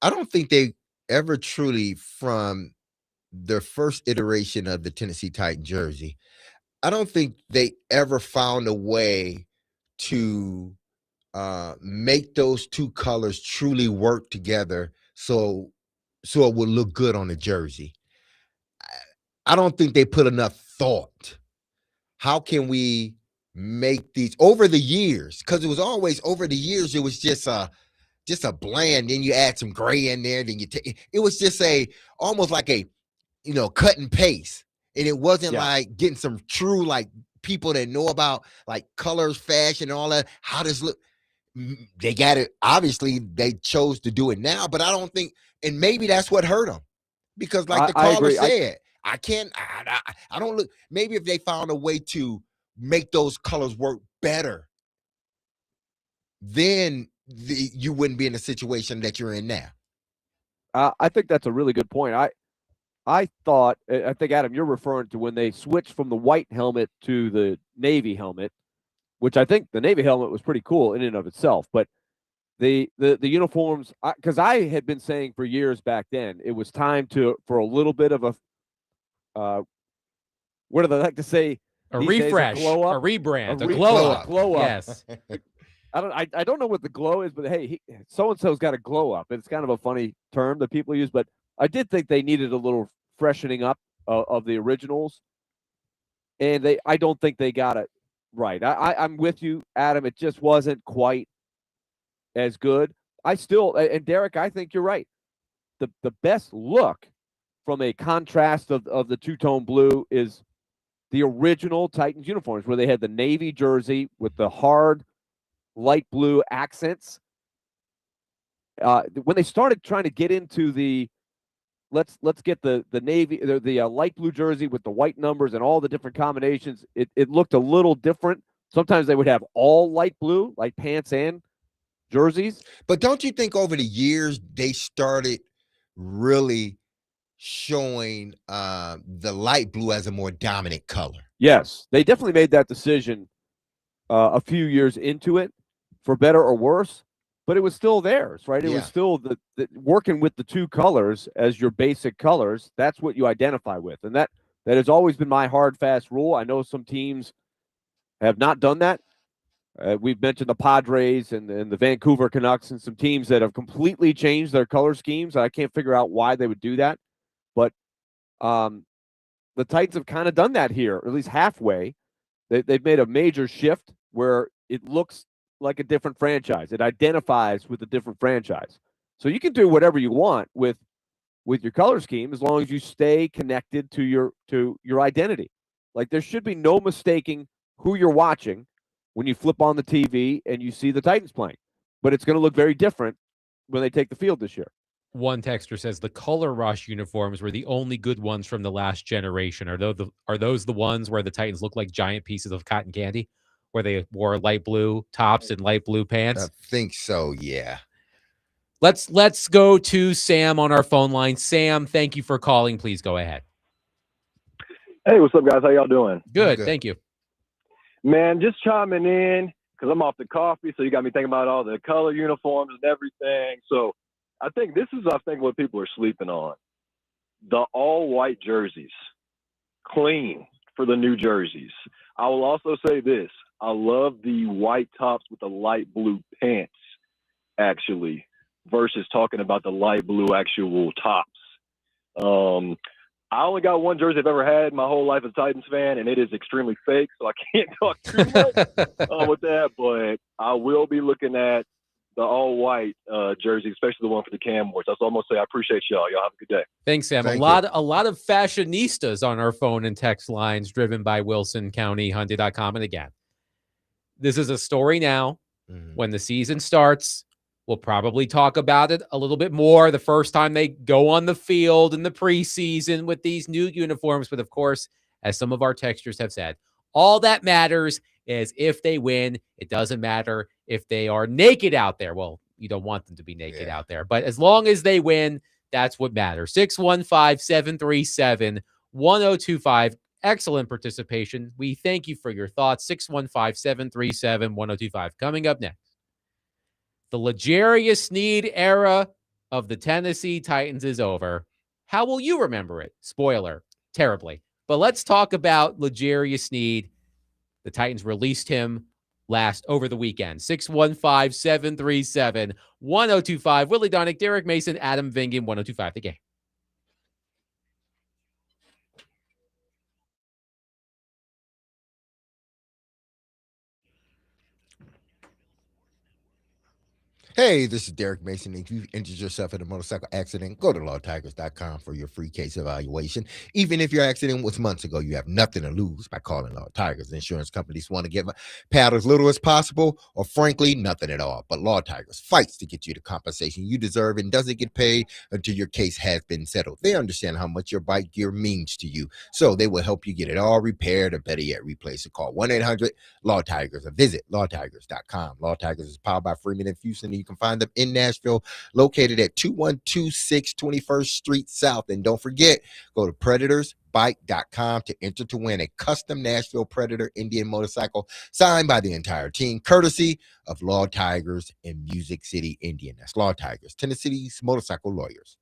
I don't think they ever truly, from the first iteration of the Tennessee Titan jersey, I don't think they ever found a way to make those two colors truly work together so it would look good on the jersey. I don't think they put enough thought. How can we make these over the years? Because it was always over the years, it was just a bland. Then you add some gray in there. Then it was just almost like a cut and paste. And it wasn't like getting some true like people that know about like colors, fashion, and all that. How does look? They got it. Obviously, they chose to do it now, but I don't think, and maybe that's what hurt them, because like the caller said, I don't look. Maybe if they found a way to make those colors work better, then you wouldn't be in the situation that you're in now. I think that's a really good point. I think, Adam, you're referring to when they switched from the white helmet to the navy helmet, which I think the navy helmet was pretty cool in and of itself. But the uniforms, because I had been saying for years back then, it was time for a little bit of a, what do they like to say? A refresh, a rebrand, a glow up. Yes. I don't know what the glow is, but hey, so-and-so's got a glow up. It's kind of a funny term that people use, but I did think they needed a little freshening up of the originals, and I don't think they got it right. I'm with you, Adam. It just wasn't quite as good. And Derek, I think you're right. The best look from a contrast of the two-tone blue is the original Titans uniforms, where they had the navy jersey with the hard light blue accents. When they started trying to get into the let's get the navy, the light blue jersey with the white numbers and all the different combinations, it looked a little different. Sometimes they would have all light blue, like pants and jerseys. But don't you think over the years they started really showing the light blue as a more dominant color? Yes, they definitely made that decision a few years into it, for better or worse, but it was still theirs, right? It was still the working with the two colors as your basic colors. That's what you identify with, and that has always been my hard, fast rule. I know some teams have not done that. We've mentioned the Padres and the Vancouver Canucks and some teams that have completely changed their color schemes. I can't figure out why they would do that, but the Titans have kind of done that here, or at least halfway. They've made a major shift where it looks like a different franchise. It identifies with a different franchise. So you can do whatever you want with your color scheme as long as you stay connected to your identity. Like, there should be no mistaking who you're watching when you flip on the TV and you see the Titans playing. But it's going to look very different when they take the field this year. One texter says the Color Rush uniforms were the only good ones from the last generation. Are those the ones where the Titans look like giant pieces of cotton candy, where they wore light blue tops and light blue pants? I think so, yeah. Let's go to Sam on our phone line. Sam, thank you for calling. Please go ahead. Hey, what's up, guys? How y'all doing? Good. Good. Thank you. Man, just chiming in because I'm off the coffee, so you got me thinking about all the color uniforms and everything. So I think this is, what people are sleeping on. The all-white jerseys, clean for the new jerseys. I will also say this. I love the white tops with the light blue pants, actually, versus talking about the light blue actual tops. I only got one jersey I've ever had my whole life as a Titans fan, and it is extremely fake, so I can't talk too much with that. But I will be looking at the all-white jersey, especially the one for the Cam Wars. That's all I'm gonna say. I appreciate y'all. Y'all have a good day. Thanks, Sam. Thank a lot of fashionistas on our phone and text lines driven by Wilson County Hyundai.com. And again, this is a story now. Mhm. When the season starts, we'll probably talk about it a little bit more the first time they go on the field in the preseason with these new uniforms. But of course, as some of our texters have said, all that matters is if they win. It doesn't matter if they are naked out there. Well, you don't want them to be naked out there, but as long as they win, that's what matters. 615-737-1025. Excellent participation. We thank you for your thoughts. 615-737-1025. Coming up next, the L'Jarius Sneed era of the Tennessee Titans is over. How will you remember it? Spoiler, terribly. But let's talk about L'Jarius Sneed. The Titans released him over the weekend. 615-737-1025. Willie Donick, Derek Mason, Adam Vingan, 1025 The Game. Hey, this is Derek Mason. If you've injured yourself in a motorcycle accident, go to lawtigers.com for your free case evaluation. Even if your accident was months ago, you have nothing to lose by calling Law Tigers. Insurance companies want to give out as little as possible, or frankly, nothing at all. But Law Tigers fights to get you the compensation you deserve and doesn't get paid until your case has been settled. They understand how much your bike gear means to you, so they will help you get it all repaired, or better yet, replaced. So call 1-800-LAW Tigers or visit lawtigers.com. Law Tigers is powered by Freeman and Houston. You can find them in Nashville, located at 2126 21st Street South. And don't forget, go to predatorsbike.com to enter to win a custom Nashville Predator Indian motorcycle signed by the entire team, courtesy of Law Tigers in Music City, Indian. That's Law Tigers, Tennessee's motorcycle lawyers.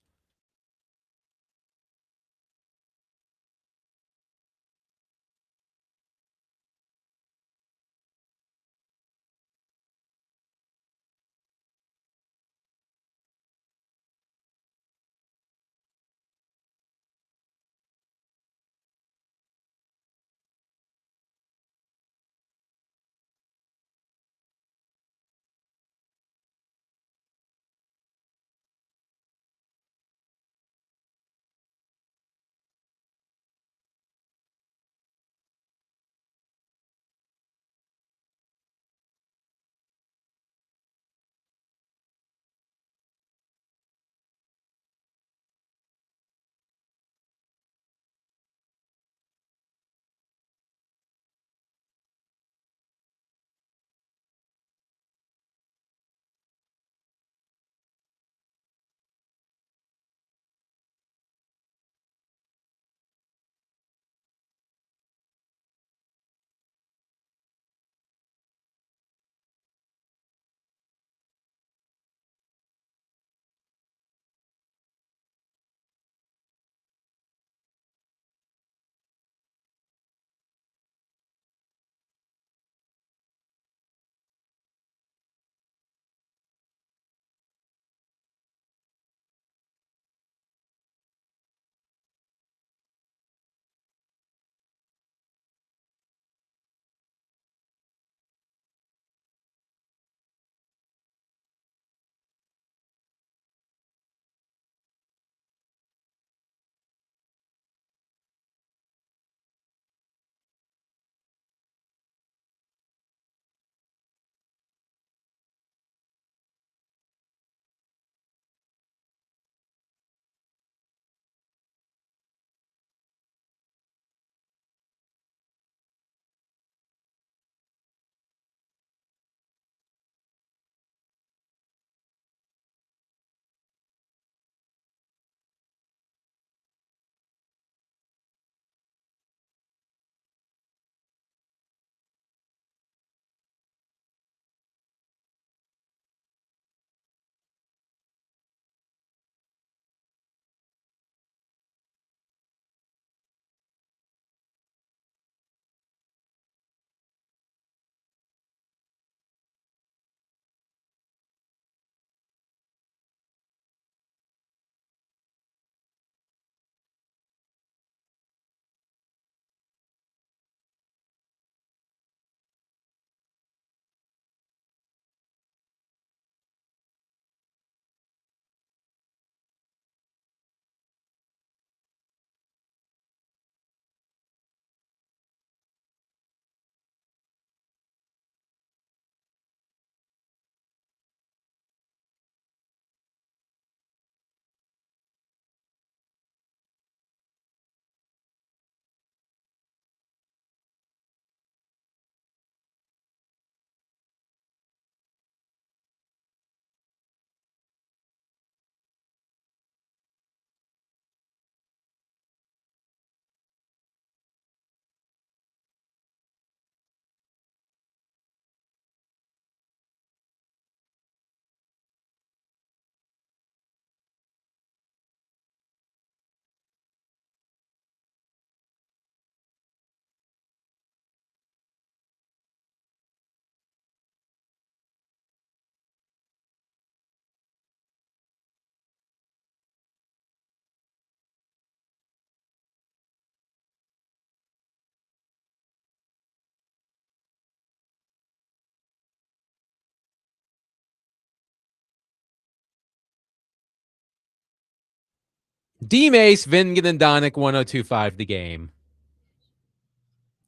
D-Mace, Vingen and Donick, 1025 the game.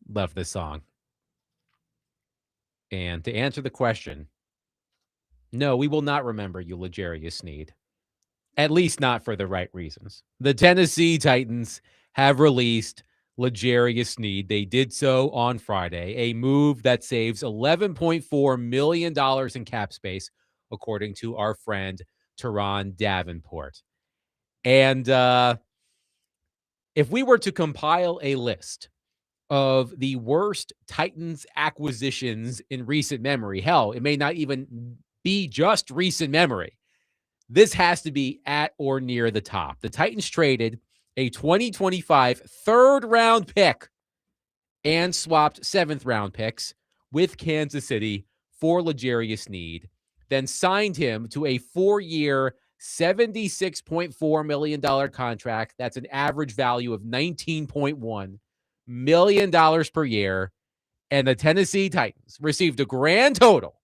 Love this song. And to answer the question, no, we will not remember you, L'Jarius Sneed. At least not for the right reasons. The Tennessee Titans have released L'Jarius Sneed. They did so on Friday, a move that saves $11.4 million in cap space, according to our friend Teron Davenport. And if we were to compile a list of the worst Titans acquisitions in recent memory, hell, it may not even be just recent memory. This has to be at or near the top. The Titans traded a 2025 third-round pick and swapped seventh-round picks with Kansas City for L'Jarius Sneed, then signed him to a 4-year, $76.4 million contract. That's an average value of $19.1 million per year. And the Tennessee Titans received a grand total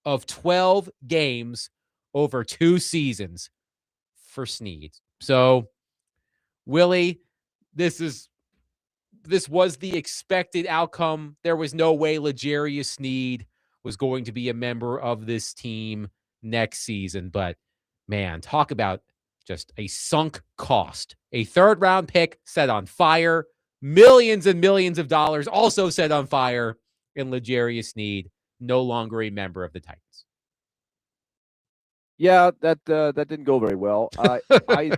of 12 games over 2 seasons for Sneed. So, Willie, this was the expected outcome. There was no way L'Jarius Sneed was going to be a member of this team next season. But, man, talk about just a sunk cost. A third-round pick set on fire. Millions and millions of dollars also set on fire. And L'Jarius Sneed no longer a member of the Titans. Yeah, that didn't go very well. I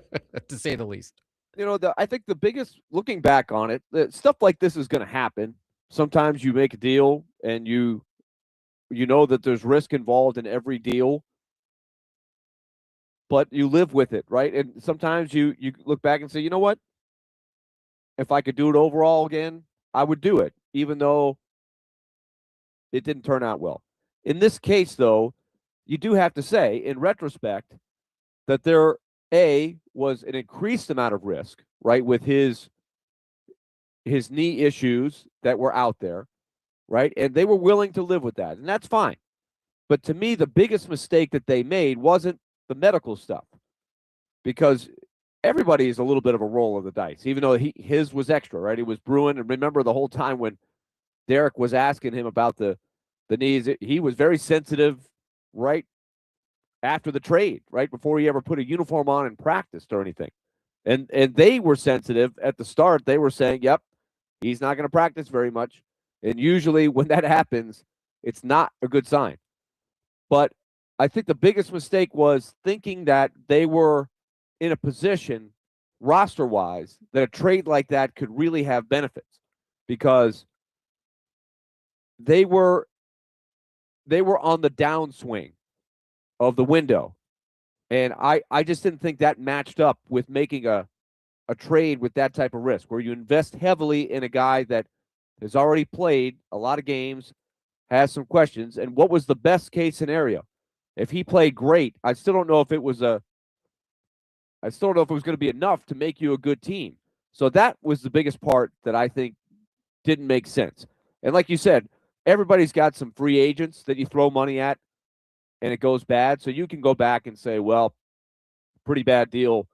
to say the least. I think the biggest, looking back on it, stuff like this is going to happen. Sometimes you make a deal and you know that there's risk involved in every deal, but you live with it, right? And sometimes you look back and say, you know what? If I could do it overall again, I would do it, even though it didn't turn out well. In this case, though, you do have to say, in retrospect, that there, was an increased amount of risk, right, with his knee issues that were out there, right? And they were willing to live with that, and that's fine. But to me, the biggest mistake that they made wasn't the medical stuff, because everybody is a little bit of a roll of the dice, even though his was extra, right? He was brewing, and remember the whole time when Derek was asking him about the knees, he was very sensitive, right after the trade, right before he ever put a uniform on and practiced or anything. And they were sensitive at the start. They were saying, yep, he's not going to practice very much. And usually when that happens, it's not a good sign. But I think the biggest mistake was thinking that they were in a position roster-wise that a trade like that could really have benefits, because they were on the downswing of the window. And I just didn't think that matched up with making a trade with that type of risk, where you invest heavily in a guy that has already played a lot of games, has some questions. And what was the best case scenario? If he played great, I still don't know if it was going to be enough to make you a good team. So that was the biggest part that I think didn't make sense. And like you said, everybody's got some free agents that you throw money at and it goes bad. So you can go back and say, well, pretty bad deal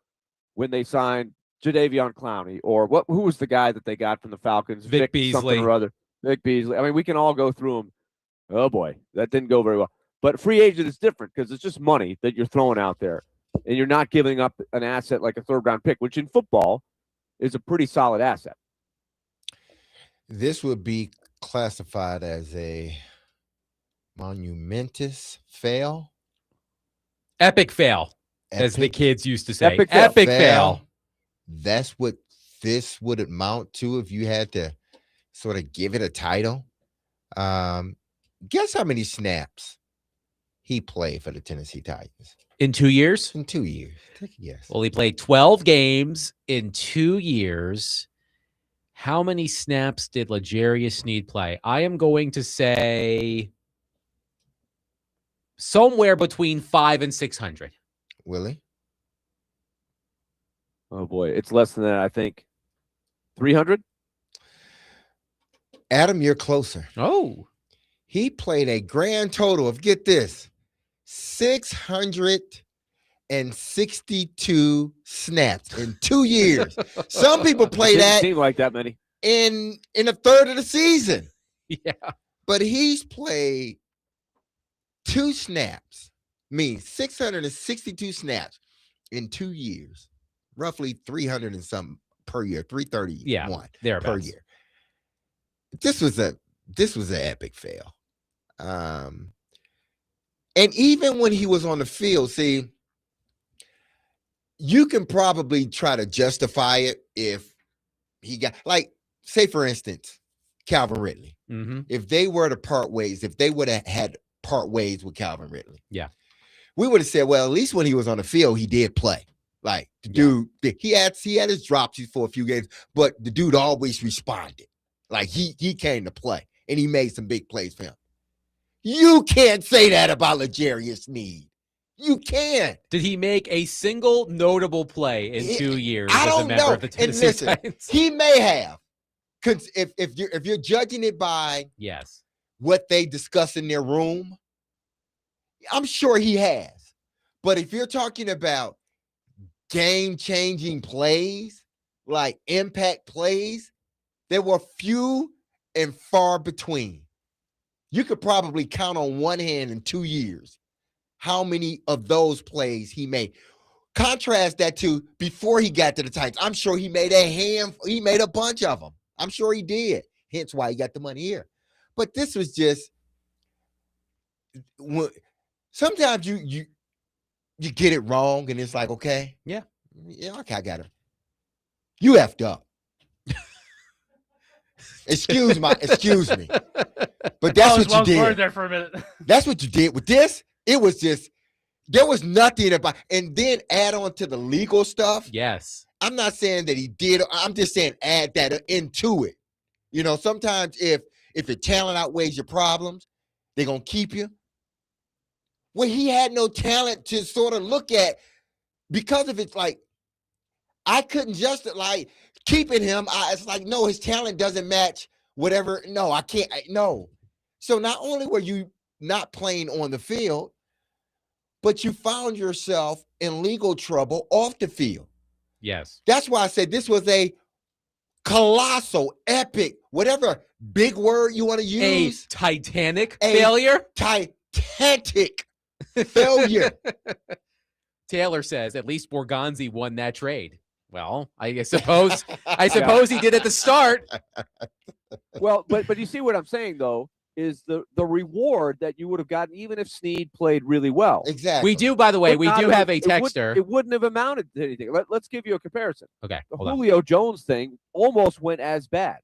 when they signed Jadeveon Clowney, or who was the guy that they got from the Falcons? Vic Beasley. Something or other. Vic Beasley. I mean, we can all go through them. Oh boy, that didn't go very well. But free agent is different because it's just money that you're throwing out there, and you're not giving up an asset like a third-round pick, which in football is a pretty solid asset. This would be classified as a monumentous fail. Epic fail, as the kids used to say. Epic fail. That's what this would amount to if you had to sort of give it a title. Guess how many snaps he played for the Tennessee Titans? In 2 years? In 2 years. Take a guess. Well, he played 12 games in 2 years. How many snaps did L'Jarius Sneed play? I am going to say somewhere between 500 and 600. Willie? Oh boy, it's less than that, I think. 300? Adam, you're closer. Oh. He played a grand total of, get this, 686 262 snaps in 2 years. Some people play Didn't that seem like that many. in a third of the season. Yeah. But he's played 2 snaps, means 662 snaps in 2 years, roughly 300 and something per year, 331 per year. This was an epic fail. And even when he was on the field, see, you can probably try to justify it if he got, like, say for instance, Calvin Ridley. Mm-hmm. If they were to part ways, if they would have had part ways with Calvin Ridley, yeah, we would have said, well, at least when he was on the field, he did play. Like the dude, he had his drops for a few games, but the dude always responded. Like he came to play and he made some big plays for him. You can't say that about L'Jarius Sneed. You can't. Did he make a single notable play in 2 years? I don't as a member know. Of the Tennessee Titans? He may have. Because if you're judging it by what they discuss in their room, I'm sure he has. But if you're talking about game-changing plays, like impact plays, there were few and far between. You could probably count on one hand in 2 years how many of those plays he made. Contrast that to before he got to the Titans. I'm sure he made a bunch of them. I'm sure he did. Hence why he got the money here. But this was just, sometimes you get it wrong and it's like, okay. Yeah, okay, I got it. You effed up. Excuse me. But that's what you did. There for a minute. That's what you did with this. It was just, there was nothing about, and then add on to the legal stuff. Yes. I'm not saying that he did. I'm just saying add that into it. You know, sometimes if your talent outweighs your problems, they're going to keep you. Well, he had no talent to sort of look at because of it's like, I couldn't just like keeping him. It's like, no, his talent doesn't match whatever. No, I can't. No. So not only were you not playing on the field, but you found yourself in legal trouble off the field. Yes. That's why I said this was a colossal, epic, whatever big word you want to use. A titanic failure? Titanic failure. Taylor says, at least Borgonzi won that trade. Well, I suppose he did at the start. Well, but you see what I'm saying, though, is the reward that you would have gotten even if Sneed played really well. Exactly. We do, by the way, we do have a texter. It wouldn't have amounted to anything. Let's give you a comparison. Okay. The Julio Jones thing almost went as bad.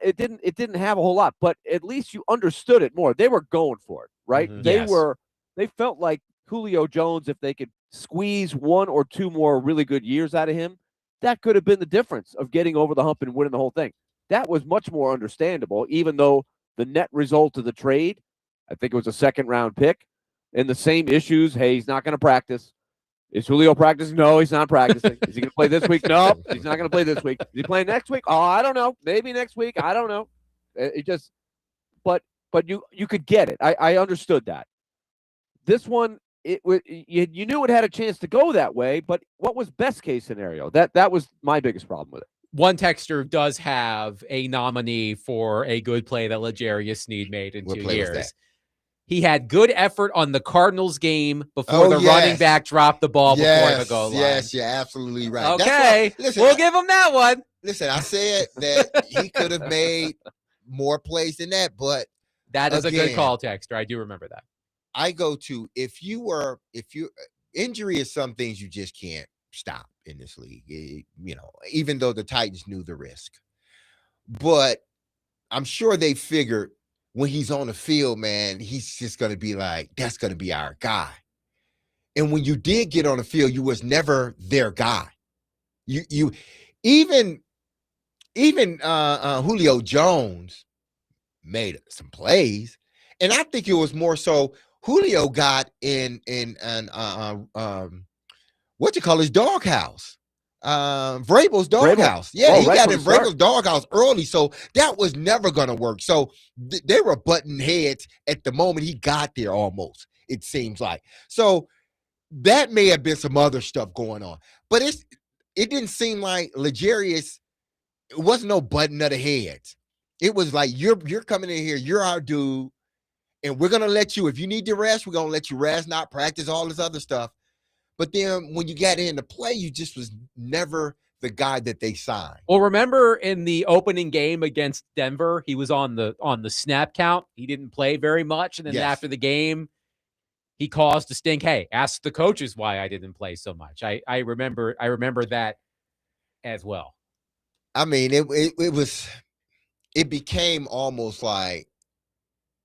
It didn't have a whole lot, but at least you understood it more. They were going for it, right? Mm-hmm. They felt like Julio Jones, if they could squeeze 1 or 2 more really good years out of him, that could have been the difference of getting over the hump and winning the whole thing. That was much more understandable, even though the net result of the trade, I think it was a 2nd-round pick, and the same issues. Hey, he's not going to practice. Is Julio practicing? No, he's not practicing. Is he going to play this week? No, he's not going to play this week. Is he playing next week? Oh, I don't know. Maybe next week. I don't know. It just, but you could get it. I understood that. This one, you knew it had a chance to go that way, but what was best case scenario? That was my biggest problem with it. One texter does have a nominee for a good play that L'Jarius Sneed made in 2 years. He had good effort on the Cardinals game before running back dropped the ball before the goal line. Yes, you're absolutely right. Okay, we'll give him that one. Listen, I said that he could have made more plays than that, but that is a good call, texter. I do remember that. I go to if injury is some things you just can't stop in this league, even though the Titans knew the risk. But I'm sure they figured when he's on the field, man, he's just going to be like, that's going to be our guy. And when you did get on the field, you was never their guy. You even Julio Jones made some plays, and I think it was more so Julio got in what you call his doghouse, Vrabel's doghouse. Yeah, he got in Vrabel's doghouse early, so that was never going to work. So they were butting heads at the moment he got there. Almost, it seems like. So that may have been some other stuff going on, but it didn't seem like Legarius. It wasn't no button of the heads. It was like you're coming in here, you're our dude, and we're gonna let you. If you need to rest, we're gonna let you rest, not practice all this other stuff. But then when you got into play, you just was never the guy that they signed. Well, remember in the opening game against Denver, he was on the snap count. He didn't play very much, and then Yes. after the game, he caused a stink. Hey, ask the coaches why I didn't play so much. I remember that as well. I mean, it became almost like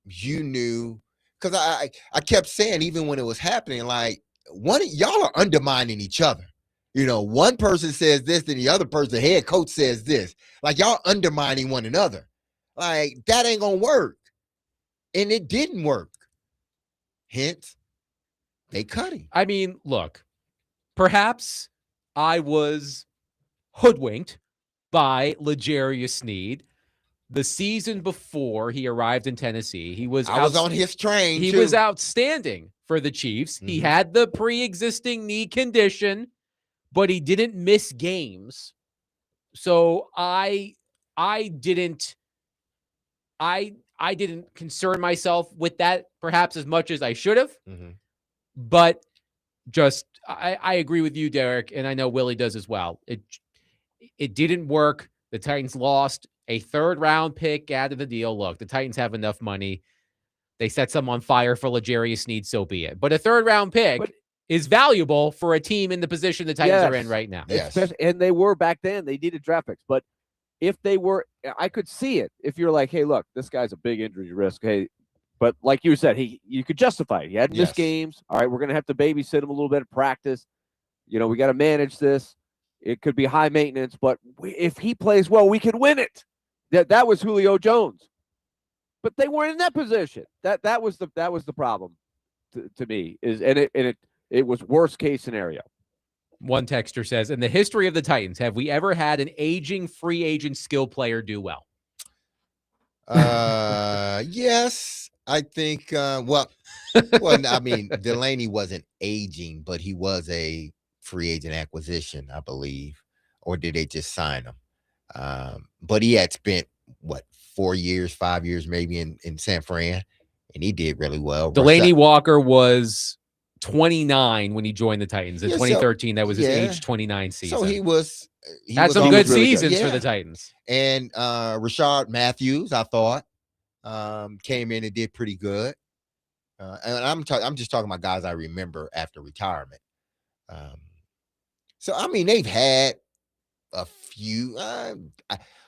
you knew, because I kept saying, even when it was happening, like, y'all are undermining each other. You know, one person says this, and the other person, the head coach, says this. Like, y'all undermining one another. Like, that ain't gonna work. And it didn't work. Hence, they cut him. I mean, look, perhaps I was hoodwinked by Legarius Sneed. The season before he arrived in Tennessee, I was on his train. He too. was outstanding for the Chiefs. He had the pre-existing knee condition, but he didn't miss games. So I didn't concern myself with that perhaps as much as I should have. But just I agree with you, Derek, and I know Willie does as well. It didn't work. The Titans lost a 3rd-round pick out of the deal. Look, the Titans have enough money. They set some on fire for Legarius Sneed, so be it. But a 3rd-round pick is valuable for a team in the position the Titans are in right now. Yes. And they were back then. They needed draft picks. But if they were, I could see it. If you're like, hey, look, this guy's a big injury risk. Hey, but like you said, you could justify it. He hadn't missed games. All right, we're going to have to babysit him a little bit of practice. You know, we got to manage this. It could be high maintenance, but if he plays well, we can win it. That was Julio Jones, but they weren't in that position. That was the problem to me. It was worst case scenario. One texter says, in the history of the Titans, have we ever had an aging free agent skill player do well? Yes, I think. Well, I mean, Delaney wasn't aging, but he was a free agent acquisition, I believe, or did they just sign him? But he had spent 4 years, 5 years, maybe in San Fran, and he did really well. Delaney Walker was 29 when he joined the Titans in 2013. That was his age 29 season. So he had some good seasons for the Titans. And Rashard Matthews, I thought, came in and did pretty good. And I'm just talking about guys I remember after retirement. So I mean, they've had a few.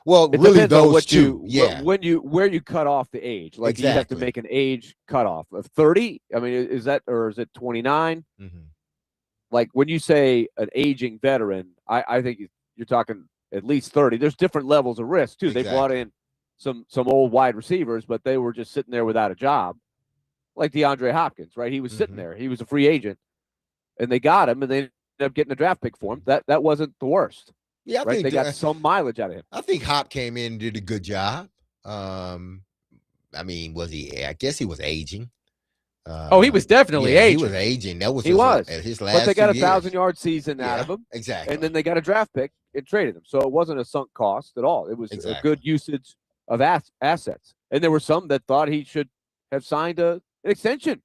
Really those two. Where you cut off the age, like you have to make an age cutoff of 30. I mean, is it 29? Like when you say an aging veteran, I think you're talking at least 30. There's different levels of risk too. They brought in some old wide receivers, but they were just sitting there without a job, like DeAndre Hopkins, right? He was sitting there. He was a free agent, and they got him, and they ended up getting a draft pick for him. That wasn't the worst. Yeah, I think they got some mileage out of him. I think Hop came in and did a good job. I mean, I guess he was aging. He was definitely aging. He was aging. That was his last. But they got a few years. 1,000-yard season out of him, exactly. and then they got a draft pick and traded him. So it wasn't a sunk cost at all. It was a good usage of assets. And there were some that thought he should have signed an extension.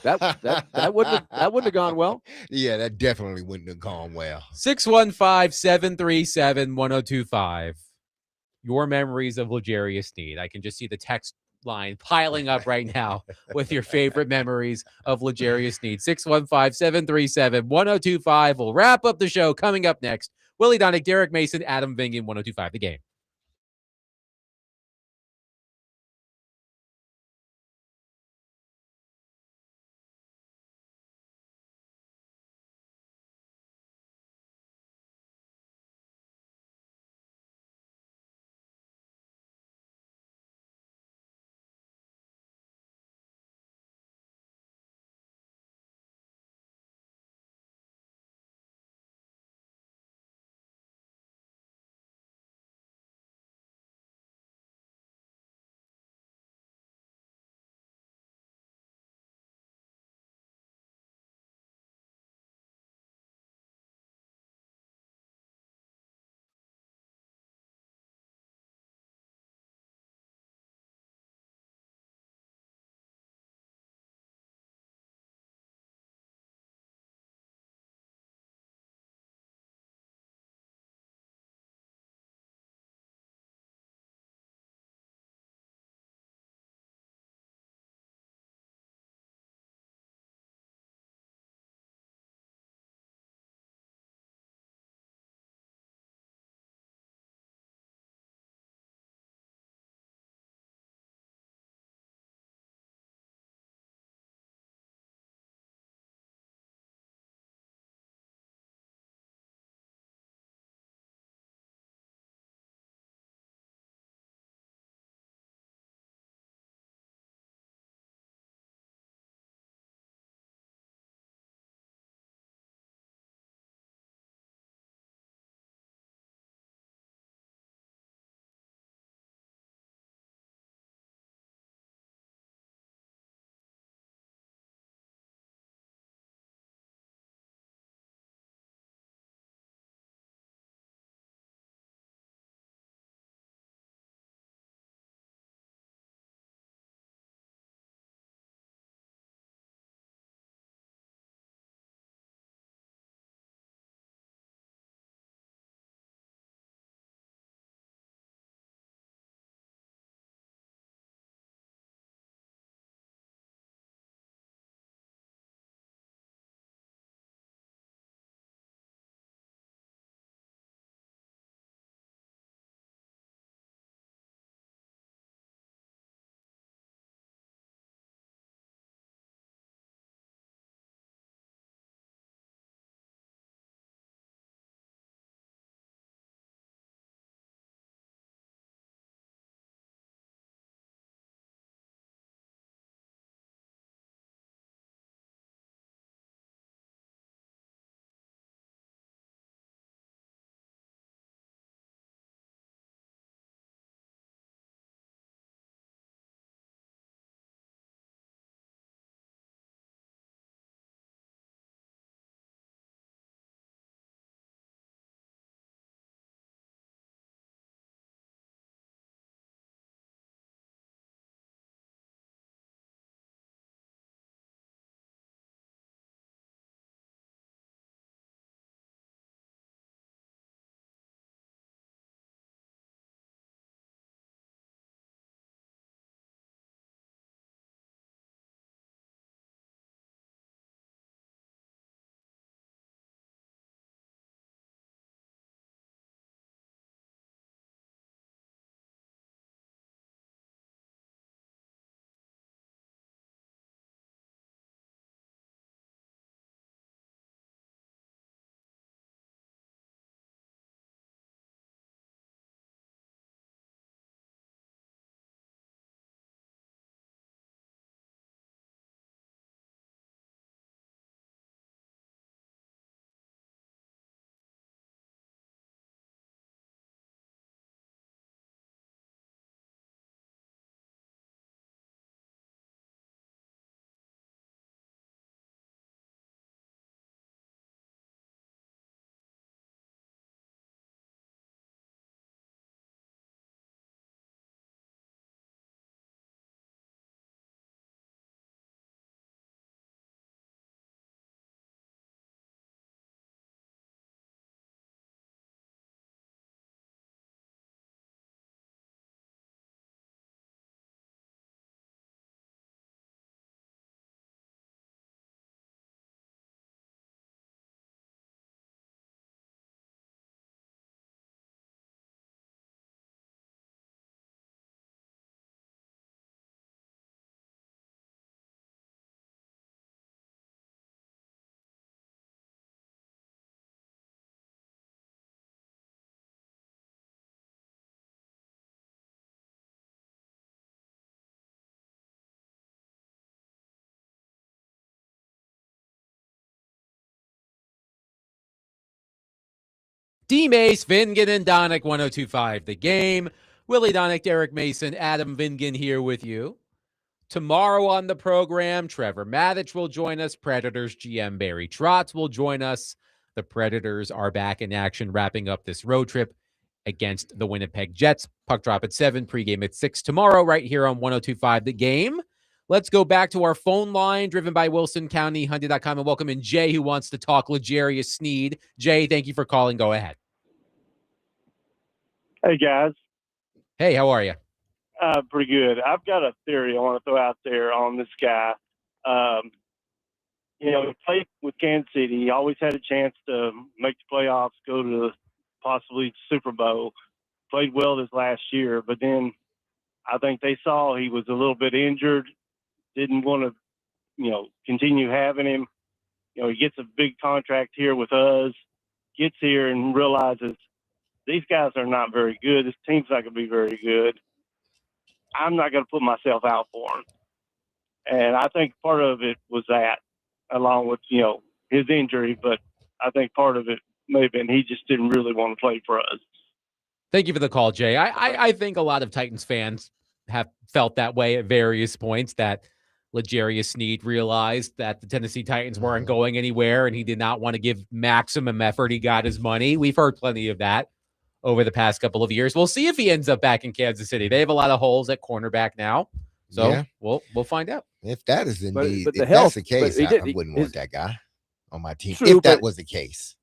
That wouldn't have gone well. Yeah, that definitely wouldn't have gone well. 615-737-1025. Your memories of Legarius Sneed. I can just see the text line piling up right now with your favorite memories of Legarius Sneed. 615-737-1025. We'll wrap up the show coming up next. Willie Donick, Derek Mason, Adam Vingan, 1025 The Game. D. Mace, Vingan, and Donick, 102.5 The Game. Willie Donick, Derek Mason, Adam Vingan here with you. Tomorrow on the program, Trevor Mathich will join us. Predators GM Barry Trotz will join us. The Predators are back in action, wrapping up this road trip against the Winnipeg Jets. Puck drop at 7, pregame at 6 tomorrow, right here on 102.5 The Game. Let's go back to our phone line, driven by Wilson County, Hyundai.com, and welcome in Jay, who wants to talk L'Jarius Sneed. Jay, thank you for calling. Go ahead. Hey, guys. Hey, how are you? Pretty good. I've got a theory I want to throw out there on this guy. He played with Kansas City. He always had a chance to make the playoffs, go to possibly Super Bowl. Played well this last year, but then I think they saw he was a little bit injured, didn't want to, continue having him. He gets a big contract here with us, gets here and realizes these guys are not very good. This team's not going to be very good. I'm not going to put myself out for him. And I think part of it was that, along with, his injury, but I think part of it may have been he just didn't really want to play for us. Thank you for the call, Jay. I think a lot of Titans fans have felt that way at various points, that L'Jarius Sneed realized that the Tennessee Titans weren't going anywhere and he did not want to give maximum effort. He got his money. We've heard plenty of that over the past couple of years. We'll see if he ends up back in Kansas City. They have a lot of holes at cornerback now. So Yeah. we'll find out. If that is indeed, but the if health- that's the case, but I wouldn't want that guy on my team. True, if that but- was the case.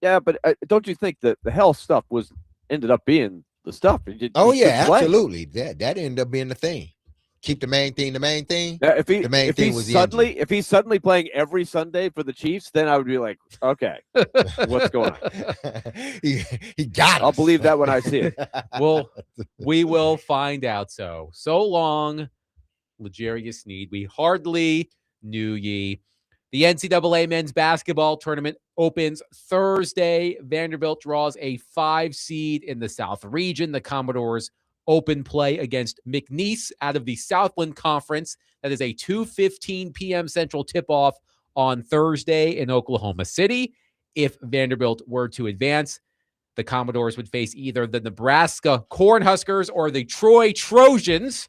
Yeah, but don't you think that the health stuff ended up being the stuff? Oh He yeah, should play. absolutely. That ended up being the thing. Keep the main thing the main thing. Yeah, The main thing was the injury. if he's suddenly playing every Sunday for the Chiefs, then I would be like, okay, what's going on? he got I'll us. believe that when I see it. Well, we will find out. So long, L'Jarius Sneed. We hardly knew ye. The NCAA men's basketball tournament opens Thursday. Vanderbilt draws a 5 seed in the South region. The Commodores open play against McNeese out of the Southland Conference. That is a 2:15 p.m. Central tip-off on Thursday in Oklahoma City. If Vanderbilt were to advance, the Commodores would face either the Nebraska Cornhuskers or the Troy Trojans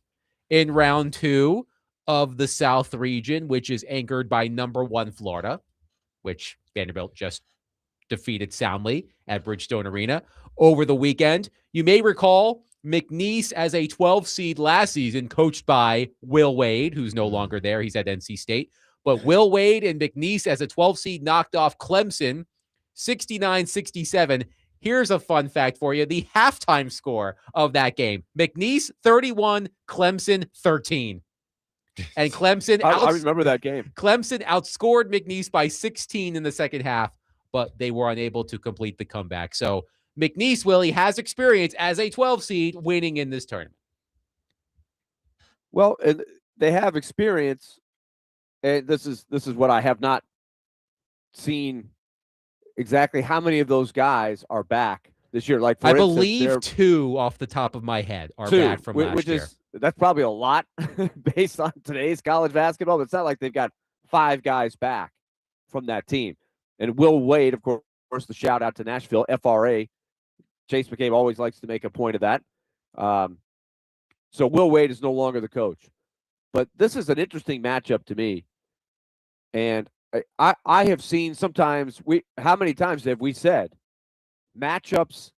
in round 2 of the South region, which is anchored by number 1 Florida, which Vanderbilt just defeated soundly at Bridgestone Arena over the weekend. You may recall McNeese as a 12 seed last season, coached by Will Wade, who's no longer there. He's at NC State. But Will Wade and McNeese as a 12 seed knocked off Clemson 69-67. Here's a fun fact for you. The halftime score of that game, McNeese 31, Clemson 13. And Clemson, I remember that game. Clemson outscored McNeese by 16 in the second half, but they were unable to complete the comeback. So McNeese, Willie, has experience as a 12 seed winning in this tournament. Well, and they have experience, and this is what I have not seen exactly how many of those guys are back this year. Like, for I instance, believe 2 off the top of my head are back from last year. That's probably a lot based on today's college basketball, but it's not like they've got 5 guys back from that team. And Will Wade, of course, the shout out to Nashville, FRA. Chase McCabe always likes to make a point of that. So Will Wade is no longer the coach. But this is an interesting matchup to me. And I have seen sometimes, how many times have we said matchups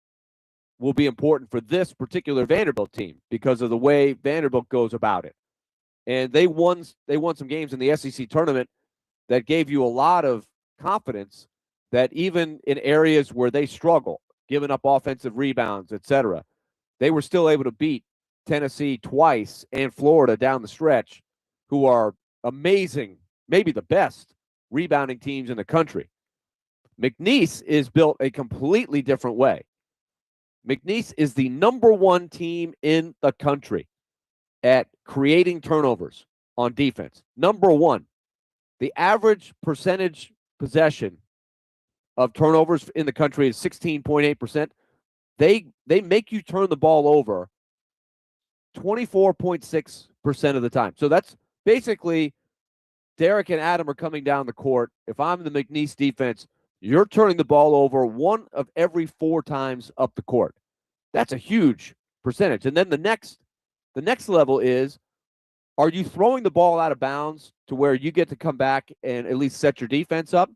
will be important for this particular Vanderbilt team because of the way Vanderbilt goes about it. And they won some games in the SEC tournament that gave you a lot of confidence that even in areas where they struggle, giving up offensive rebounds, etc., they were still able to beat Tennessee twice and Florida down the stretch, who are amazing, maybe the best rebounding teams in the country. McNeese is built a completely different way. McNeese is the number 1 team in the country at creating turnovers on defense. Number 1. The average percentage possession of turnovers in the country is 16.8%. They make you turn the ball over 24.6% of the time. So that's basically Derek and Adam are coming down the court. If I'm the McNeese defense, You're turning the ball over 1 of every 4 times up the court. That's a huge percentage. And then the next level is, are you throwing the ball out of bounds to where you get to come back and at least set your defense up?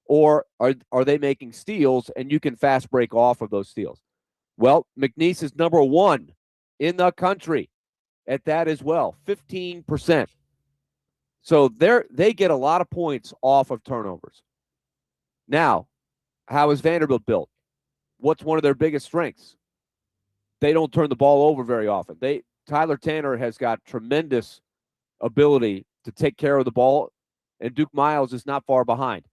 Or are they making steals and you can fast break off of those steals? Well, McNeese is number 1 in the country at that as well, 15%. So they get a lot of points off of turnovers. Now, how is Vanderbilt built? What's one of their biggest strengths? They don't turn the ball over very often. Tyler Tanner has got tremendous ability to take care of the ball, and Duke Miles is not far behind.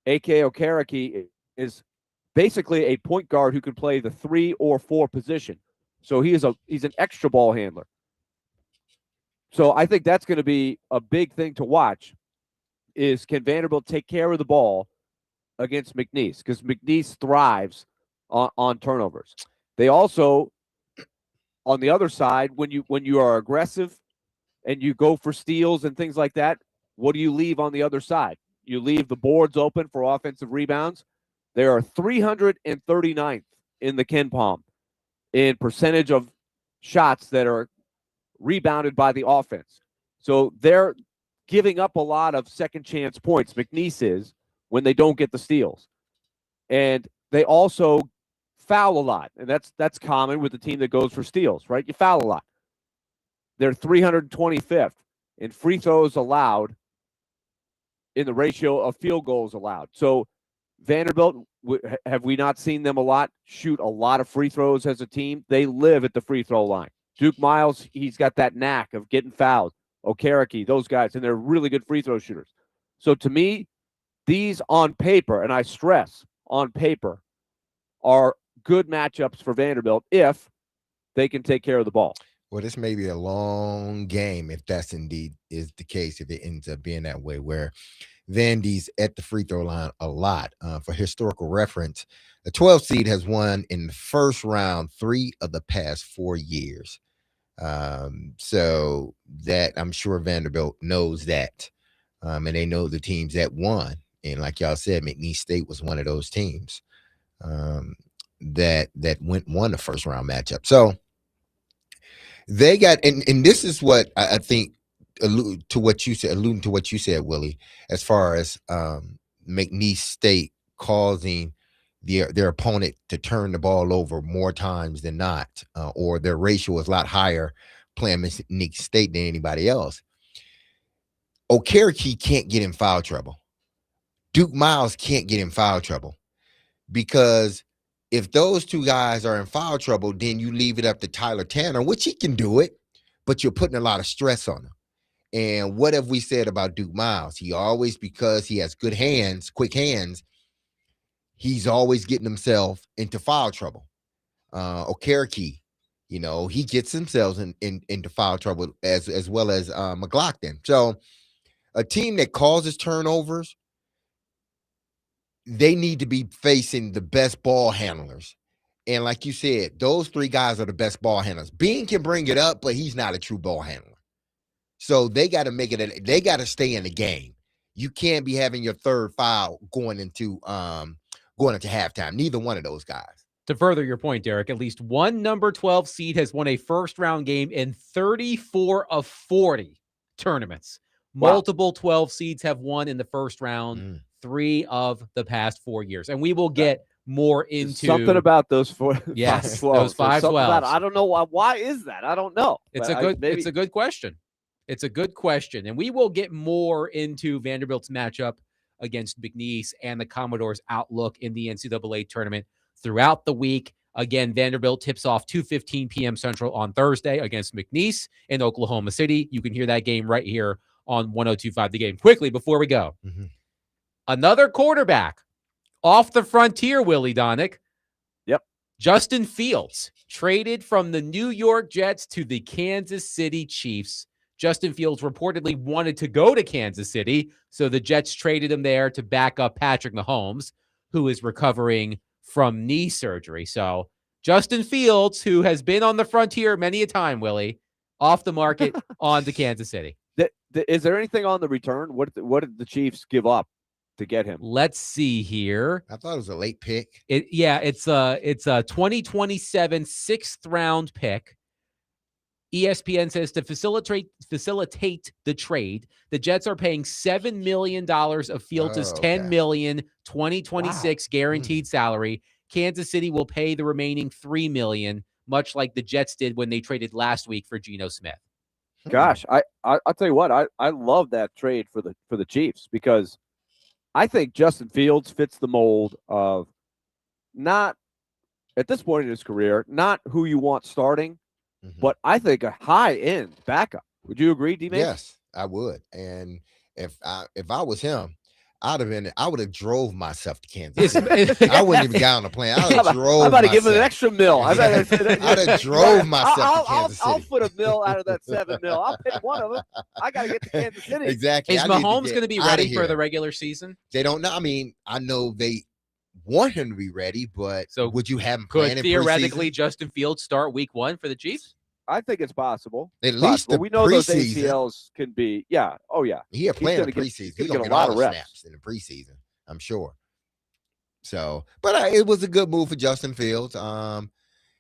A.K. Okereke is basically a point guard who can play the 3 or 4 position. So he's an extra ball handler. So I think that's going to be a big thing to watch, is can Vanderbilt take care of the ball against McNeese? Because McNeese thrives on turnovers. They also, on the other side, when you are aggressive and you go for steals and things like that, what do you leave on the other side? You leave the boards open for offensive rebounds. They are 339th in the KenPom in percentage of shots that are rebounded by the offense. So they're giving up a lot of second chance points, McNeese is, when they don't get the steals. And they also foul a lot. And that's common with the team that goes for steals, right? You foul a lot. They're 325th in free throws allowed in the ratio of field goals allowed. So Vanderbilt, have we not seen them a lot shoot a lot of free throws as a team? They live at the free throw line. Duke Miles, he's got that knack of getting fouled. Okereke, those guys, and they're really good free throw shooters. So to me, these on paper, and I stress on paper, are good matchups for Vanderbilt if they can take care of the ball. Well, this may be a long game if that's indeed is the case, if it ends up being that way, where Vandy's at the free throw line a lot. For historical reference, the 12 seed has won in the first round 3 of the past 4 years. So that I'm sure Vanderbilt knows that. And they know the teams that won. And like y'all said, McNeese State was one of those teams that won the first round matchup. So they got, and this is what I think alluding to what you said, Willie, as far as McNeese State causing their opponent to turn the ball over more times than not, or their ratio is a lot higher playing McNeese State than anybody else. Okereke can't get in foul trouble. Duke Miles can't get in foul trouble, because if those 2 guys are in foul trouble, then you leave it up to Tyler Tanner, which he can do it, but you're putting a lot of stress on him. And what have we said about Duke Miles? He always, because he has good hands, quick hands, he's always getting himself into foul trouble. Okereke, he gets himself into foul trouble as well as McLaughlin. So a team that causes turnovers, they need to be facing the best ball handlers. And like you said, those 3 guys are the best ball handlers. Bean can bring it up, but he's not a true ball handler. So they got to make it. They got to stay in the game. You can't be having your third foul going into halftime. Neither one of those guys. To further your point, Derek, at least one number 12 seed has won a first round game in 34 of 40 tournaments. Wow. Multiple 12 seeds have won in the first round 3 of the past 4 years. And we will get more into something about those 4. Yes, 5-12s. those 5-12s. I don't know why is that. I don't know. It's a good question. It's a good question. And we will get more into Vanderbilt's matchup against McNeese and the Commodores' outlook in the NCAA tournament throughout the week. Again, Vanderbilt tips off 2:15 p.m. Central on Thursday against McNeese in Oklahoma City. You can hear that game right here on 102.5 The Game. Quickly, before we go, another quarterback off the frontier, Willie Donick. Yep. Justin Fields traded from the New York Jets to the Kansas City Chiefs. Justin Fields reportedly wanted to go to Kansas City, so the Jets traded him there to back up Patrick Mahomes, who is recovering from knee surgery. So Justin Fields, who has been on the frontier many a time, Willie, off the market on to Kansas City. Is there anything on the return? What did the Chiefs give up to get him. Let's see here. I thought it was a late pick. It's a 2027 6th round pick. ESPN says to facilitate the trade, the Jets are paying $7 million of Fields' $10 million 2026 guaranteed salary. Kansas City will pay the remaining $3 million, much like the Jets did when they traded last week for Geno Smith. Gosh, I'll tell you what, I love that trade for the Chiefs, because I think Justin Fields fits the mold of not, at this point in his career, not who you want starting, but I think a high-end backup. Would you agree, D-Man? Yes, I would. And if I was him, I would have drove myself to Kansas City. I wouldn't even got on the plane. I would have drove. I'm about to give him an myself. extra mil. I'd have drove myself to Kansas City. I'll put a mil out of that $7 million. I'll pick one of them. I got to get to Kansas City. Exactly. Is Mahomes going to be ready for the regular season? They don't know. I mean, I know they want him to be ready, but would you have him playing in theoretically preseason? Justin Fields start week 1 for the Chiefs? I think it's possible. At least we know those ACLs can be. Yeah. Oh yeah. He'll play in the preseason. He's going to get a lot of snaps in the preseason, I'm sure. So, but it was a good move for Justin Fields.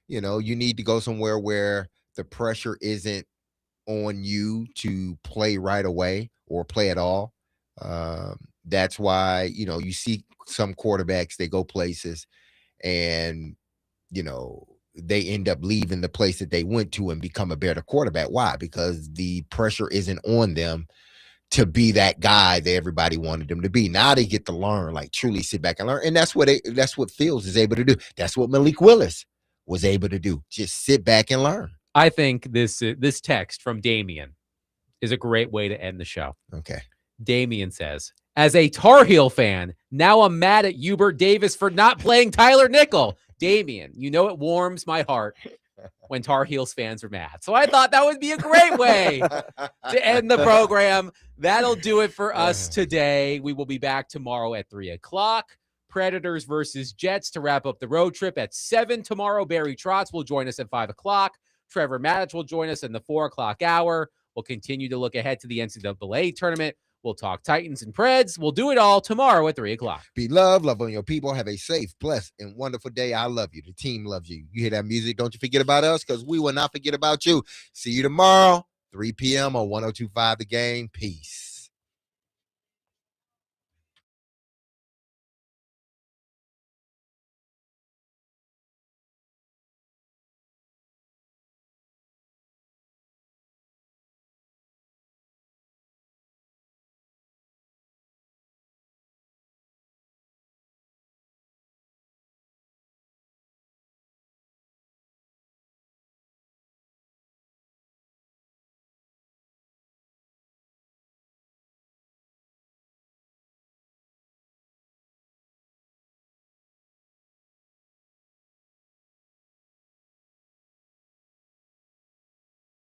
You need to go somewhere where the pressure isn't on you to play right away or play at all. That's why, you see some quarterbacks, they go places and, they end up leaving the place that they went to and become a better quarterback. Why? Because the pressure isn't on them to be that guy that everybody wanted them to be. Now they get to learn, like truly sit back and learn. And that's what Fields is able to do. That's what Malik Willis was able to do. Just sit back and learn. I think this text from Damien is a great way to end the show. Okay. Damien says, as a Tar Heel fan, now I'm mad at Hubert Davis for not playing Tyler Nickel. Damien, it warms my heart when Tar Heels fans are mad. So I thought that would be a great way to end the program. That'll do it for us today. We will be back tomorrow at 3:00. Predators versus Jets to wrap up the road trip at 7 tomorrow. Barry Trotz will join us at 5:00. Trevor Maddich will join us in the 4:00 hour. We'll continue to look ahead to the NCAA tournament. We'll talk Titans and Preds. We'll do it all tomorrow at 3:00. Be loved, love on your people. Have a safe, blessed, and wonderful day. I love you. The team loves you. You hear that music? Don't you forget about us, because we will not forget about you. See you tomorrow, 3 p.m. on 102.5 The Game. Peace.